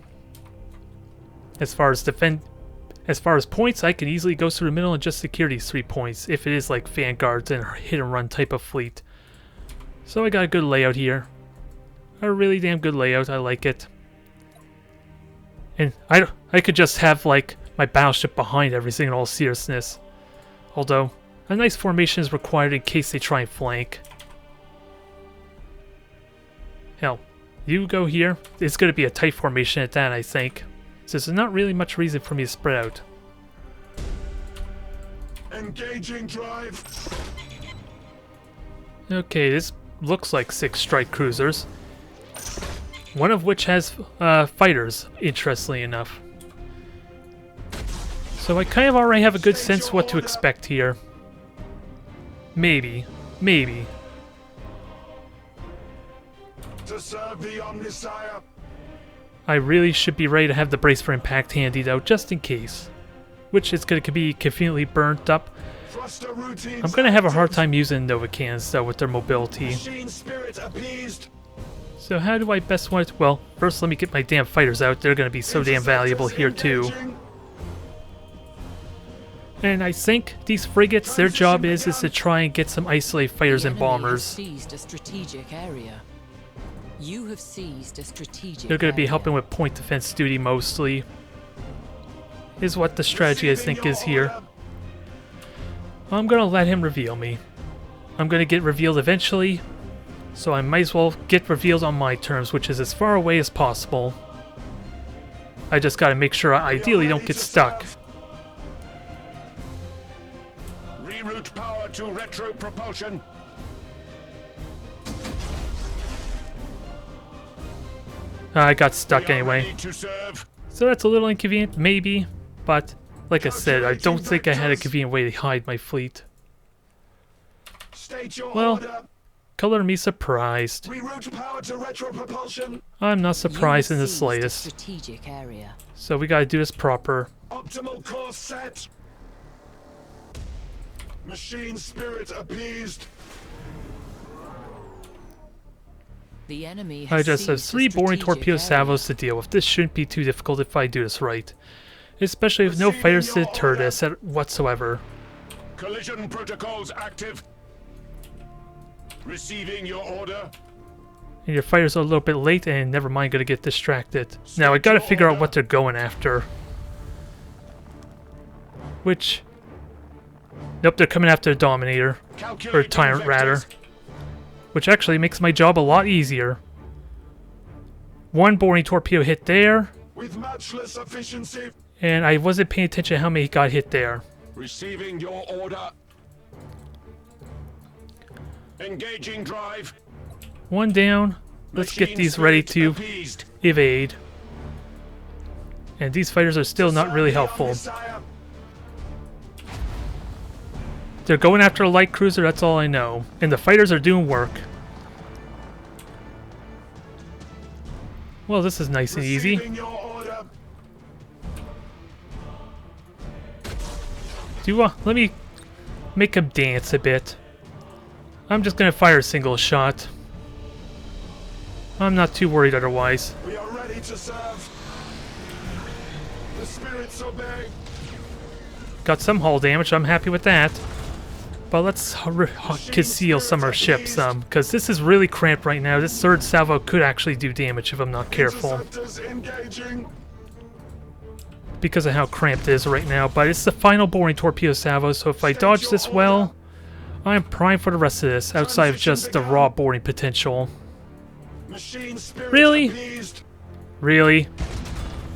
As far as points, I can easily go through the middle and just secure these 3 points, if it is like vanguards and hit and run type of fleet. So I got a good layout here. A really damn good layout, I like it. And I could just have like my battleship behind everything in all seriousness. Although, a nice formation is required in case they try and flank. Hell, you go here, it's going to be a tight formation at that, I think. So there's not really much reason for me to spread out. Engaging drive. Okay, this looks like 6 strike cruisers. One of which has fighters, interestingly enough. So I kind of already have a good sense what to expect here. Maybe. To serve the Omnisire. I really should be ready to have the brace for impact handy though, just in case. Which is going to be conveniently burnt up. I'm going to have a hard time using Nova Cans though with their mobility. Machine spirit appeased. So how do I best want it? Well, first let me get my damn fighters out. They're going to be so damn valuable here too. And I think these frigates, their job is to try and get some isolated fighters and bombers. Seized a strategic area. You have seized a strategic They're going to be area. helping with point defense duty mostly. Is what the strategy I think is here. I'm going to let him reveal me. I'm going to get revealed eventually, so I might as well get revealed on my terms, which is as far away as possible. I just got to make sure I ideally don't get stuck. Reroute power to retro propulsion. I got stuck We are anyway. ready to serve. So that's a little inconvenient, maybe, but like I said, I don't think I had a convenient way to hide my fleet. State your Well, order. color me surprised. Reroute power to retro propulsion. I'm not You surprised in have the seized a slightest. strategic area. So we gotta do this proper. Optimal course set. Machine spirit appeased. The enemy I has just have seized a 3 boring strategic torpedo area. salvos to deal with. This shouldn't be too difficult if I do this right. Especially with no Receiving fighters to your deter order. this whatsoever. Collision protocols active. Receiving your order. And your fighters are a little bit late and never mind, gonna get distracted. Now I gotta figure out what they're going after. Which... Nope, they're coming after the Dominator. Or Calculating Tyrant, rather. vectors. Which actually makes my job a lot easier. 1 boring torpedo hit there, With matchless efficiency. and I wasn't paying attention how many got hit there. Receiving your order. Engaging drive. 1 down. Let's get Machine these ready spirit to appeased. evade. And these fighters are still not really helpful. Messiah. They're going after a light cruiser, that's all I know. And the fighters are doing work. Well, this is nice and easy. Receiving your order. Let me make him dance a bit. I'm just gonna fire a single shot. I'm not too worried otherwise. We are ready to serve. The spirits obey. Got some hull damage, I'm happy with that. But let's conceal some of our ships, because this is really cramped right now. This 3rd salvo could actually do damage if I'm not careful, Interceptors engaging. because of how cramped it is right now. But it's the final boring torpedo salvo, so if I dodge this well, I'm primed for the rest of this, outside of just the raw boring potential. Machine spirit Really? appeased. Really?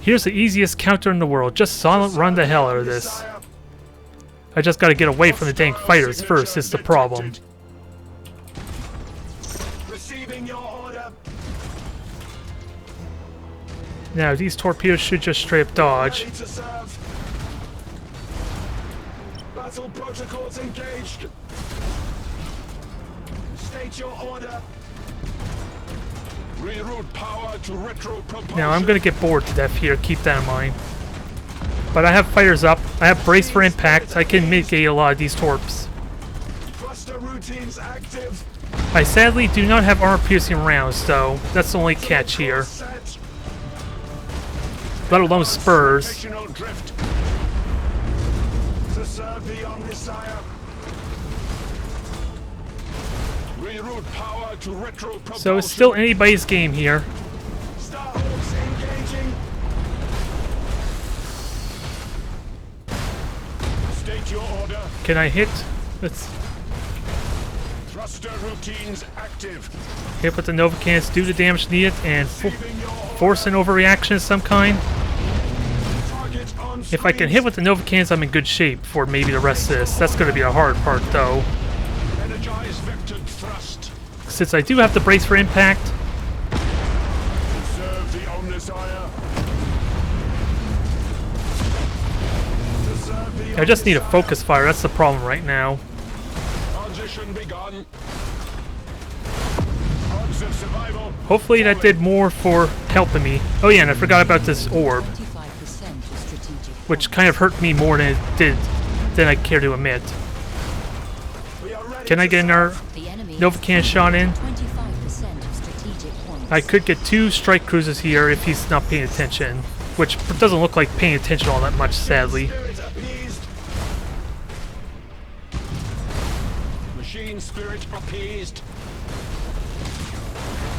Here's the easiest counter in the world. Just silent run the hell out of this. Messiah. I just gotta get away from the dang fighters first, is the problem. Receiving your order. Now, these torpedoes should just straight up dodge. Ready to serve. Battle protocols engaged. State your order. Reroute power to retro propulsion. Now, I'm gonna get bored to death here, keep that in mind. But I have fighters up, I have brace for impact, I can mitigate a lot of these torps. Cluster routines active. I sadly do not have armor-piercing rounds, though. That's the only catch here. Set. Let alone spurs. Rotational drift. To serve the Omnisire. Reroute power to retro propulsion. So it's still anybody's game here. Starhawks engaging. State your order. Can I hit? Let's Thruster routines active. hit with the Nova cannons, do the damage needed, and Receiving your order. force an overreaction of some kind. Target on If I can hit with the Nova cannons, I'm in good shape for maybe the rest of this. That's going to be the hard part, though. Energize vectored thrust. Since I do have to brace for impact, Serve the Omnisire. To serve the I just need a Omnisire. focus fire. That's the problem right now. Transition begun. Odds of survival. Hopefully that did more for helping me. Oh yeah, and I forgot about this orb, 25% of strategic which kind of hurt me more than it did than I care to admit. We are ready Can I to get another The enemy Nova cannon shot in? 25% of strategic points. I could get 2 strike cruisers here if he's not paying attention, which doesn't look like paying attention all that much, sadly. Spirit appeased. Machine spirit appeased.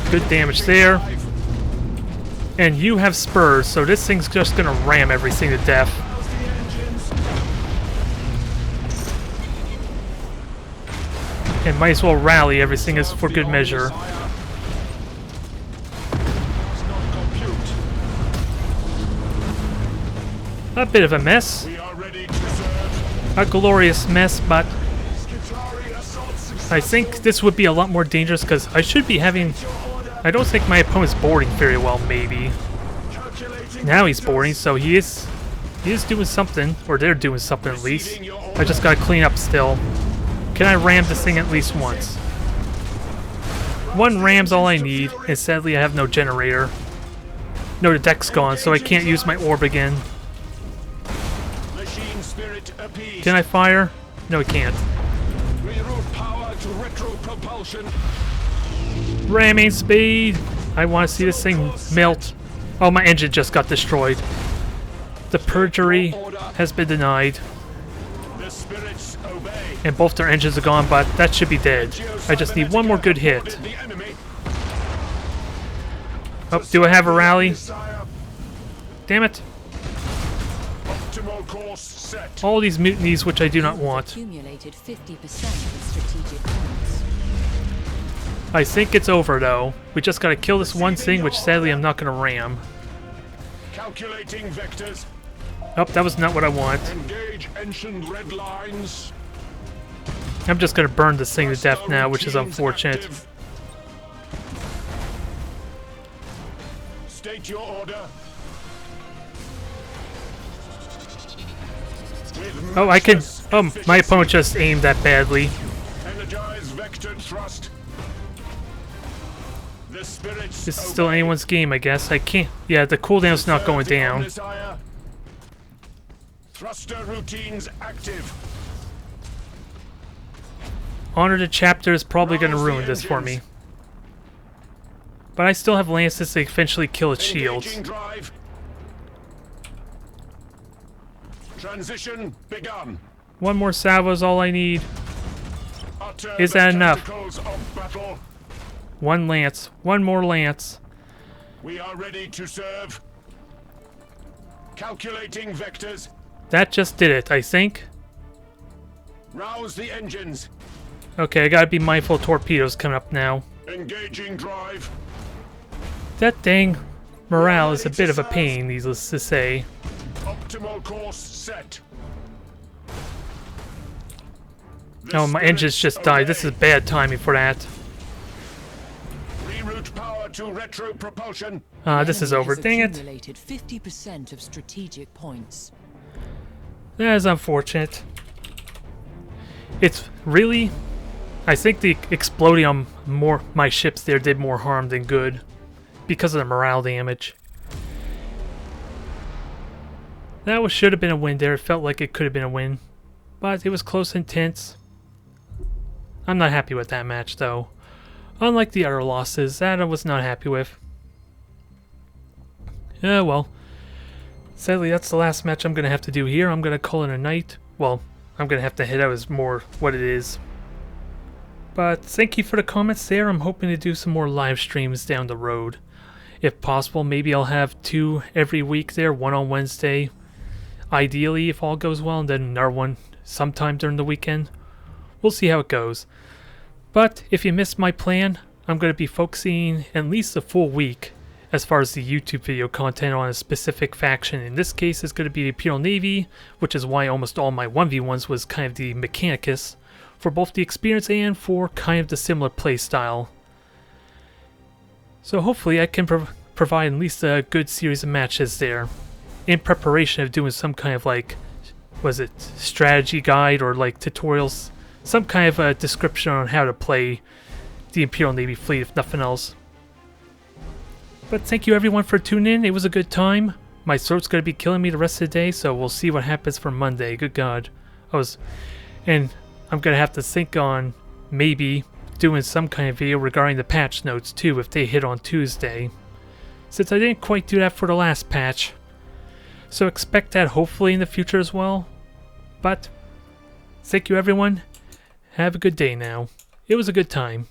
Good damage there. And you have spurs, so this thing's just gonna ram everything to death. Rouse the engines. And might as well rally everything is for good measure. A bit of a mess. We are ready to serve. A glorious mess, but Skirmish assault successful. I think this would be a lot more dangerous because I should be having... I don't think my opponent's boarding very well, maybe. Calculating Now he's vectors. boarding, so he is doing something, or they're doing something at least. I just gotta clean up still. Can I ram this thing at least once? 1 ram's all I need, and sadly I have no generator. No, the deck's gone, so I can't use my orb again. Machine spirit appeased. Can I fire? No, I can't. Reroute power to retro propulsion. Ramming speed! I want to see this thing melt. Oh, my engine just got destroyed. The perjury has been denied, The spirits obey. and both their engines are gone, but that should be dead. I just need 1 more good hit. The enemy. Oh, do I have a rally? Sire. Damn it. Optimal course set. All these mutinies which I do not want. Accumulated 50% of strategic points. I think it's over though. We just gotta kill this one thing, which sadly I'm not gonna ram. Calculating vectors. Oh, that was not what I want. Engage ancient red lines. I'm just gonna burn this thing to death Thruster now, which is routines unfortunate. active. State your order. With Oh, I can... matchless Oh, my efficiency. opponent just aimed that badly. Energize vector thrust. The spirits This is still obey. anyone's game, I guess. I can't... Yeah, the cooldown's not going Serve the down. Omnisire. Thruster routines active. Honor the Chapter is probably gonna Rouse the ruin this for engines. me. But I still have lances to eventually kill its shields. Engaging drive. Transition begun. 1 more salvo is all I need. Utter Is the that enough? tacticals of battle. 1 lance. 1 more lance. We are ready to serve. Calculating vectors. That just did it, I think. Rouse the engines. Okay, I gotta be mindful of torpedoes coming up now. Engaging drive. That dang morale is a bit of a pain, needless to say. Optimal course set. The Oh, my engines spirits just died. This is obey. bad timing for that. Reroute power to retro propulsion. This is over. Dang it. Accumulated 50% of strategic points. That is unfortunate. It's really... I think the exploding on my ships there did more harm than good. Because of the morale damage. That should have been a win there. It felt like it could have been a win. But it was close and tense. I'm not happy with that match though. Unlike the other losses, that I was not happy with. Yeah, well. Sadly, that's the last match I'm going to have to do here. I'm going to call it a night. Well, I'm going to have to head out as more what it is. But thank you for the comments there. I'm hoping to do some more live streams down the road. If possible, maybe I'll have 2 every week there. 1 on Wednesday. Ideally, if all goes well, and then another one sometime during the weekend. We'll see how it goes. But if you missed my plan, I'm going to be focusing at least a full week as far as the YouTube video content on a specific faction. In this case, it's going to be the Imperial Navy, which is why almost all my 1v1s was kind of the Mechanicus, for both the experience and for kind of the similar playstyle. So hopefully I can provide at least a good series of matches there, in preparation of doing some kind of like, was it strategy guide or like tutorials, some kind of a description on how to play the Imperial Navy fleet if nothing else. But thank you everyone for tuning in. It was a good time. My throat's going to be killing me the rest of the day, so we'll see what happens for Monday. Good God. And I'm going to have to think on maybe doing some kind of video regarding the patch notes too if they hit on Tuesday, since I didn't quite do that for the last patch. So expect that hopefully in the future as well. But thank you everyone. Have a good day now. It was a good time.